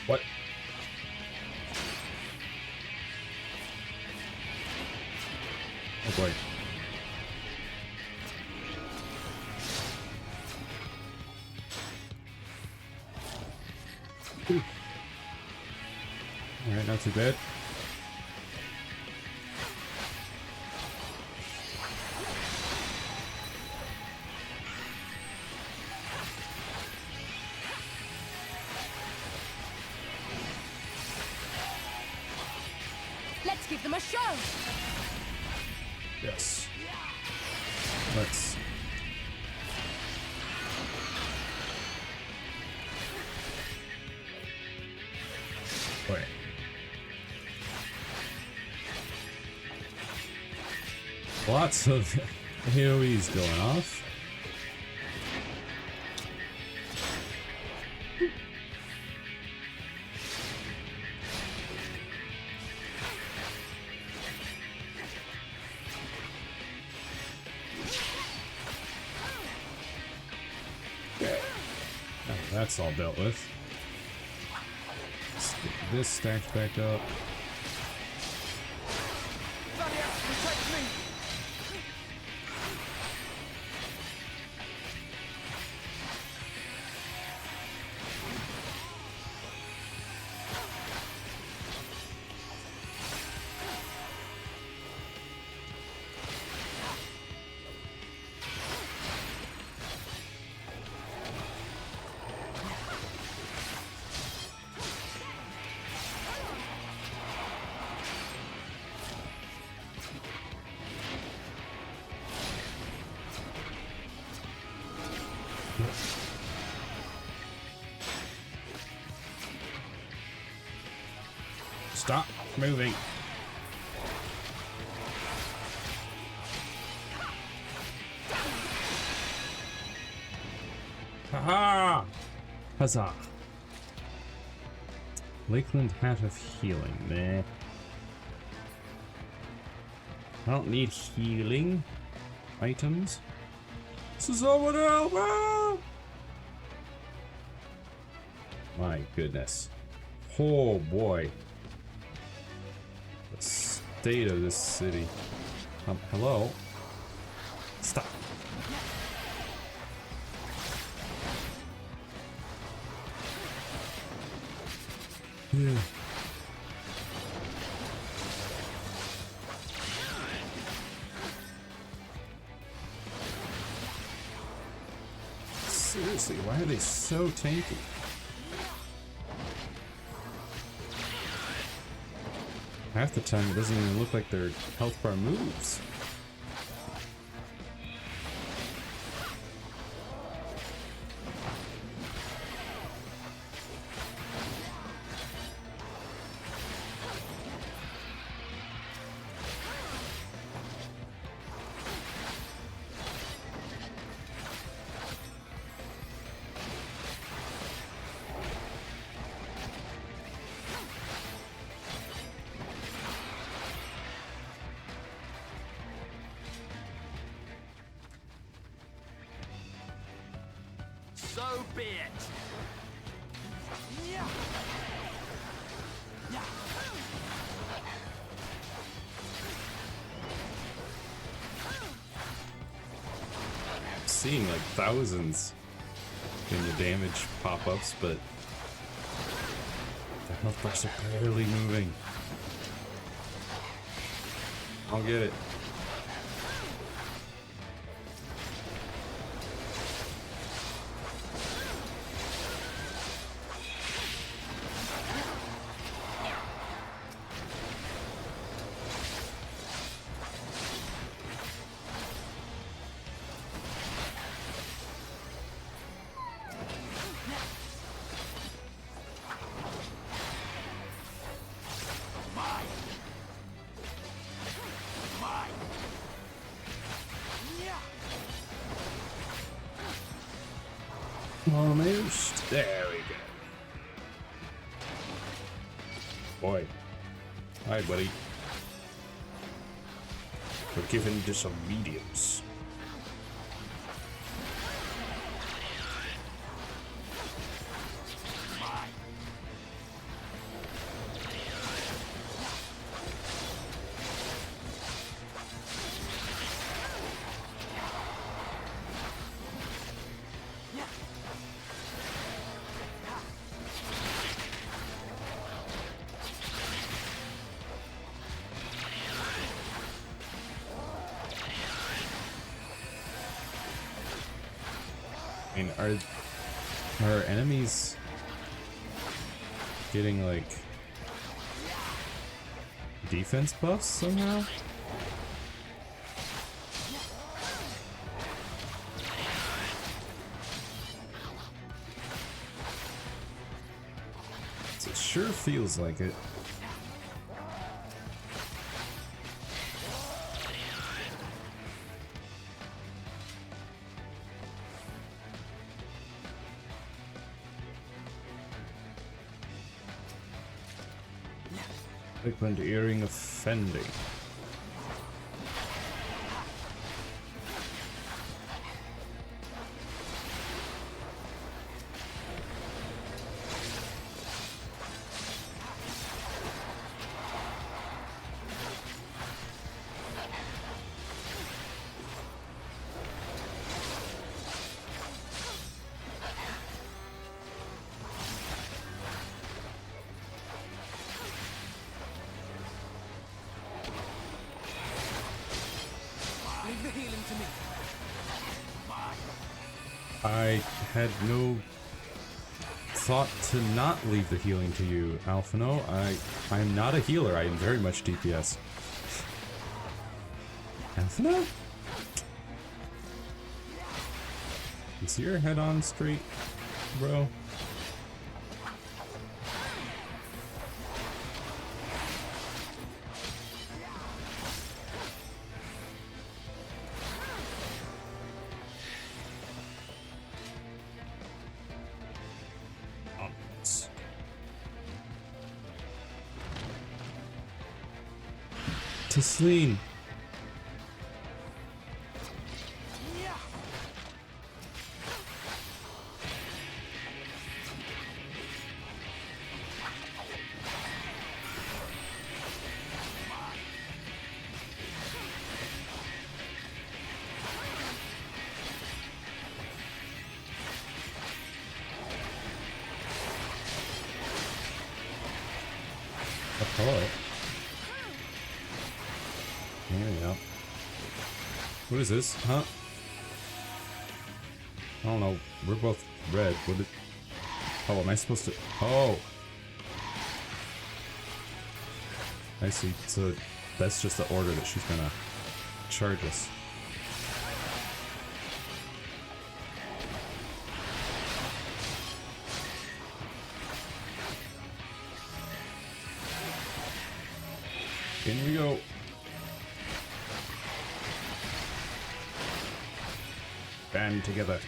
What? Oh boy. Alright, not too bad. Let's give them a show! Yes. Let's. Wait. Lots of AoEs going off. That's all dealt with. Let's get this stacked back up. Stop moving. Haha! Huzzah! Lakeland Hat of Healing. Meh. I don't need healing items. Someone help! Ah! My goodness. Oh boy. The state of this city. Hello? Stop. Seriously, why are they so tanky? Half the time it doesn't even look like their health bar moves. So be it. I'm seeing like thousands in the damage pop-ups, but the health bars are barely moving. I'll get it. Almost. There we go. Boy. Hi, buddy. We're given disobedience. I mean, are enemies getting like defense buffs somehow? It sure feels like it. Frequent earring offending. I had no thought to not leave the healing to you, Alphino. I'm not a healer. I am very much DPS. Alphino? Is your head on straight, bro? Tasleen. Oh. There we go. What is this? Huh? I don't know. We're both red. What did... Oh, am I supposed to... Oh! I see. So that's just the order that she's gonna charge us. In we go. Band together.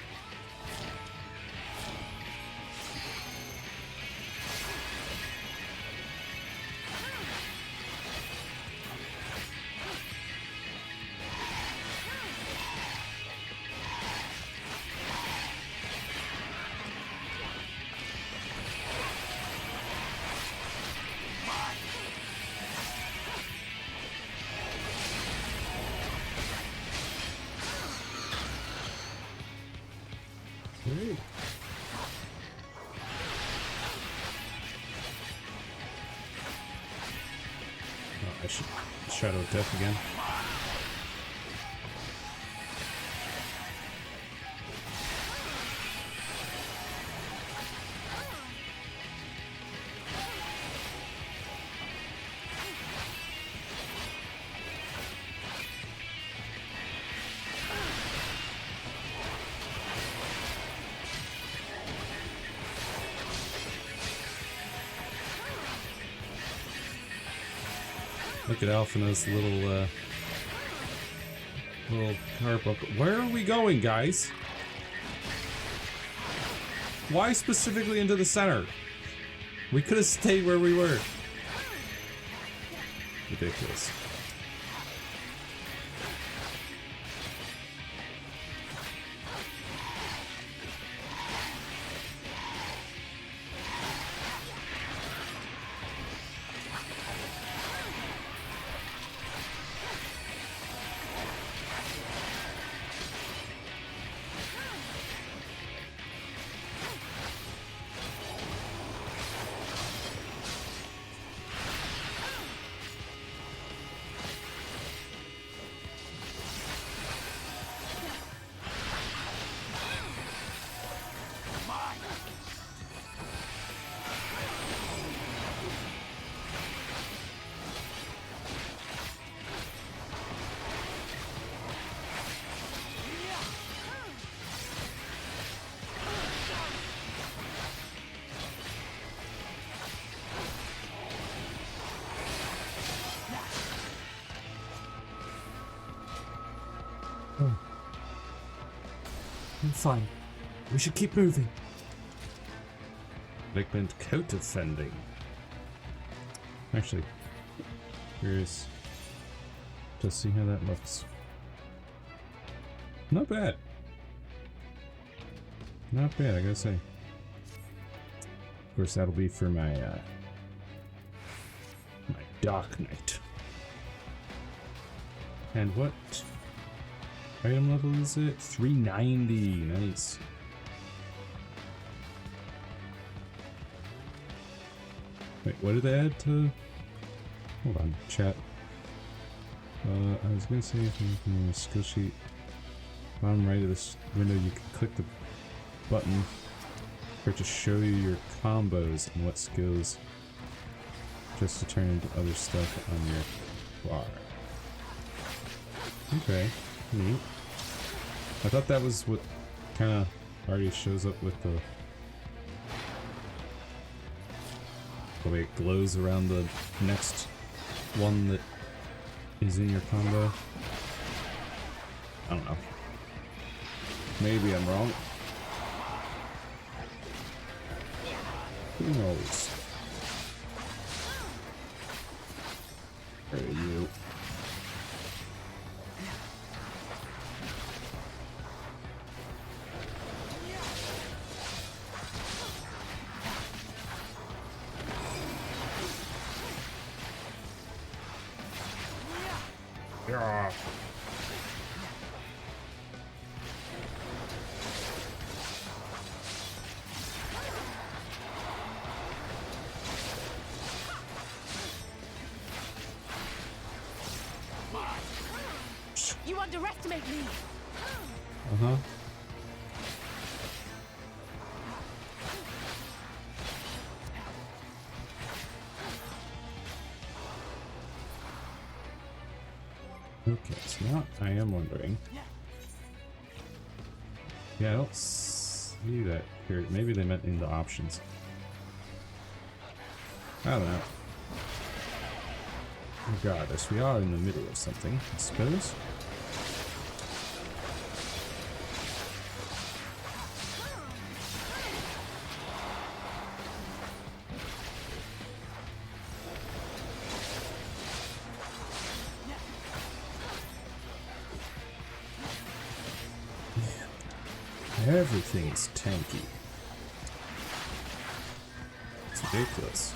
Hey. Oh, I should Shadow of Death again. Look at Alphina's little car book. Where are we going, guys? Why specifically into the center? We could have stayed where we were. Ridiculous. I'm fine. We should keep moving. Ligment coat offending. Actually, curious to see how that looks. Not bad. Not bad, I gotta say. Of course, that'll be for my my Dark Knight. And what item level is it? 390. Nice. Wait, what did they add to... Hold on, chat. I was gonna say if you can skill sheet bottom right of this window, you can click the button for it to show you your combos and what skills, just to turn into other stuff on your bar. Okay, neat. I thought that was what kind of already shows up with the way it glows around the next one that is in your combo. I don't know. Maybe I'm wrong. Who knows? Where are you? Yeah. You underestimate me. Uh-huh. Okay, so now I am wondering. Yeah, I don't see that here. Maybe they meant in the options. I don't know. Regardless, we are in the middle of something, I suppose. Everything is tanky. It's ridiculous.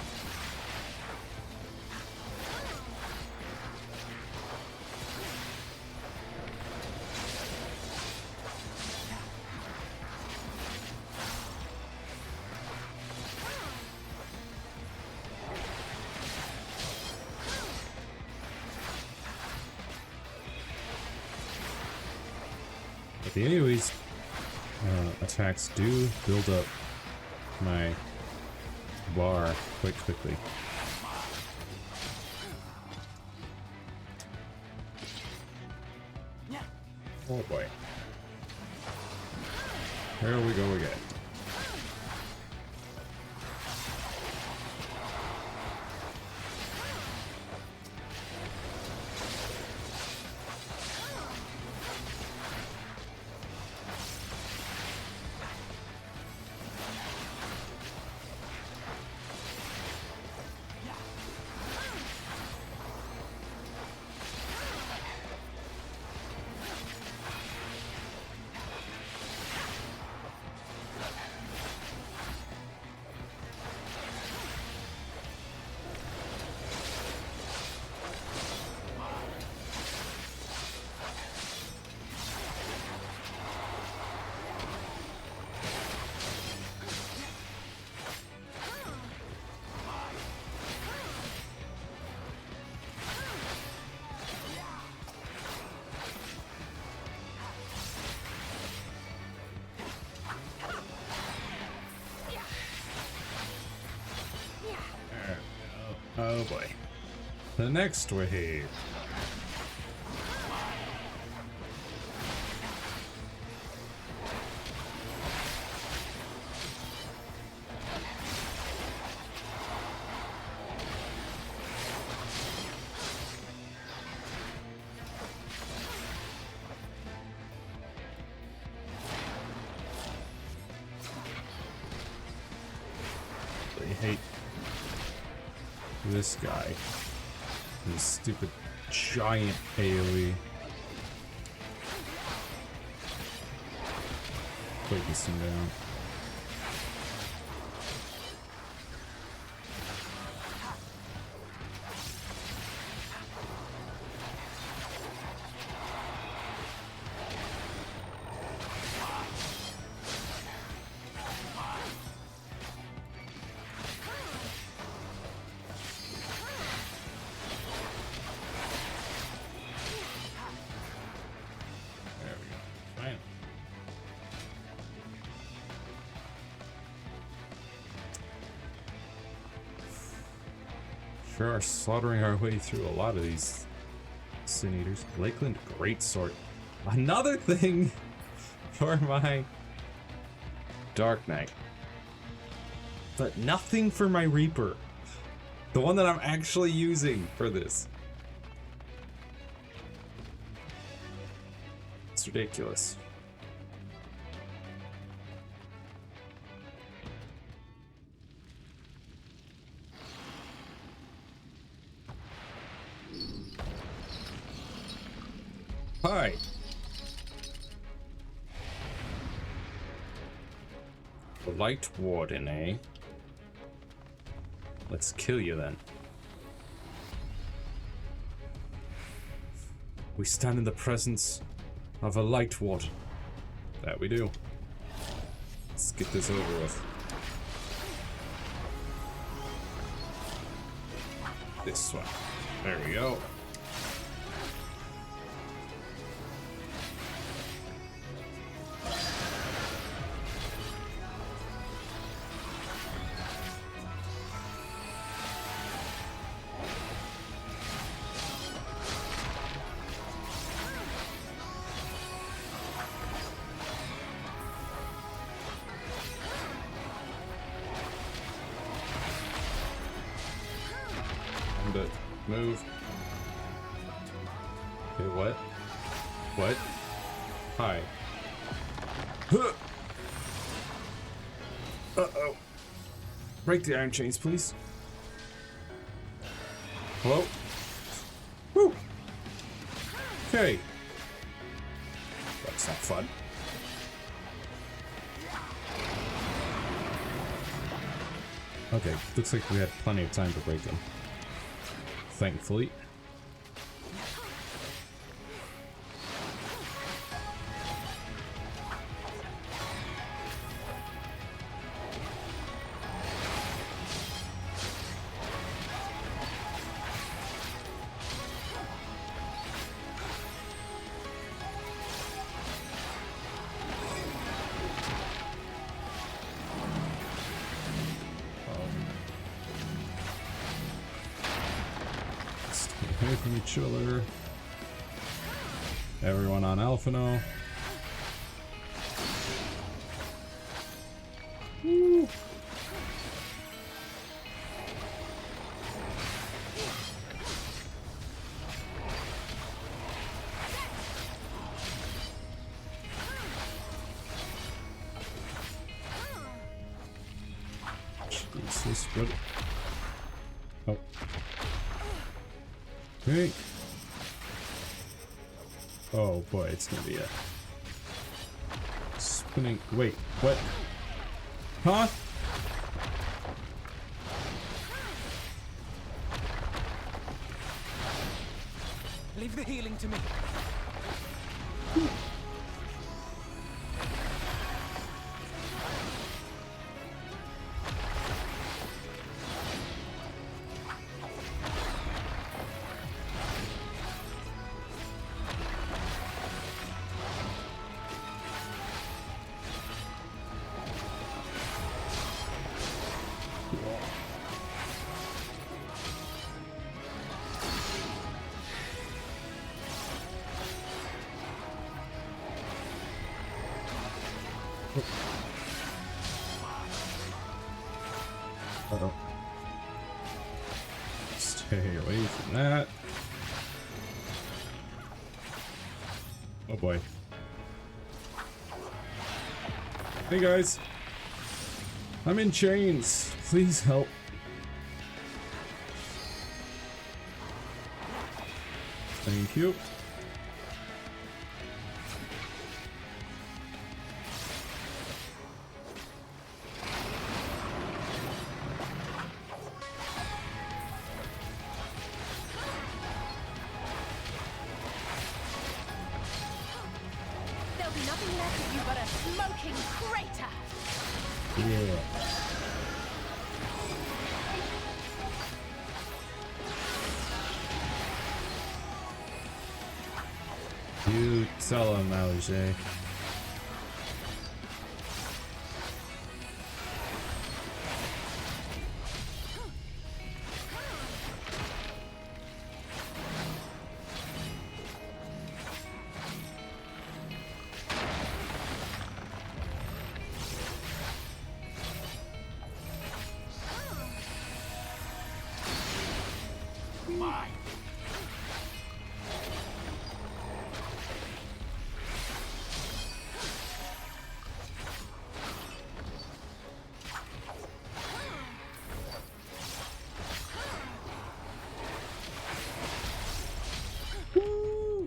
But the AoE's attacks do build up my bar quite quickly. Oh boy. Here we go again. Oh boy. The next wave. I hate this guy. His stupid giant AoE. Focus him down. Sure are slaughtering our way through a lot of these Sin Eaters. Lakeland Greatsword. Another thing for my Dark Knight. But nothing for my Reaper. The one that I'm actually using for this. It's ridiculous. Hi. The Light Warden, eh? Let's kill you then. We stand in the presence of a Light Warden. That we do. Let's get this over with. This one. There we go. time to move. Okay, what? What? Hi. Huh. Uh-oh. Break the iron chains, please. Hello? Woo! Okay. That's not fun. Okay, looks like we had plenty of time to break them. Thankfully. Away from each other. Everyone on Alphino. Woo. Jesus, what? Oh. Okay. Oh boy, it's gonna be a spinning. Wait, what? Huh? Leave the healing to me. Uh-oh. Stay away from that. Oh boy. Hey guys. I'm in chains. Please help. Thank you. There'll be nothing left of you but a smoking crater. Yeah. You tell him, Alisaie.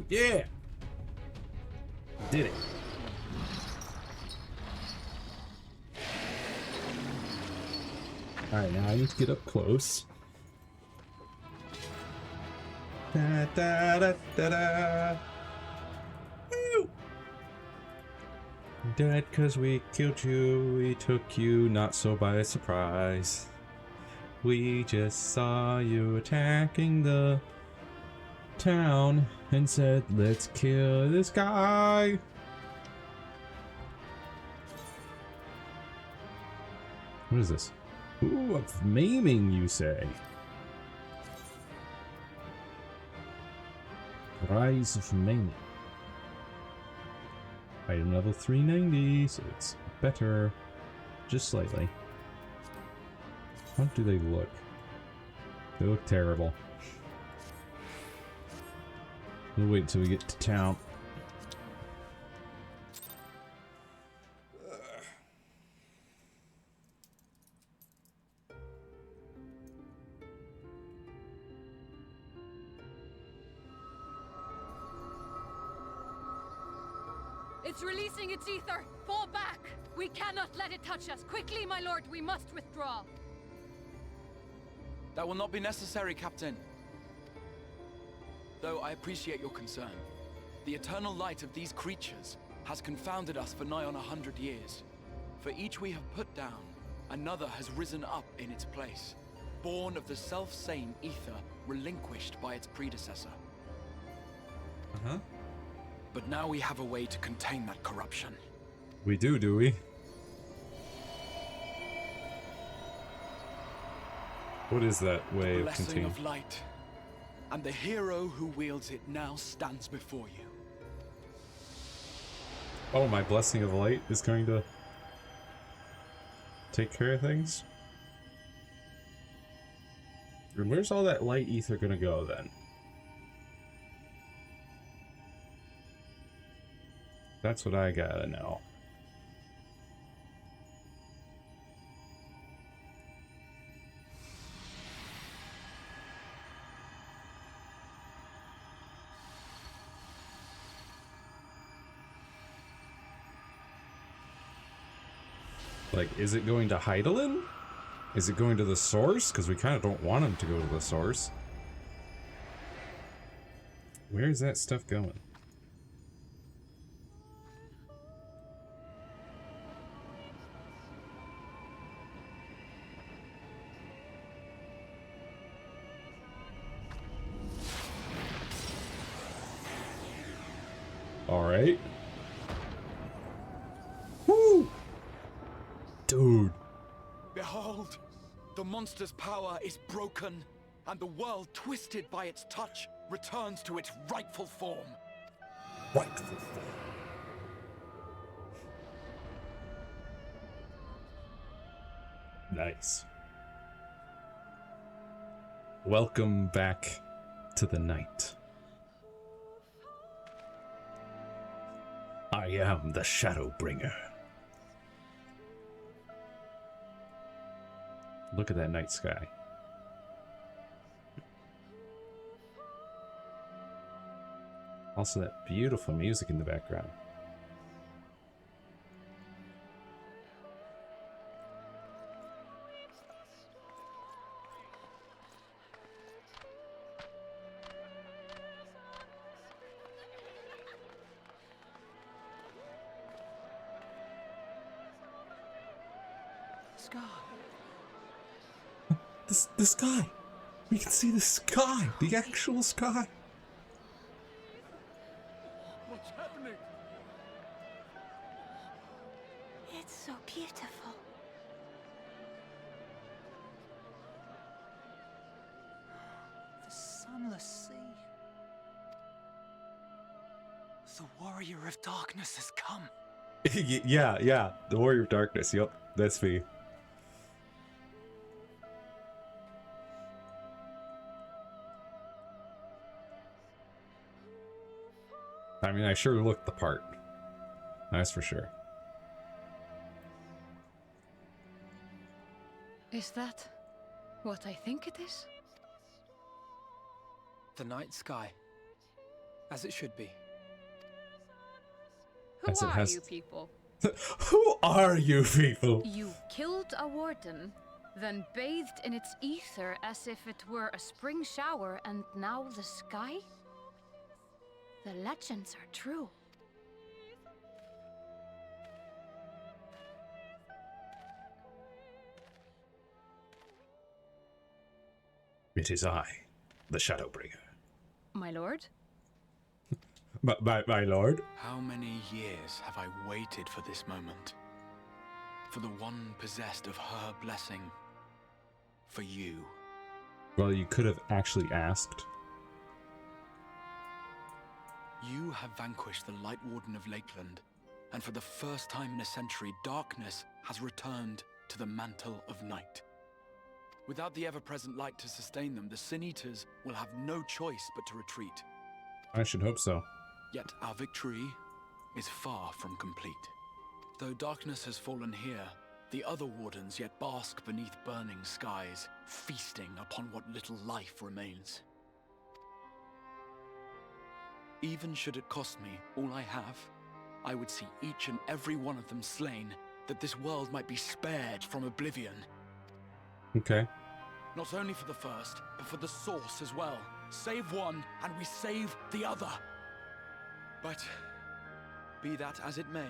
Yeah! Did it. Alright, now I need to get up close. Da da da da da. Woo! Dead cause we killed you, we took you not so by surprise. We just saw you attacking the town and said, let's kill this guy. What is this? Ooh, of maiming, you say? Rise of maiming. Item level 390, so it's better. Just slightly. How do they look? They look terrible. We'll wait until we get to town. It's releasing its ether! Fall back! We cannot let it touch us! Quickly, my lord, we must withdraw! That will not be necessary, Captain. Though I appreciate your concern. The eternal light of these creatures has confounded us for nigh on 100 years. For each we have put down, another has risen up in its place, born of the self-same ether relinquished by its predecessor. Uh-huh. But now we have a way to contain that corruption. We do we? What is that way of Blessing containing? of light. And the hero who wields it now stands before you. Oh, my blessing of light is going to take care of things? And where's all that light ether gonna go then? That's what I gotta know. Like, is it going to Heidelin? Is it going to the source? Because we kind of don't want him to go to the source. Where is that stuff going? All right. Woo! Dude. Behold, the monster's power is broken, and the world, twisted by its touch, returns to its rightful form. Rightful form. Nice. Welcome back to the night. I am the Shadowbringer. Look at that night sky. Also, that beautiful music in the background. Sky. The sky. We can see the sky. The actual sky. What's happening? It's so beautiful. The sunless sea. The warrior of darkness has come. Yeah. The Warrior of Darkness. Yep, that's me. I mean, I sure looked the part. That's for sure. Is that what I think it is? The night sky. As it should be. Who As it are has- you people? Who are you people? You killed a warden, then bathed in its ether as if it were a spring shower, and now the sky? The legends are true. It is I, the Shadowbringer. My lord? My lord? How many years have I waited for this moment? For the one possessed of her blessing. For you. Well, you could have actually asked. You have vanquished the Light Warden of Lakeland, and for the first time in a century, darkness has returned to the mantle of night. Without the ever-present light to sustain them, the Sin Eaters will have no choice but to retreat. I should hope so. Yet our victory is far from complete. Though darkness has fallen here, the other wardens yet bask beneath burning skies, feasting upon what little life remains. Even should it cost me all I have, I would see each and every one of them slain, that this world might be spared from oblivion. Okay. Not only for the first, but for the source as well. Save one, and we save the other. But, be that as it may,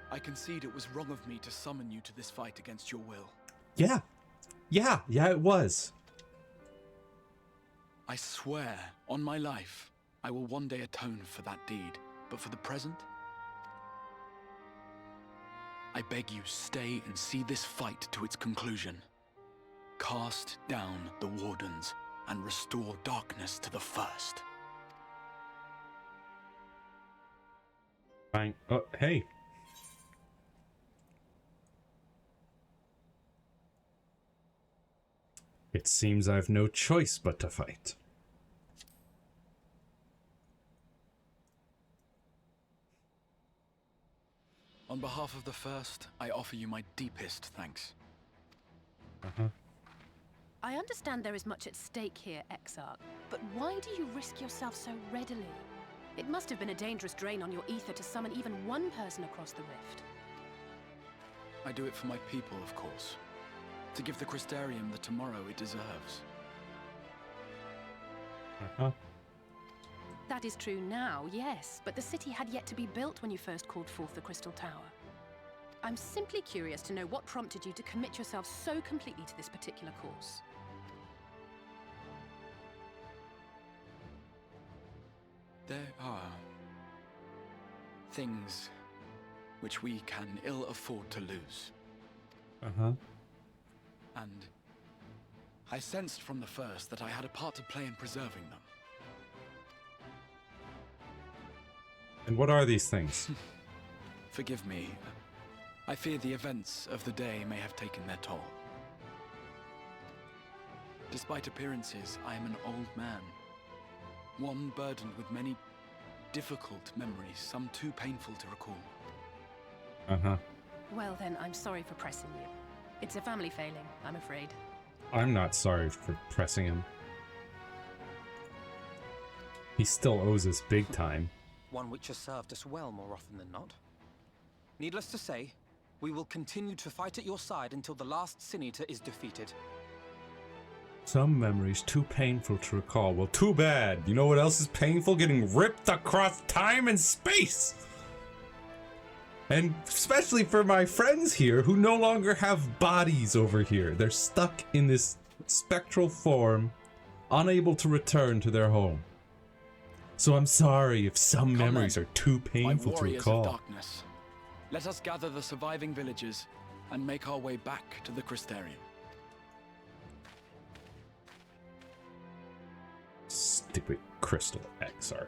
I concede it was wrong of me to summon you to this fight against your will. Yeah. Yeah, it was. I swear, on my life, I will one day atone for that deed. But for the present, I beg you stay and see this fight to its conclusion. Cast down the wardens and restore darkness to the first. Fine. Oh, hey. It seems I've no choice but to fight. On behalf of the first, I offer you my deepest thanks. I understand there is much at stake here, Exarch, but why do you risk yourself so readily? It must have been a dangerous drain on your ether to summon even one person across the rift. I do it for my people, of course. To give the Crystarium the tomorrow it deserves. That is true now, yes, but the city had yet to be built when you first called forth the Crystal Tower. I'm simply curious to know what prompted you to commit yourself so completely to this particular course. There are things which we can ill afford to lose. And I sensed from the first that I had a part to play in preserving them. And what are these things? Forgive me. I fear the events of the day may have taken their toll. Despite appearances, I am an old man. One burdened with many difficult memories, some too painful to recall. Well then, I'm sorry for pressing you. It's a family failing, I'm afraid. I'm not sorry for pressing him. He still owes us big time. One which has served us well more often than not. Needless to say, we will continue to fight at your side until the last Senator is defeated. Some memories too painful to recall. Well, too bad. You know what else is painful? Getting ripped across time and space. And especially for my friends here who no longer have bodies over here. They're stuck in this spectral form, unable to return to their home. So I'm sorry if some memories are too painful to recall. Of darkness. Let us gather the surviving villagers and make our way back to the Crystarium. Stupid crystal Exarch.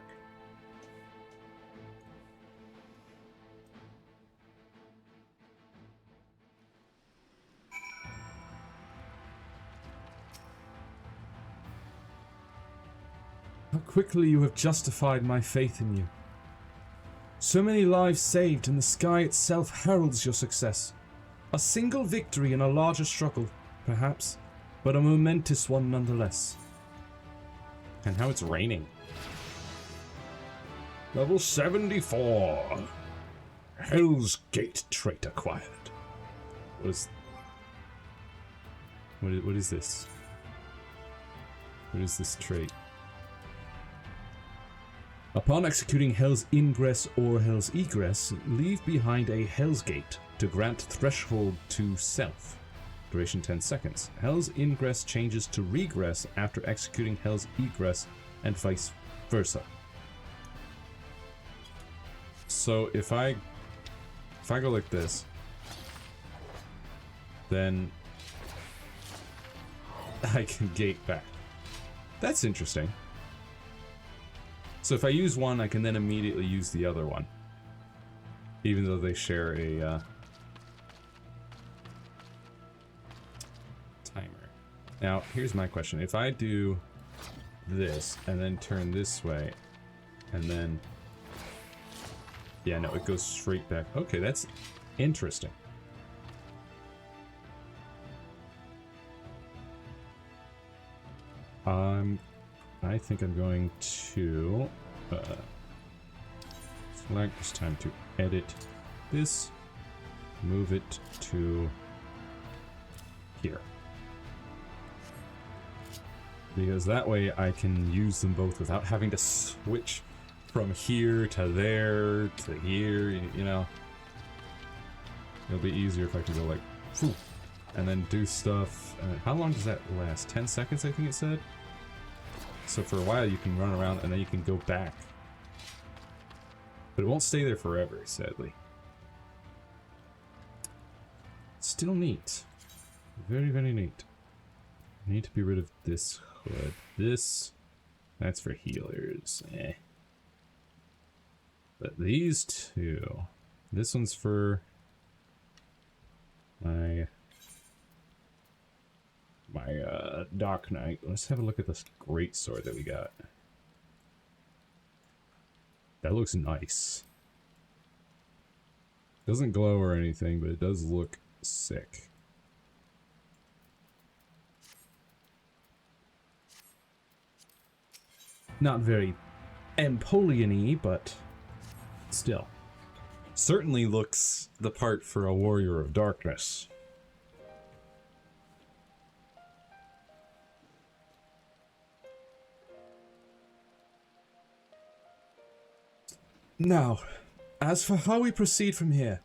How quickly you have justified my faith in you. So many lives saved, and the sky itself heralds your success. A single victory in a larger struggle, perhaps, but a momentous one nonetheless. And how it's raining. Level 74. Hell's Gate trait acquired. What is this? What is this trait? Upon executing Hell's Ingress or Hell's Egress, leave behind a Hell's Gate to grant threshold to self. Duration 10 seconds. Hell's Ingress changes to Regress after executing Hell's Egress and vice versa. So if I go like this, then I can gate back. That's interesting. So if I use one, I can then immediately use the other one. Even though they share a timer. Now, here's my question. If I do this and then turn this way, And then... yeah, no, it goes straight back. Okay, that's interesting. I think I'm going to select. It's time to edit this, move it to here, because that way I can use them both without having to switch from here to there to here. You know, it'll be easier if I can go like phew, and then do stuff. How long does that last? 10 seconds, I think it said. So for a while you can run around and then you can go back. But it won't stay there forever, sadly. Still neat. Very, very neat. I need to be rid of this hood. This, that's for healers. Eh. But these two, this one's for my Dark Knight. Let's have a look at this great sword that we got. That looks nice. Doesn't glow or anything, but it does look sick. Not very Empoleon-y, but still. Certainly looks the part for a warrior of darkness. Now, as for how we proceed from here.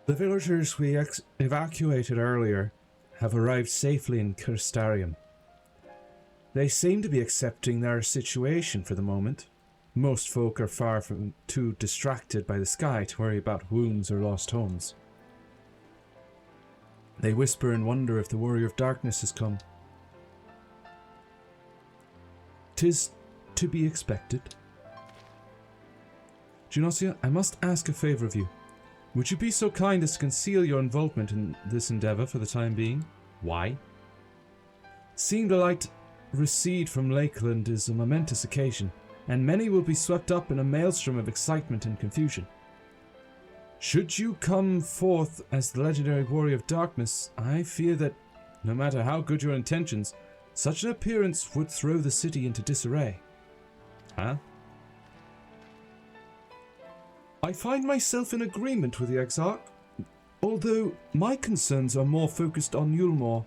The villagers we evacuated earlier have arrived safely in Crystarium. They seem to be accepting their situation for the moment. Most folk are far from too distracted by the sky to worry about wounds or lost homes. They whisper and wonder if the Warrior of Darkness has come. 'Tis to be expected. Genosia, I must ask a favor of you. Would you be so kind as to conceal your involvement in this endeavor for the time being? Why? Seeing the light recede from Lakeland is a momentous occasion, and many will be swept up in a maelstrom of excitement and confusion. Should you come forth as the legendary Warrior of Darkness, I fear that, no matter how good your intentions, such an appearance would throw the city into disarray. Huh? I find myself in agreement with the Exarch, although my concerns are more focused on Yulmore.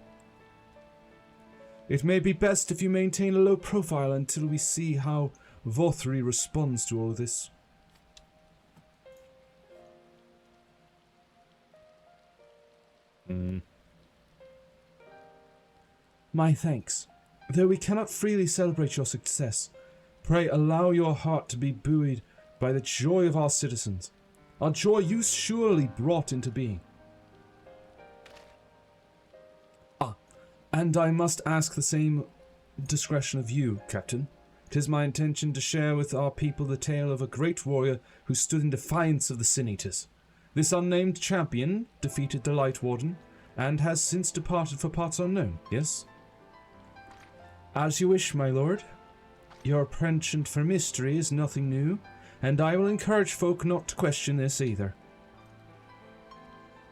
It may be best if you maintain a low profile until we see how Vothri responds to all this. My thanks. Though we cannot freely celebrate your success, pray allow your heart to be buoyed by the joy of our citizens, a joy you surely brought into being. And I must ask the same discretion of you, Captain. 'Tis my intention to share with our people the tale of a great warrior who stood in defiance of the Sin Eaters. This unnamed champion defeated the Light Warden, and has since departed for parts unknown, yes? As you wish, my lord. Your penchant for mystery is nothing new, and I will encourage folk not to question this either.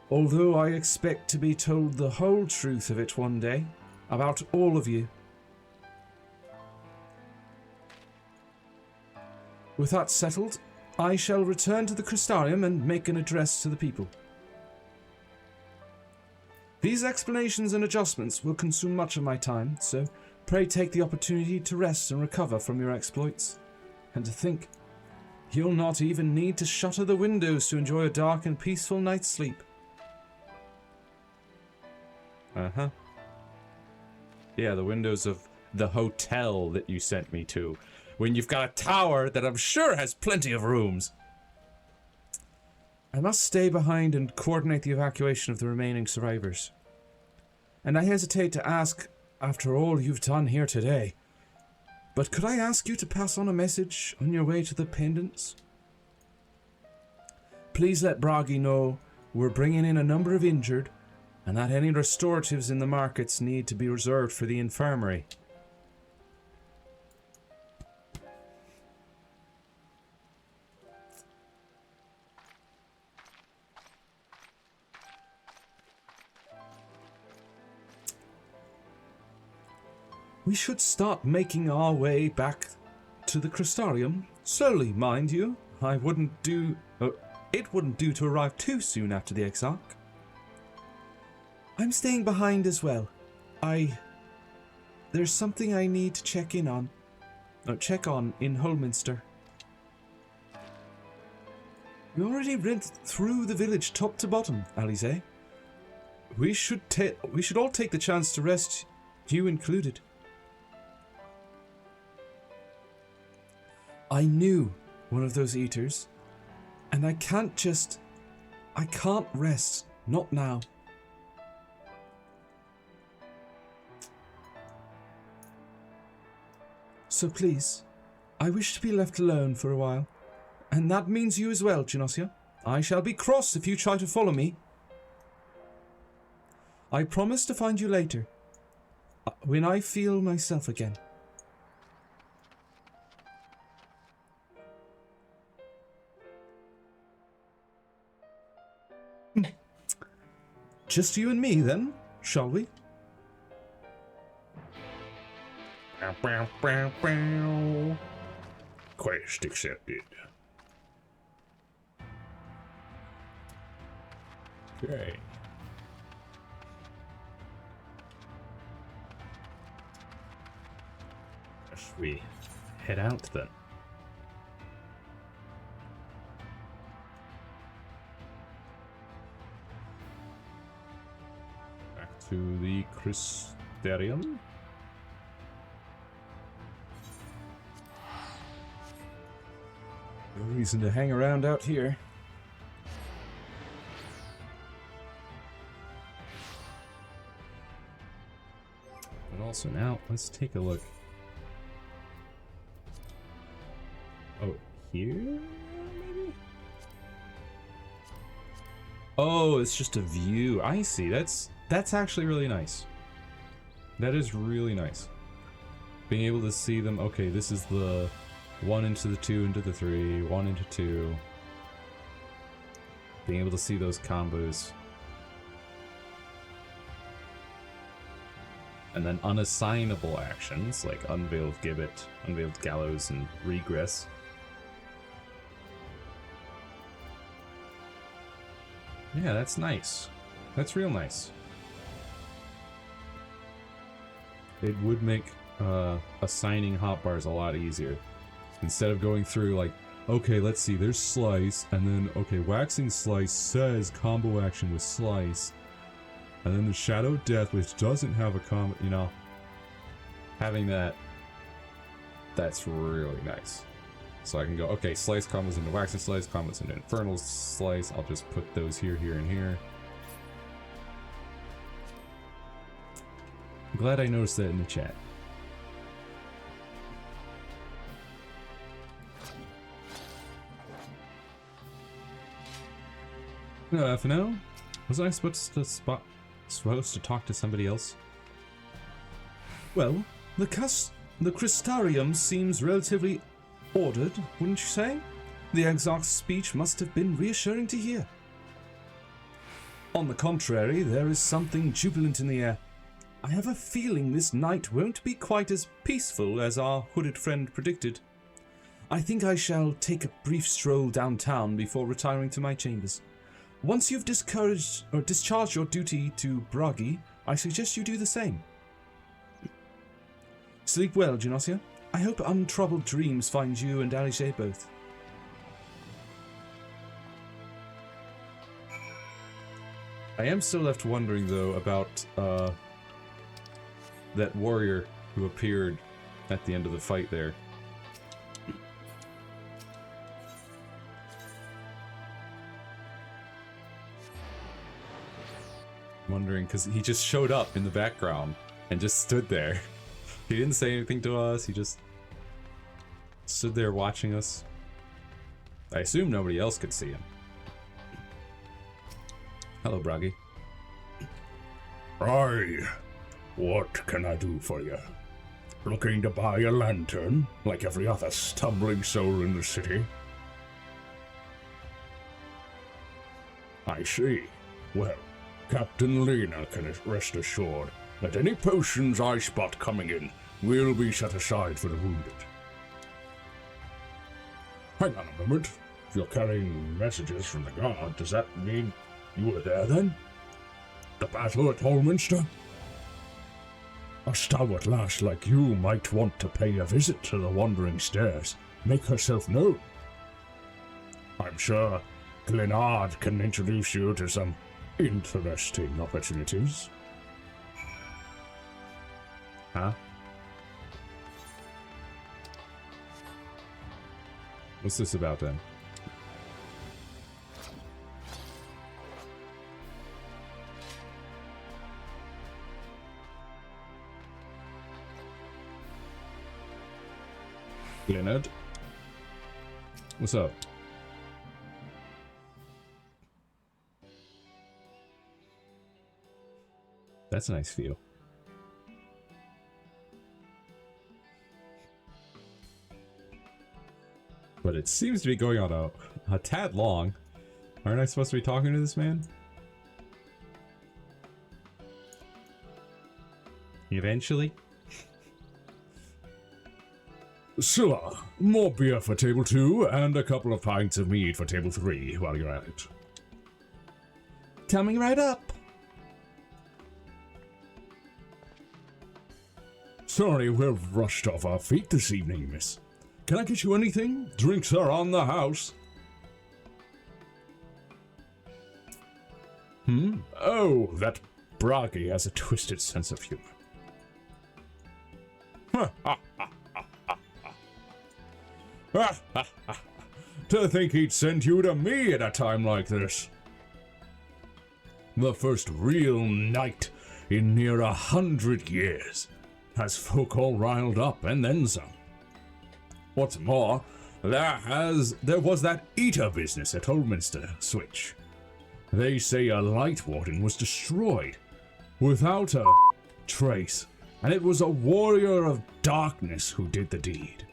Although I expect to be told the whole truth of it one day, about all of you. With that settled, I shall return to the Crystarium and make an address to the people. These explanations and adjustments will consume much of my time, so pray take the opportunity to rest and recover from your exploits. And to think, you'll not even need to shutter the windows to enjoy a dark and peaceful night's sleep. Uh-huh. Yeah, the windows of the hotel that you sent me to, when you've got a tower that I'm sure has plenty of rooms. I must stay behind and coordinate the evacuation of the remaining survivors. And I hesitate to ask, after all you've done here today, but could I ask you to pass on a message on your way to the pendants? Please let Bragi know we're bringing in a number of injured, and that any restoratives in the markets need to be reserved for the infirmary. We should start making our way back to the Crystarium. Slowly, mind you. It wouldn't do to arrive too soon after the Exarch. I'm staying behind as well. There's something I need to check on in Holminster. We already went through the village top to bottom, Alisaie. We should all take the chance to rest, you included. I knew one of those eaters, and I can't rest, not now. So please, I wish to be left alone for a while, and that means you as well, Genosia. I shall be cross if you try to follow me. I promise to find you later, when I feel myself again. Just you and me, then, shall we? Quest accepted. Okay. Guess we head out then. To the Crystarium. No reason to hang around out here. But also now, let's take a look. Oh, here? Maybe? Oh, it's just a view. I see. That's actually really nice. That is really nice. Being able to see them. Okay, this is the 1 into the 2 into the 3, 1 into 2. Being able to see those combos. And then unassignable actions like Unveiled Gibbet, Unveiled Gallows, and Regress. Yeah, that's nice. That's real nice. It would make assigning hotbars a lot easier. Instead of going through like, okay, let's see, there's Slice, and then, okay, Waxing Slice says combo action with Slice, and then the Shadow Death, which doesn't have a combo, you know. Having that's really nice. So I can go, okay, Slice combos into Waxing Slice, combos into Infernal Slice, I'll just put those here, here, and here. I'm glad I noticed that in the chat. No, FNO? Wasn't I supposed to talk to somebody else? Well, the Crystarium seems relatively ordered, wouldn't you say? The Exarch's speech must have been reassuring to hear. On the contrary, there is something jubilant in the air. I have a feeling this night won't be quite as peaceful as our hooded friend predicted. I think I shall take a brief stroll downtown before retiring to my chambers. Once you've discharged your duty to Bragi, I suggest you do the same. Sleep well, Genosia. I hope untroubled dreams find you and Alisaie both. I am still left wondering, though, about that warrior who appeared at the end of the fight there. Wondering, because he just showed up in the background and just stood there. He didn't say anything to us, he just stood there watching us. I assume nobody else could see him. Hello, Bragi. Aye. What can I do for you? Looking to buy a lantern, like every other stumbling soul in the city? I see. Well, Captain Lena can rest assured that any potions I spot coming in will be set aside for the wounded. Hang on a moment. If you're carrying messages from the guard, does that mean you were there then? The battle at Holminster? A stalwart lass like you might want to pay a visit to the Wandering Stairs, make herself known. I'm sure Glenard can introduce you to some interesting opportunities. Huh? What's this about then? Leonard? What's up? That's a nice feel. But it seems to be going on a tad long. Aren't I supposed to be talking to this man? Eventually? Scylla, more beer for table 2 and a couple of pints of mead for table 3 while you're at it. Coming right up. Sorry we're rushed off our feet this evening, miss. Can I get you anything? Drinks are on the house. Oh, that Bragi has a twisted sense of humor. To think he'd send you to me at a time like this. The first real night in near 100 years. Has folk all riled up and then some. What's more, there was that eater business at Holminster Switch. They say a light warden was destroyed without a trace, and it was a warrior of darkness who did the deed.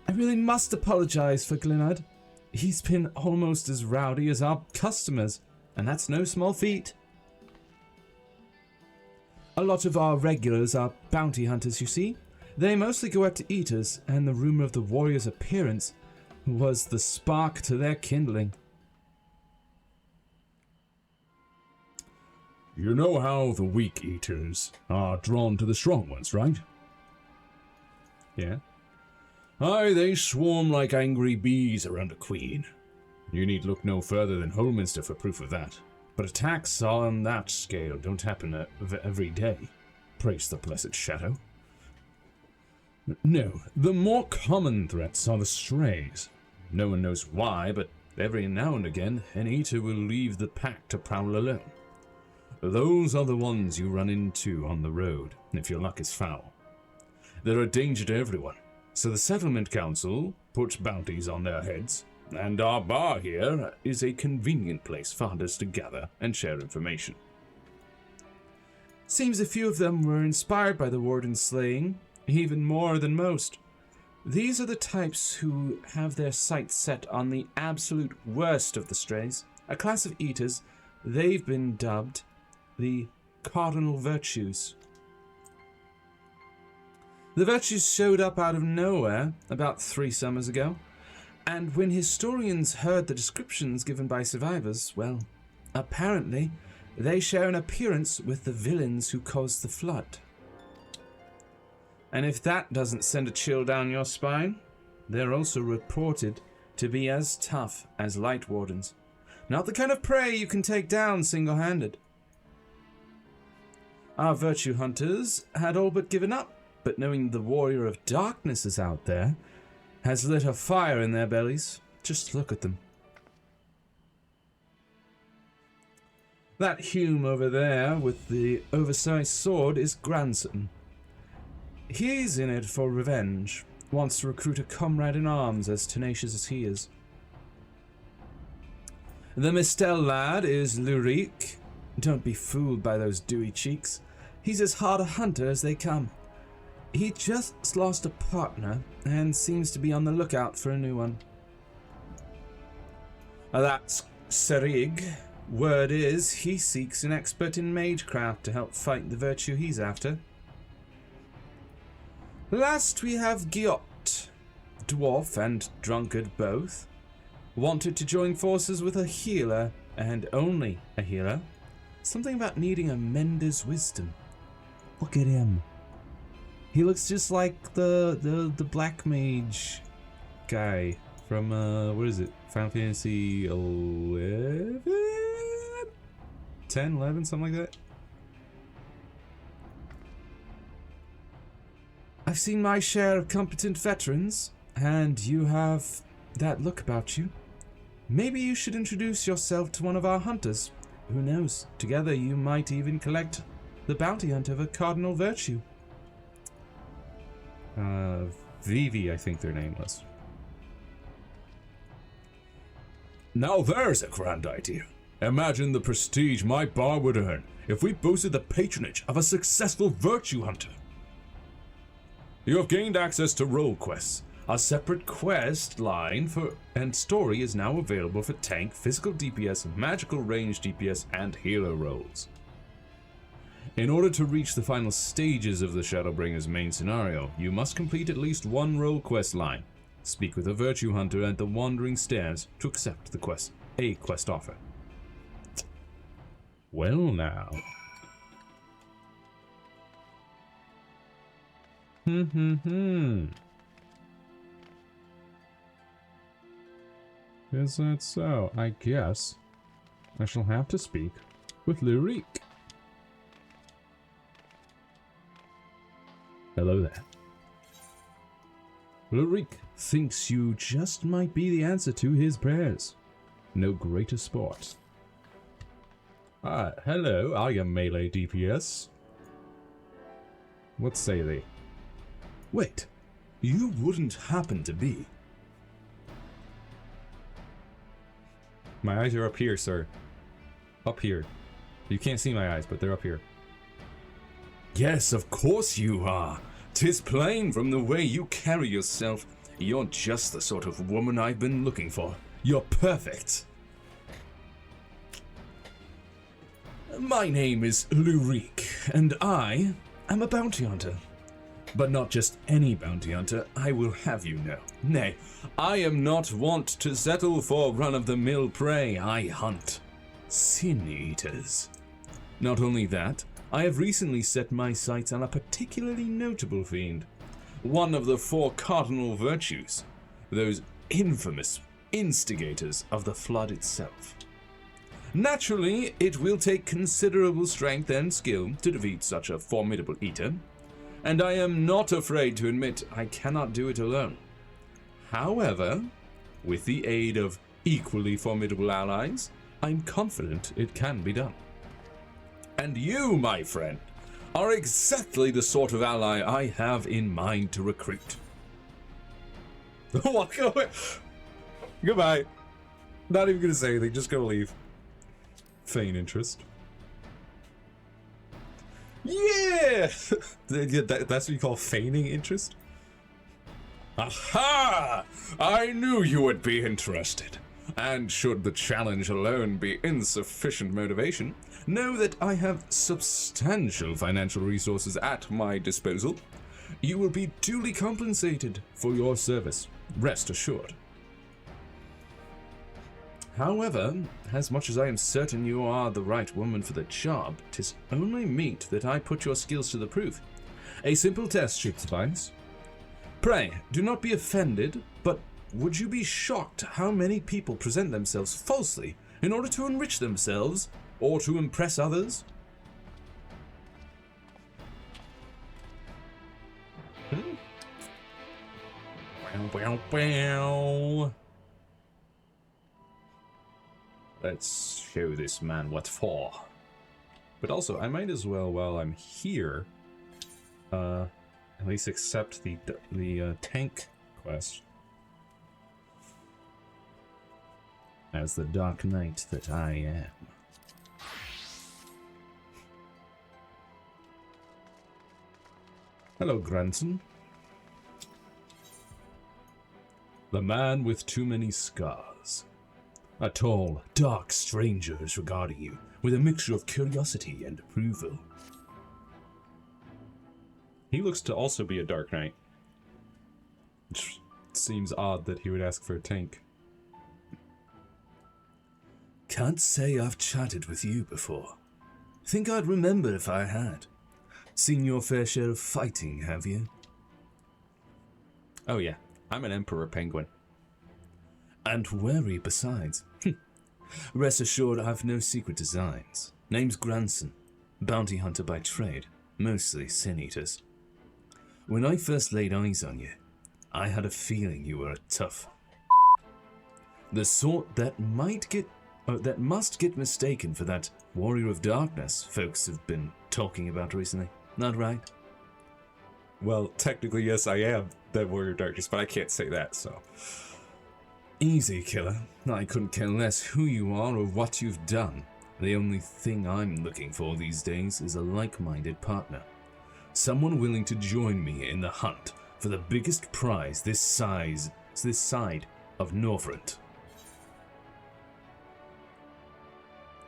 I really must apologize for Glenard. He's been almost as rowdy as our customers, and that's no small feat. A lot of our regulars are bounty hunters, you see. They mostly go after eaters, and the rumor of the warrior's appearance was the spark to their kindling. You know how the weak eaters are drawn to the strong ones, right? Yeah. Aye, they swarm like angry bees around a queen. You need look no further than Holminster for proof of that. But attacks on that scale don't happen every day. Praise the blessed shadow. No, the more common threats are the strays. No one knows why, but every now and again, an eater will leave the pack to prowl alone. Those are the ones you run into on the road, if your luck is foul. They're a danger to everyone, so the Settlement Council puts bounties on their heads, and our bar here is a convenient place for hunters to gather and share information. Seems a few of them were inspired by the warden's slaying, even more than most. These are the types who have their sights set on the absolute worst of the strays, a class of eaters. They've been dubbed the Cardinal Virtues. The Virtues showed up out of nowhere about 3 summers ago, and when historians heard the descriptions given by survivors, well, apparently they share an appearance with the villains who caused the flood. And if that doesn't send a chill down your spine, they're also reported to be as tough as light wardens. Not the kind of prey you can take down single-handed. Our virtue hunters had all but given up, but knowing the warrior of darkness is out there has lit a fire in their bellies. Just look at them. That Hume over there with the oversized sword is Grandson. He's in it for revenge, wants to recruit a comrade in arms as tenacious as he is. The Mistel lad is Lurik. Don't be fooled by those dewy cheeks. He's as hard a hunter as they come. He just lost a partner and seems to be on the lookout for a new one. That's Serig. Word is, he seeks an expert in magecraft to help fight the virtue he's after. Last we have Giot, dwarf and drunkard both. Wanted to join forces with a healer, and only a healer. Something about needing a mender's wisdom. Look at him. He looks just like the black mage guy from what is it? Final Fantasy 11? 10, 11, something like that. I've seen my share of competent veterans, and you have that look about you. Maybe you should introduce yourself to one of our hunters. Who knows? Together you might even collect the bounty hunter of a cardinal virtue. Vivi, I think their name was. Now there's a grand idea. Imagine the prestige my bar would earn if we boasted the patronage of a successful virtue hunter. You have gained access to role quests. A separate quest line and story is now available for tank, physical DPS, magical range DPS, and healer roles. In order to reach the final stages of the Shadowbringer's main scenario, you must complete at least one role quest line. Speak with a virtue hunter at the Wandering Stairs to accept the quest offer. Well now. Is that so? I guess I shall have to speak with Lurik. Hello there. Lurik thinks you just might be the answer to his prayers. No greater sport. Hello, I am melee DPS. What say they? Wait, you wouldn't happen to be... My eyes are up here, sir. Up here. You can't see my eyes, but they're up here. Yes, of course you are. 'Tis plain from the way you carry yourself. You're just the sort of woman I've been looking for. You're perfect. My name is Lurik, and I am a bounty hunter. But not just any bounty hunter, I will have you know. Nay, I am not wont to settle for run-of-the-mill prey. I hunt sin eaters. Not only that, I have recently set my sights on a particularly notable fiend. One of the 4 cardinal virtues, those infamous instigators of the flood itself. Naturally, it will take considerable strength and skill to defeat such a formidable eater, and I am not afraid to admit I cannot do it alone. However, with the aid of equally formidable allies, I'm confident it can be done. And you, my friend, are exactly the sort of ally I have in mind to recruit. Walk away. Goodbye. Not even gonna say anything, just gonna leave. Feign interest. Yeah! That's what you call feigning interest? Aha! I knew you would be interested. And should the challenge alone be insufficient motivation, know that I have substantial financial resources at my disposal. You will be duly compensated for your service, rest assured. However, as much as I am certain you are the right woman for the job, 'tis only meet that I put your skills to the proof. A simple test should suffice. Pray, do not be offended, but would you be shocked how many people present themselves falsely in order to enrich themselves or to impress others? Wow. Let's show this man what for. But also, I might as well, while I'm here, at least accept the tank quest. as the Dark Knight that I am. Hello, grandson. The man with too many scars. A tall, dark stranger is regarding you with a mixture of curiosity and approval. He looks to also be a Dark Knight. Which seems odd that he would ask for a tank. Can't say I've chatted with you before. Think I'd remember if I had. Seen your fair share of fighting, have you? Oh yeah, I'm an Emperor Penguin. And wary besides. Rest assured I've no secret designs. Name's Granson, bounty hunter by trade, mostly sin-eaters. When I first laid eyes on you, I had a feeling you were a tough the sort that must get mistaken for that warrior of darkness folks have been talking about recently. Not right? Well, technically, yes, I am the Warrior of Darkness, but I can't say that, so. Easy, killer. I couldn't care less who you are or what you've done. The only thing I'm looking for these days is a like-minded partner. Someone willing to join me in the hunt for the biggest prize this side of Northrend.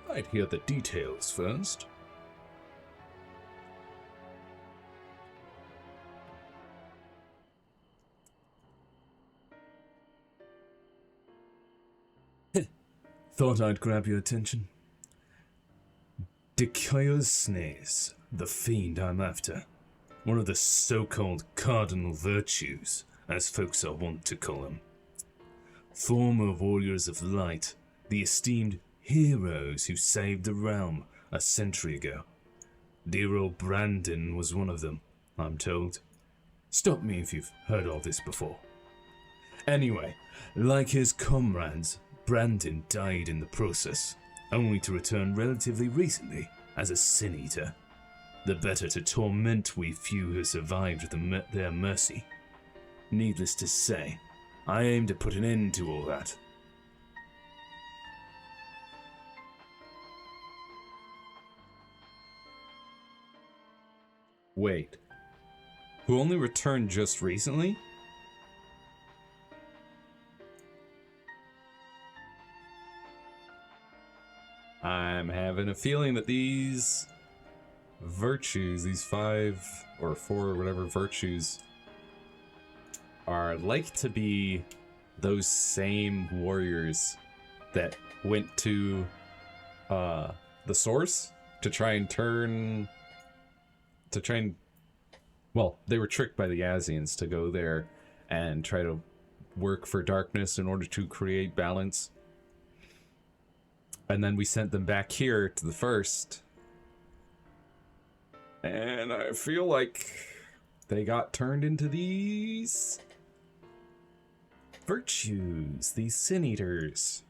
I'd hear the details first. Thought I'd grab your attention. Dikaios Snays, the fiend I'm after. One of the so-called cardinal virtues, as folks are wont to call them. Former warriors of light, the esteemed heroes who saved the realm a century ago. Dear old Brandon was one of them, I'm told. Stop me if you've heard all this before. Anyway, like his comrades, Brandon died in the process, only to return relatively recently as a sin-eater. The better to torment we few who survived their mercy. Needless to say, I aim to put an end to all that. Wait. Who only returned just recently? I'm having a feeling that these virtues, these 5 or 4 or whatever virtues, are like to be those same warriors that went to the source to try and well, they were tricked by the Asians to go there and try to work for darkness in order to create balance. And then we sent them back here to the first. And I feel like they got turned into these virtues, these sin-eaters.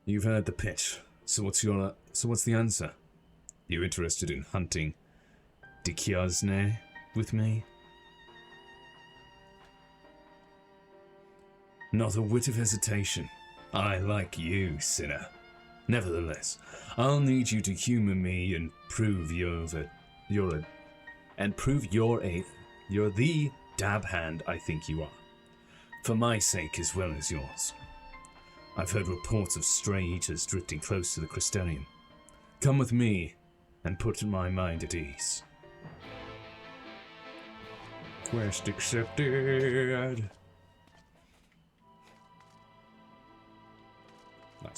You've heard the pitch. So what's the answer? You interested in hunting Dikyazne with me? Not a whit of hesitation. I like you, sinner. Nevertheless, I'll need you to humor me and prove you're the dab hand I think you are. For my sake as well as yours. I've heard reports of stray eaters drifting close to the Crystarium. Come with me and put my mind at ease. Quest accepted.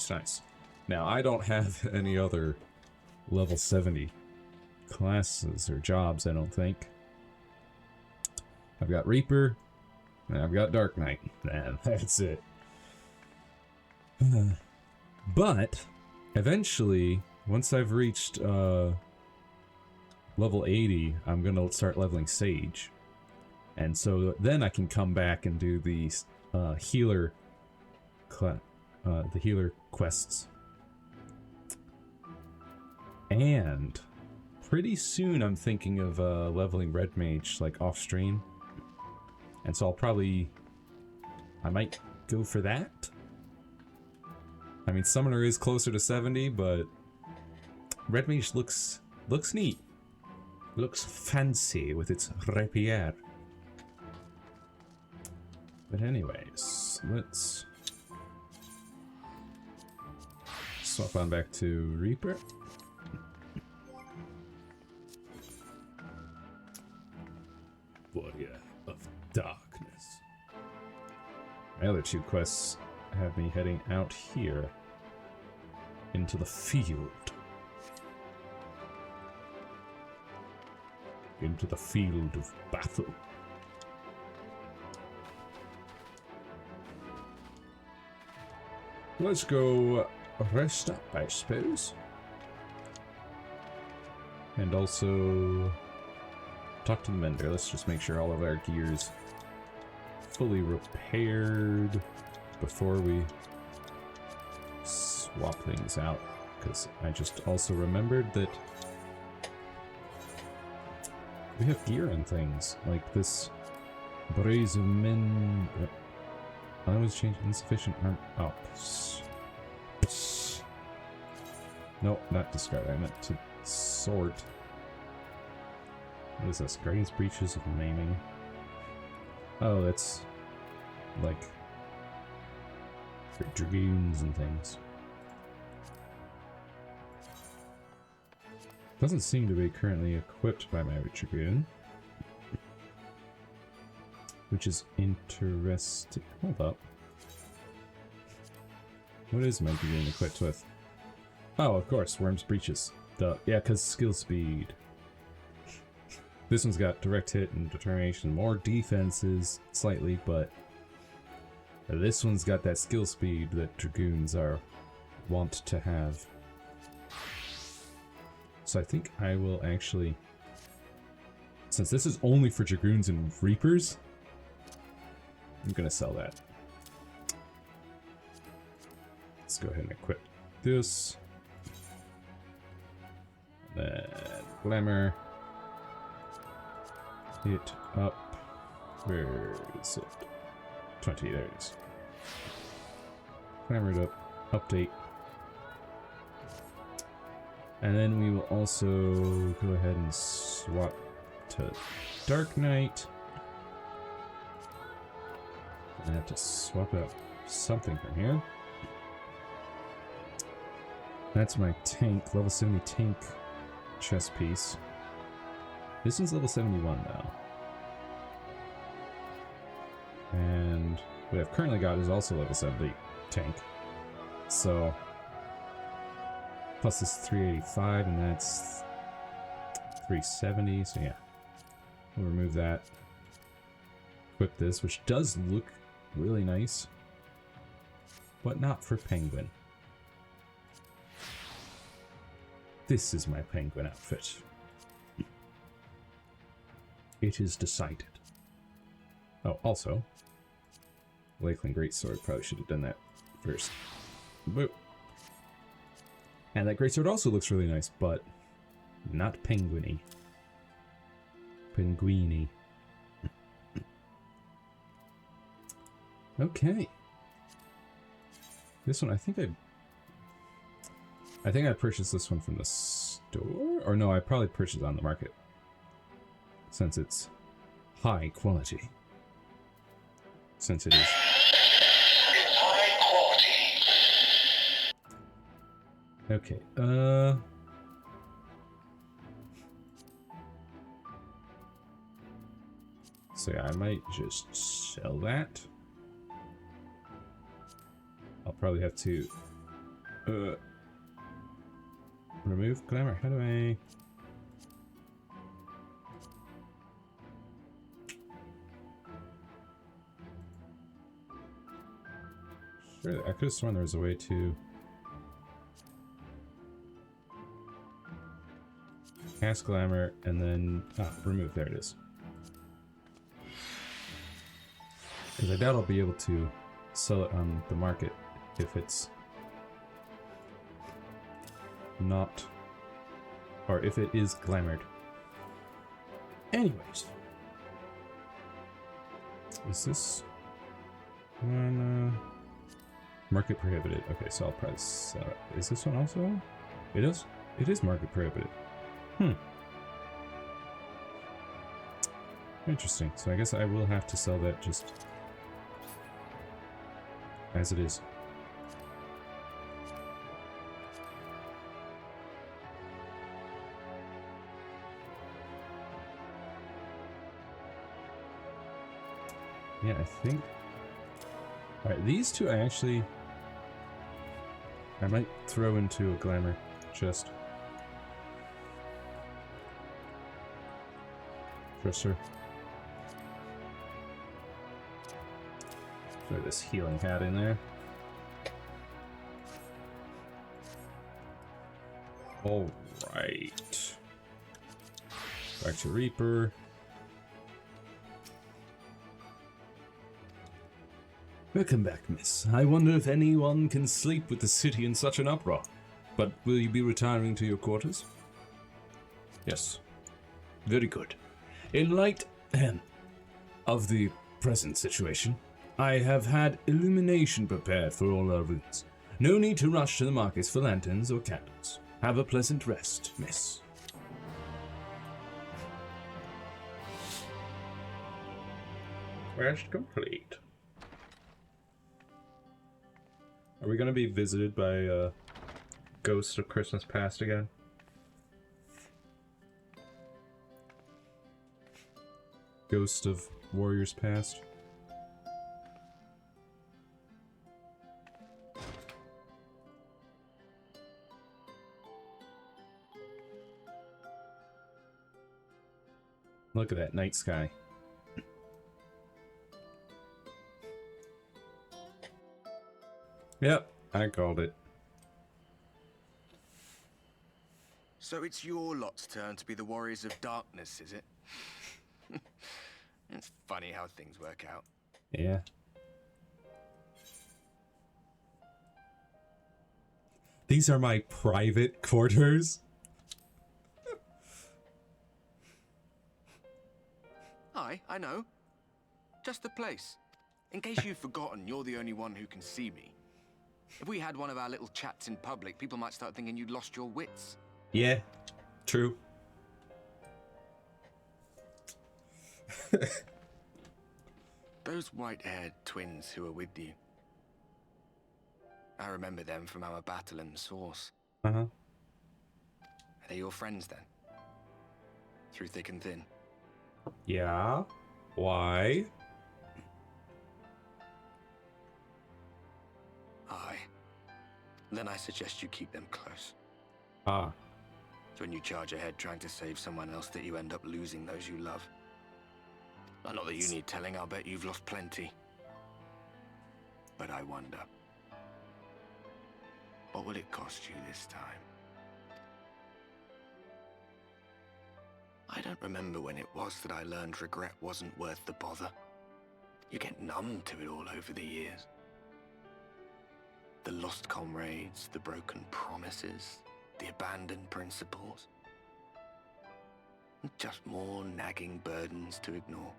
Nice. Now, I don't have any other level 70 classes or jobs, I don't think. I've got Reaper, and I've got Dark Knight. And that's it. But, eventually, once I've reached level 80, I'm going to start leveling Sage. And so then I can come back and do the healer quests. And pretty soon I'm thinking of leveling Red Mage, like off stream. And so I might go for that. I mean, Summoner is closer to 70, but Red Mage looks neat. Looks fancy with its rapier. But anyways, let's swap on back to Reaper. Warrior of Darkness. My other two quests have me heading out here into the field. Into the field of battle. Let's go rest up, I suppose. And also talk to the mender. Let's just make sure all of our gear's fully repaired before we swap things out. Because I just also remembered that we have gear and things, like this Brace of Men. I always change insufficient arm. Oh. No, not discard. I meant to sort. What is this? Guardian's Breaches of Maiming. Oh, that's like for dragoons and things. Doesn't seem to be currently equipped by my Dragoon. Which is interesting. Hold up. What is my Dragoon equipped with? Oh, of course, Worm's Breaches. Duh. Yeah, because skill speed. This one's got direct hit and determination. More defenses, slightly, but this one's got that skill speed that Dragoons want to have. So I think I will actually, since this is only for Dragoons and Reapers, I'm gonna sell that. Let's go ahead and equip this. Then Glamour. It up. Where is it? 20, there it is. Glamored up. Update. And then we will also go ahead and swap to Dark Knight. I have to swap out something from here. That's my tank, level 70 tank chest piece. This one's level 71 now. And what I've currently got is also level 70 tank. So plus this 385, and that's 370, so yeah. We'll remove that. Equip this, which does look really nice, but not for Penguin. This is my Penguin outfit. It is decided. Oh, also, Lakeland Greatsword. Probably should have done that first. Boop. And that greatsword also looks really nice, but not penguin-y. Penguin-y. Okay. This one, I think I purchased this one from the store? Or no, I probably purchased it on the market. Since it's high quality. Since it is. It's high quality. Okay, so yeah, I might just sell that. I'll probably have to remove glamour. How do I? Sure, I could have sworn there was a way to cast glamour and then remove. There it is. Because I doubt I'll be able to sell it on the market if it's not, or if it is glamoured. Anyways, is this one? Market prohibited. Okay, so I'll press. Is this one also on? It is. It is market prohibited. Interesting. So I guess I will have to sell that just as it is. Yeah, I think. Alright, these two I might throw into a glamour chest. Dresser. Throw this healing hat in there. Alright. Back to Reaper. Welcome back, miss. I wonder if anyone can sleep with the city in such an uproar. But will you be retiring to your quarters? Yes. Very good. In light of the present situation, I have had illumination prepared for all our rooms. No need to rush to the markets for lanterns or candles. Have a pleasant rest, miss. Quest complete. Are we gonna be visited by Ghost of Christmas Past again? Ghost of Warriors Past? Look at that night sky. Yep, I called it. So it's your lot's turn to be the Warriors of Darkness, is it? It's funny how things work out. Yeah. These are my private quarters. Aye, I know. Just the place. In case you've forgotten, you're the only one who can see me. If we had one of our little chats in public, people might start thinking you'd lost your wits. Yeah, true. Those white-haired twins who are with you. I remember them from our battle in the Source. Uh-huh. Are they your friends then? Through thick and thin? Yeah. Why? Aye. Then I suggest you keep them close. Ah. So when you charge ahead trying to save someone else that you end up losing those you love. Not that you need telling, I'll bet you've lost plenty. But I wonder, what will it cost you this time? I don't remember when it was that I learned regret wasn't worth the bother. You get numb to it all over the years. The lost comrades, the broken promises, the abandoned principles. Just more nagging burdens to ignore.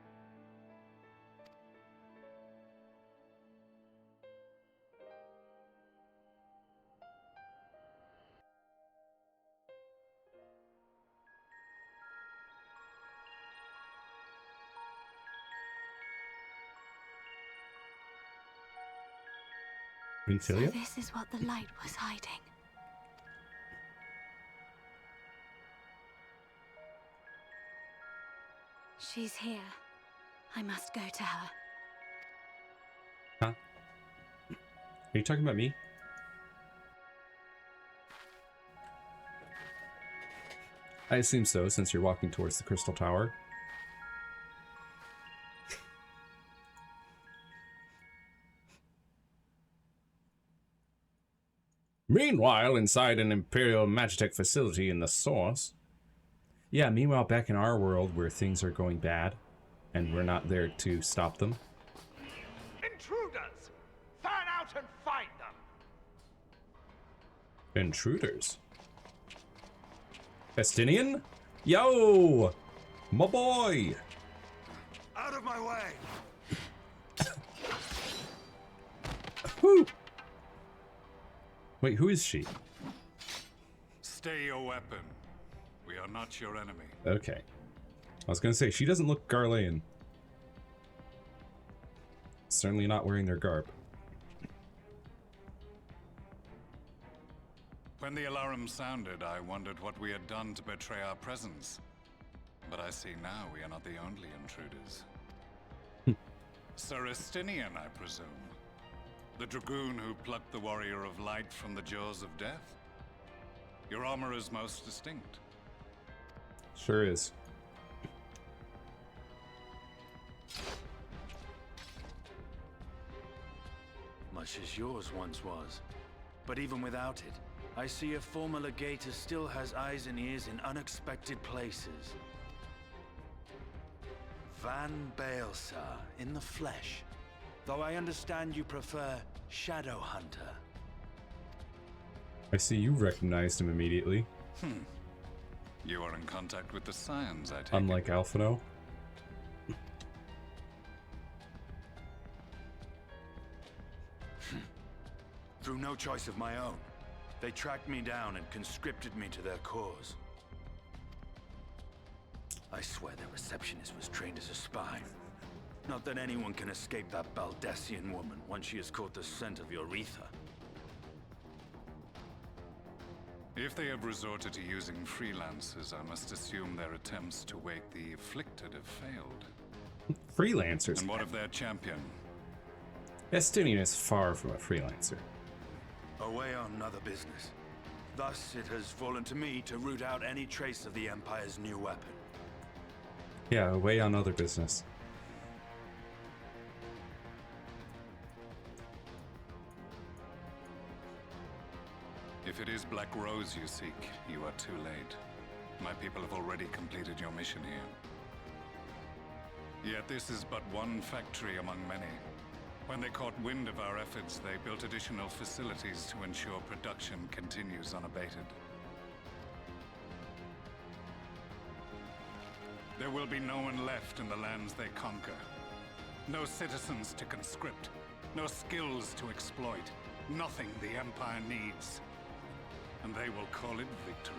So this is what the light was hiding. She's here. I must go to her. Huh? Are you talking about me? I assume so, since you're walking towards the Crystal Tower. Meanwhile, inside an Imperial Magitech facility in the Source. Yeah, meanwhile back in our world where things are going bad, and we're not there to stop them. Intruders! Fan out and find them! Intruders? Festinian? Yo! My boy! Out of my way! Whew. Wait, who is she? Stay your weapon. We are not your enemy. Okay. I was gonna say, she doesn't look Garlean. Certainly not wearing their garb. When the alarm sounded, I wondered what we had done to betray our presence. But I see now we are not the only intruders. Sir Estinian, I presume. The dragoon who plucked the warrior of light from the jaws of death? Your armor is most distinct. Sure is. Much as yours once was. But even without it, I see a former legator still has eyes and ears in unexpected places. Van Baelsar, in the flesh. Though I understand you prefer Shadowhunter. I see you recognized him immediately. You are in contact with the Scions, I take Unlike Alphino. Through no choice of my own, they tracked me down and conscripted me to their cause. I swear their receptionist was trained as a spy. Not that anyone can escape that Baldessian woman once she has caught the scent of your ether. If they have resorted to using freelancers, I must assume their attempts to wake the afflicted have failed. Freelancers? And what of their champion? Estinian is far from a freelancer. Away on other business. Thus, it has fallen to me to root out any trace of the Empire's new weapon. Yeah, away on other business. If it is Black Rose you seek, you are too late. My people have already completed your mission here. Yet this is but one factory among many. When they caught wind of our efforts, they built additional facilities to ensure production continues unabated. There will be no one left in the lands they conquer. No citizens to conscript. No skills to exploit. Nothing the Empire needs. And they will call it victory.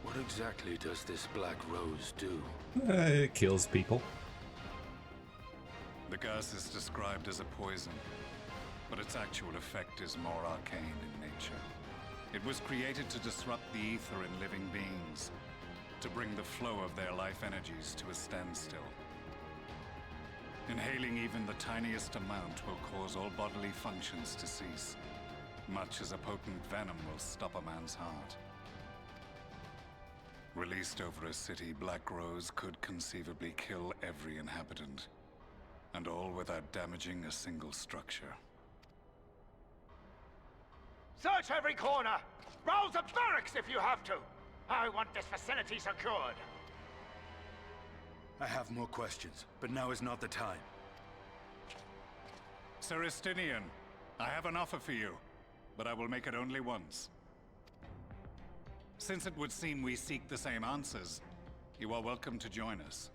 What exactly does this Black Rose do? It kills people. The gas is described as a poison, but its actual effect is more arcane in nature. It was created to disrupt the ether in living beings, to bring the flow of their life energies to a standstill. Inhaling even the tiniest amount will cause all bodily functions to cease, much as a potent venom will stop a man's heart. Released over a city, Black Rose could conceivably kill every inhabitant, and all without damaging a single structure. Search every corner! Rouse the barracks if you have to! I want this facility secured! I have more questions, but now is not the time. Sir Estinian, I have an offer for you, but I will make it only once. Since it would seem we seek the same answers, you are welcome to join us.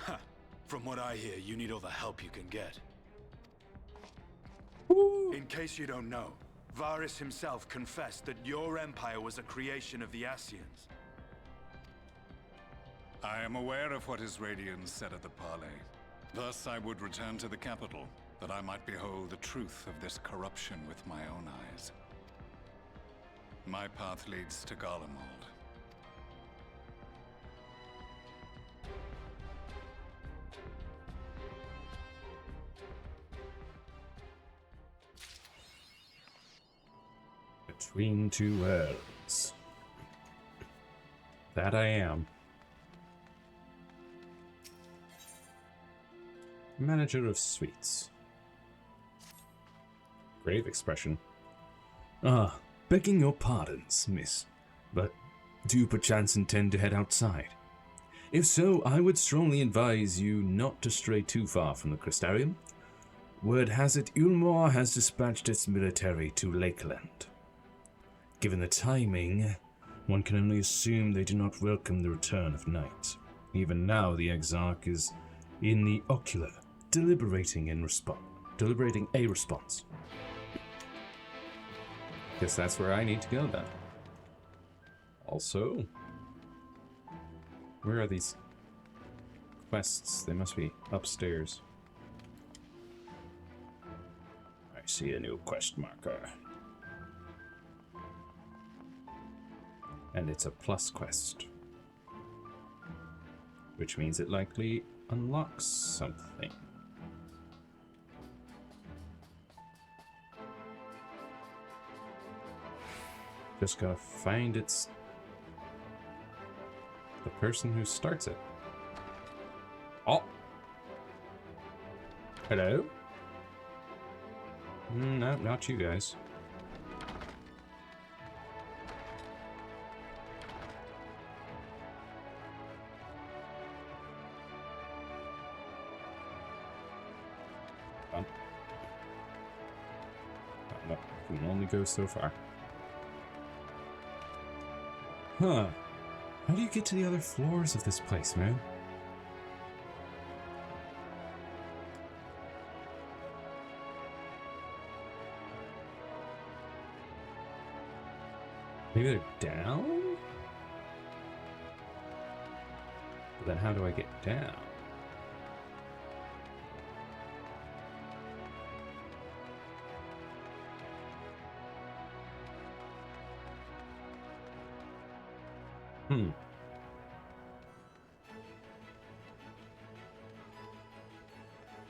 Ha! From what I hear, you need all the help you can get. In case you don't know, Varys himself confessed that your empire was a creation of the Asians. I am aware of what his Radians said at the parley. Thus, I would return to the capital, that I might behold the truth of this corruption with my own eyes. My path leads to Garlemald. Between two worlds. That I am. Manager of Suites. Grave expression. Ah, begging your pardons, miss, but do you perchance intend to head outside? If so, I would strongly advise you not to stray too far from the Crystarium. Word has it Ulmor has dispatched its military to Lakeland. Given the timing, one can only assume they do not welcome the return of night. Even now, the Exarch is in the Ocular, deliberating a response. Guess that's where I need to go then. Also, where are these quests? They must be upstairs. I see a new quest marker. And it's a plus quest. Which means it likely unlocks something. Just gotta find the person who starts it. Oh! Hello? No, not you guys. No, we can only go so far. Huh. How do you get to the other floors of this place, man? Maybe they're down? But then how do I get down?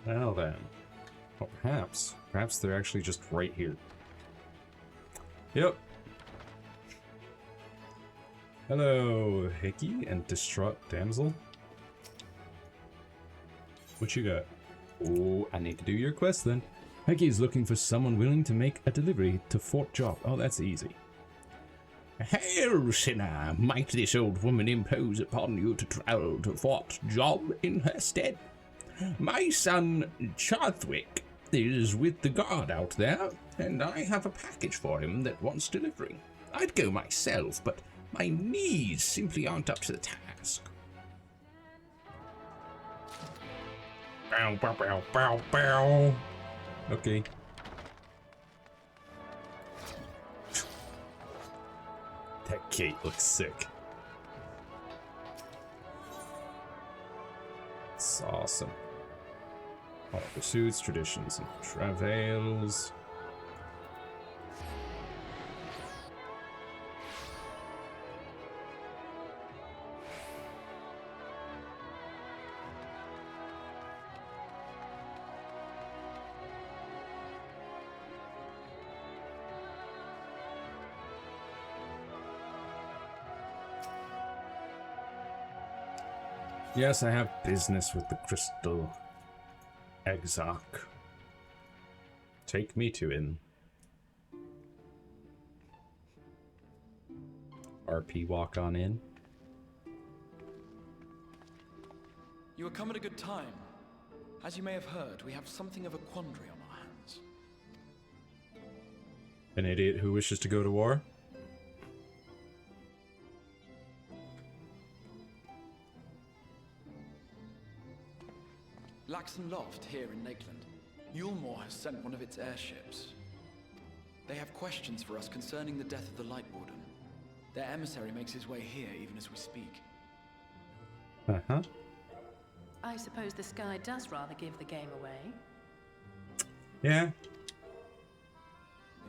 Well then. Well, perhaps they're actually just right here. Yep. Hello, Hickey and distraught damsel. What you got? Oh, I need to do your quest then. Hickey is looking for someone willing to make a delivery to Fort Job. Oh, that's easy. Hail, sinner! Might this old woman impose upon you to travel to Fort Job in her stead? My son, Chadwick, is with the guard out there, and I have a package for him that wants delivering. I'd go myself, but my knees simply aren't up to the task. Bow, bow, bow, bow, bow. Okay. That gate looks sick. It's awesome. All pursuits, traditions, and travails. Yes, I have business with the Crystal Exarch. Take me to him. RP walk on in. You have come at a good time. As you may have heard, we have something of a quandary on our hands. An idiot who wishes to go to war? Laxon Loft here in Lakeland. Yulmore has sent one of its airships. They have questions for us concerning the death of the Light Warden. Their emissary makes his way here even as we speak. Uh-huh. I suppose the sky does rather give the game away. Yeah.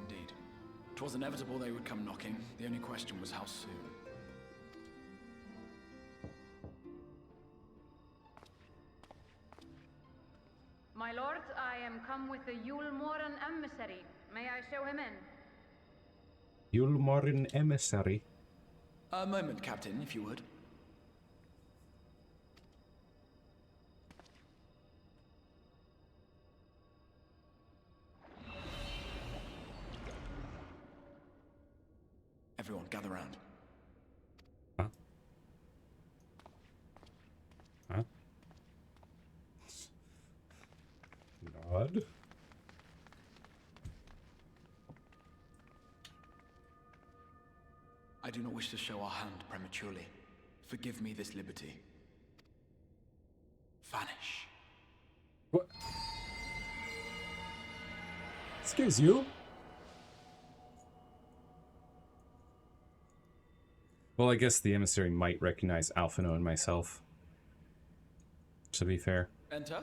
Indeed. 'Twas inevitable they would come knocking. The only question was how soon. My lord, I am come with the Yulmoran emissary. May I show him in? Yulmoran emissary? A moment, Captain, if you would. Everyone, gather round. Huh? Huh? Nod. I do not wish to show our hand prematurely. Forgive me this liberty. Vanish. What? Excuse you? Well, I guess the emissary might recognize Alphino and myself. To be fair. Enter.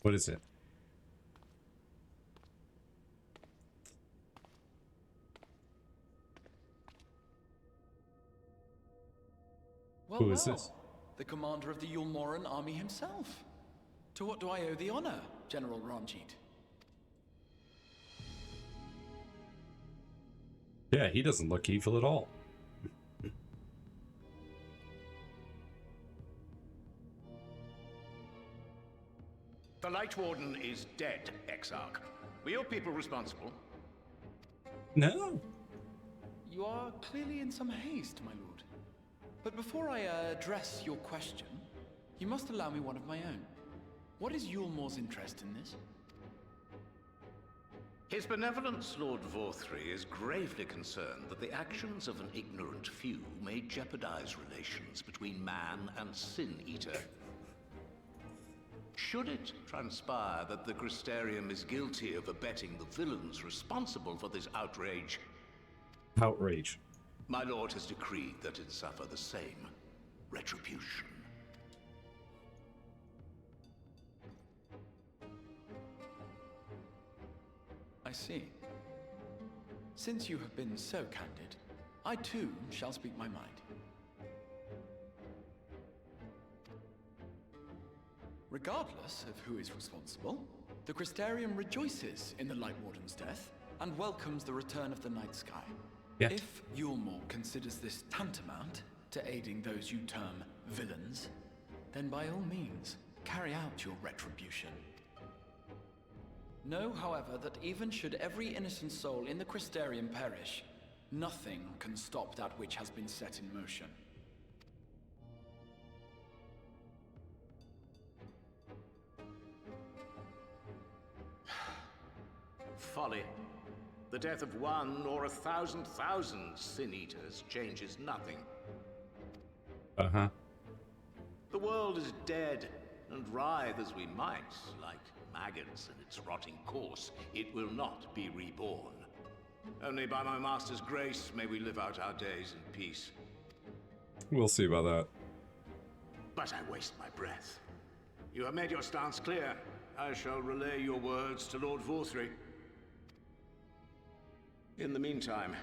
What is it? Well, Who is this? The commander of the Yulmoran army himself. To what do I owe the honor, General Ranjit? Yeah, he doesn't look evil at all. The Light Warden is dead, Exarch. Were your people responsible? No. You are clearly in some haste, my lord. But before I address your question, you must allow me one of my own. What is Yulmor's interest in this? His benevolence, Lord Vorthri, is gravely concerned that the actions of an ignorant few may jeopardize relations between man and Sin Eater. Should it transpire that the Crystarium is guilty of abetting the villains responsible for this outrage, my lord has decreed that it suffer the same retribution. I see. Since you have been so candid, I too shall speak my mind. Regardless of who is responsible, the Crystarium rejoices in the Light Warden's death and welcomes the return of the night sky. Yeah. If Yulmor considers this tantamount to aiding those you term villains, then by all means, carry out your retribution. Know, however, that even should every innocent soul in the Crystarium perish, nothing can stop that which has been set in motion. Folly. The death of one or 1,000 Sin Eaters changes nothing. Uh-huh. The world is dead, and writhe as we might, like maggots in its rotting course, it will not be reborn. Only by my master's grace may we live out our days in peace. We'll see about that. But I waste my breath. You have made your stance clear. I shall relay your words to Lord Vorthri. In the meantime,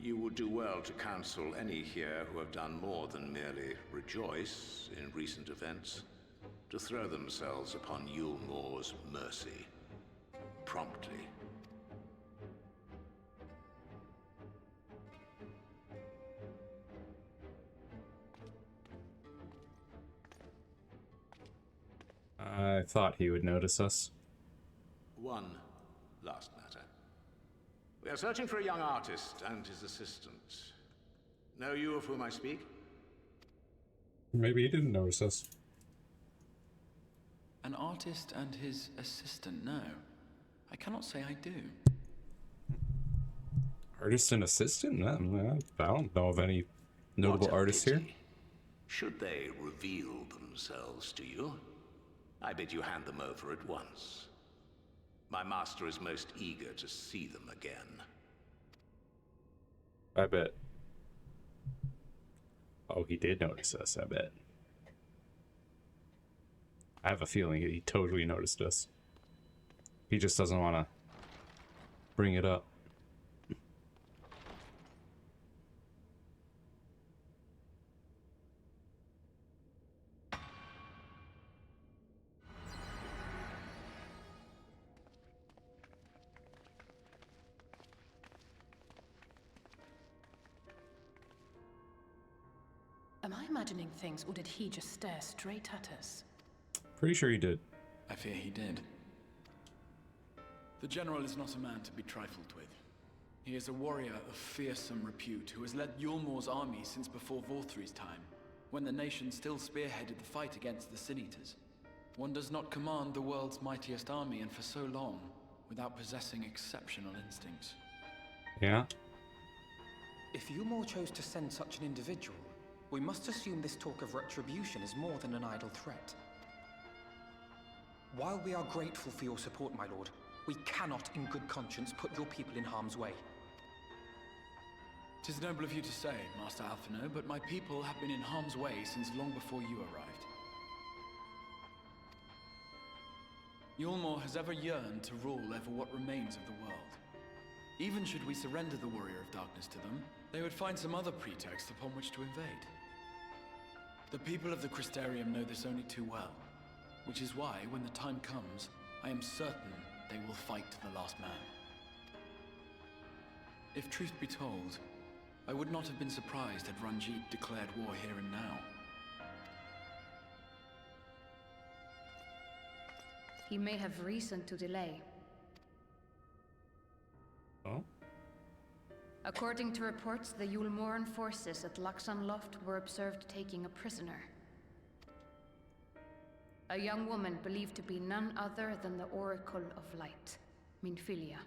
you would do well to counsel any here who have done more than merely rejoice in recent events, to throw themselves upon Yulmor's mercy, promptly. I thought he would notice us. One last matter. We are searching for a young artist and his assistant. Know you of whom I speak? Maybe he didn't notice us. An artist and his assistant, no. I cannot say I do. Artist and assistant? I don't know of any notable artists here. Should they reveal themselves to you, I bid you hand them over at once. My master is most eager to see them again. I bet. Oh, he did notice us, I bet. I have a feeling he totally noticed us. He just doesn't want to bring it up. Am I imagining things, or did he just stare straight at us? Pretty sure he did. I fear he did. The General is not a man to be trifled with. He is a warrior of fearsome repute who has led Yulmor's army since before Vorthri's time, when the nation still spearheaded the fight against the Sin Eaters. One does not command the world's mightiest army, and for so long, without possessing exceptional instincts. Yeah? If Yulmore chose to send such an individual, we must assume this talk of retribution is more than an idle threat. While we are grateful for your support, my lord, we cannot in good conscience put your people in harm's way. 'Tis noble of you to say, Master Alphino, but my people have been in harm's way since long before you arrived. Yulmore has ever yearned to rule over what remains of the world. Even should we surrender the Warrior of Darkness to them, they would find some other pretext upon which to invade. The people of the Crystarium know this only too well, which is why, when the time comes, I am certain they will fight to the last man. If truth be told, I would not have been surprised had Ranjit declared war here and now. He may have reason to delay. Oh? According to reports, the Yulmoran forces at Laxan Loft were observed taking a prisoner. A young woman believed to be none other than the Oracle of Light, Minfilia.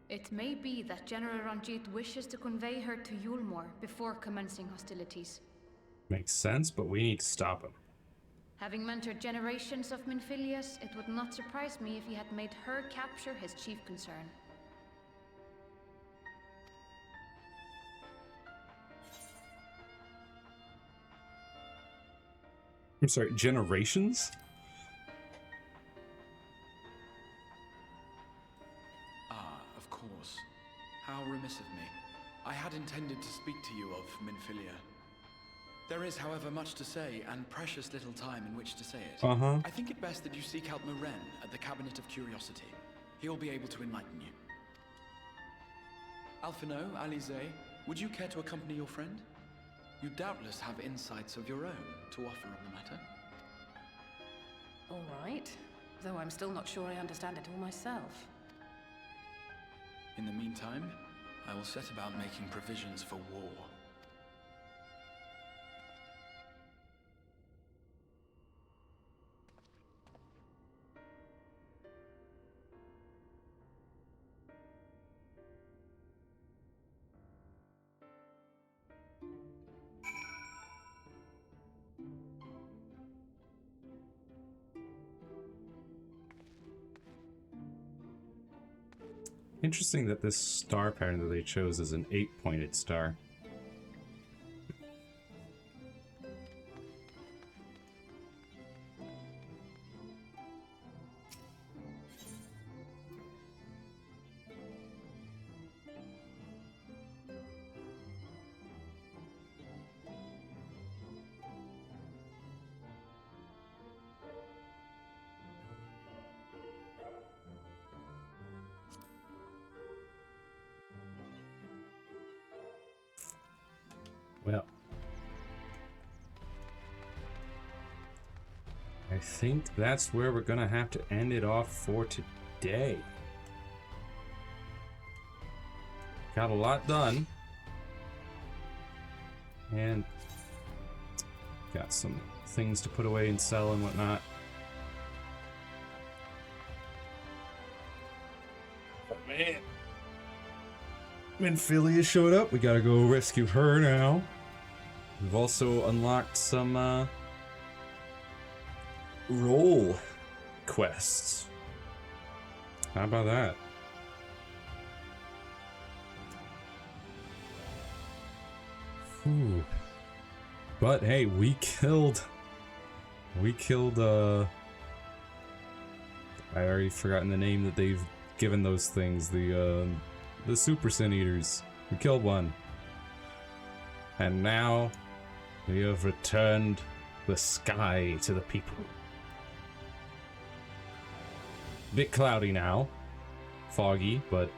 It may be that General Ranjit wishes to convey her to Yulmore before commencing hostilities. Makes sense, but we need to stop him. Having mentored generations of Minfilias, it would not surprise me if he had made her capture his chief concern. I'm sorry, generations? Ah, of course. How remiss of me. I had intended to speak to you of Minfilia. There is, however, much to say, and precious little time in which to say it. Uh-huh. I think it best that you seek out Maren at the Cabinet of Curiosity. He'll be able to enlighten you. Alphino, Alisaie, would you care to accompany your friend? You doubtless have insights of your own to offer on the matter. All right. Though I'm still not sure I understand it all myself. In the meantime, I will set about making provisions for war. Interesting that this star pattern that they chose is an 8-pointed star. Well, I think that's where we're gonna have to end it off for today. Got a lot done. And got some things to put away and sell and whatnot. Oh man. Minfilia showed up. We gotta go rescue her now. We've also unlocked some role quests. How about that? Whew. But hey, we killed I already forgotten the name that they've given those things, the Super Sin Eaters. We killed one. And now we have returned the sky to the people. Bit cloudy now. Foggy, but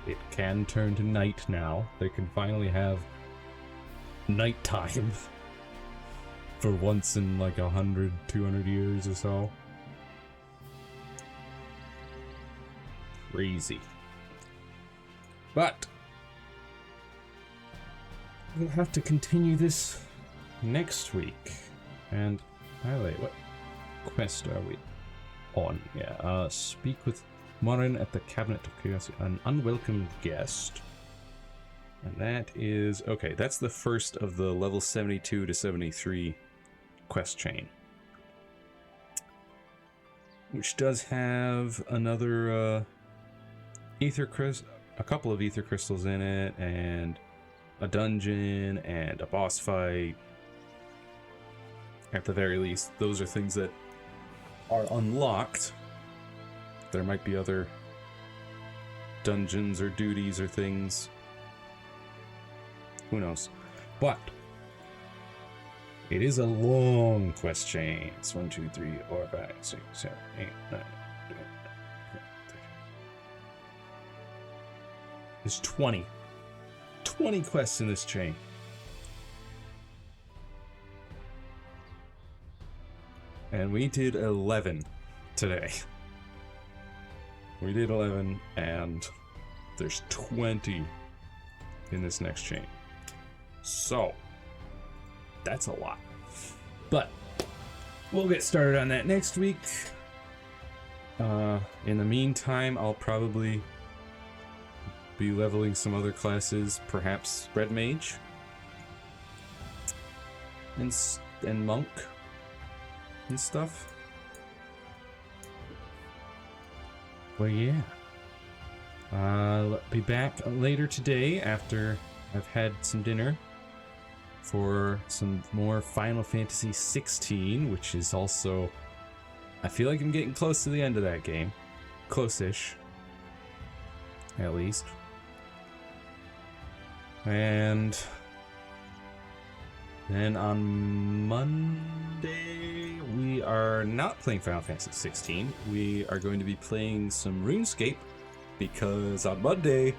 it can turn to night now. They can finally have nighttime for once in like 100, 200 years or so. Crazy. But we'll have to continue this next week. And Alisaie, quest are we on? Yeah, speak with Morin at the Cabinet of Curiosity, an unwelcome guest. And that is, okay, that's the first of the level 72 to 73 quest chain. Which does have another a couple of ether crystals in it, and a dungeon, and a boss fight. At the very least, those are things that are unlocked. There might be other dungeons or duties or things. Who knows? But it is a long quest chain. It's 1, 2, 3, 4, 5, 6, 7, 8, 9, 10, 11, 12, 13. There's 20. 20 quests in this chain. And we did 11 today. We did 11, and there's 20 in this next chain. So, that's a lot. But, we'll get started on that next week. In the meantime, I'll probably be leveling some other classes, perhaps Red Mage and Monk and stuff. Well, yeah. I'll be back later today after I've had some dinner for some more Final Fantasy 16, which is also... I feel like I'm getting close to the end of that game. Close-ish. At least. And then on Monday, we are not playing Final Fantasy 16. We are going to be playing some RuneScape, because on Monday,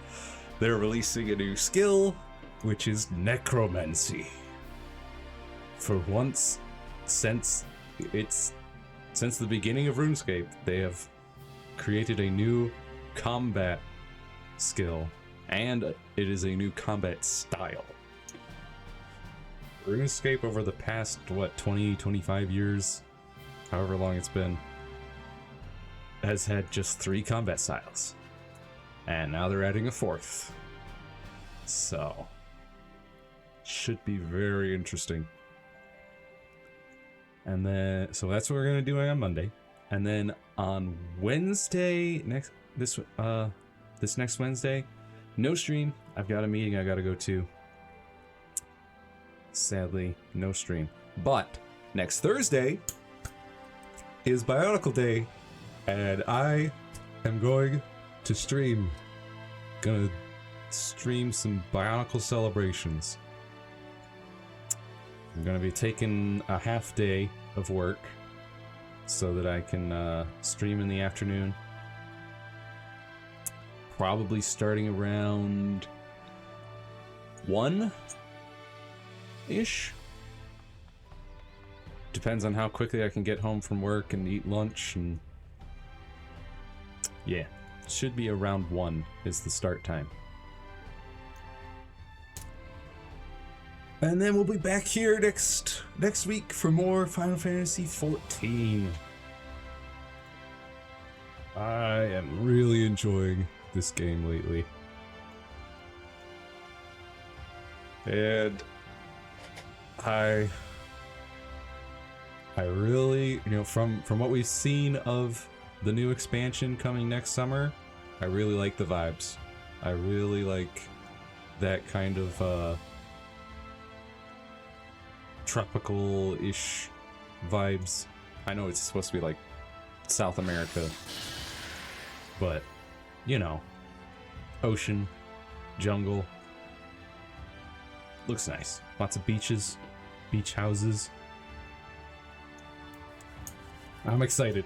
they're releasing a new skill, which is Necromancy. For once, since the beginning of RuneScape, they have created a new combat skill, and it is a new combat style. RuneScape over the past, 20-25 years, however long it's been, has had just 3 combat styles. And now they're adding a 4th. So, should be very interesting. And then, so that's what we're gonna do on Monday. And then on Wednesday, this next Wednesday, no stream. I've got a meeting I gotta go to. Sadly, no stream. But next Thursday is Bionicle Day, and I am going to stream. Gonna stream some Bionicle celebrations. I'm gonna be taking a half day of work so that I can stream in the afternoon. Probably starting around 1-ish. Depends on how quickly I can get home from work and eat lunch, and yeah, should be around 1 is the start time. And then we'll be back here next week for more Final Fantasy XIV. I am really enjoying this game lately. And I really, from what we've seen of the new expansion coming next summer, I really like the vibes. I really like that kind of tropical-ish vibes. I know it's supposed to be like South America, but ocean, jungle. Looks nice. Lots of beaches, beach houses. I'm excited.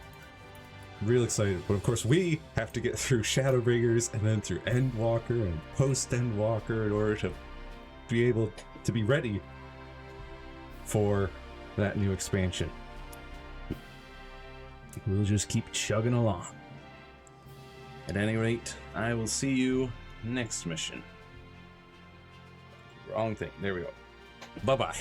Real excited. But of course we have to get through Shadowbringers and then through Endwalker and post-Endwalker in order to be able to be ready for that new expansion. We'll just keep chugging along. At any rate, I will see you next mission. Wrong thing. There we go. Bye-bye.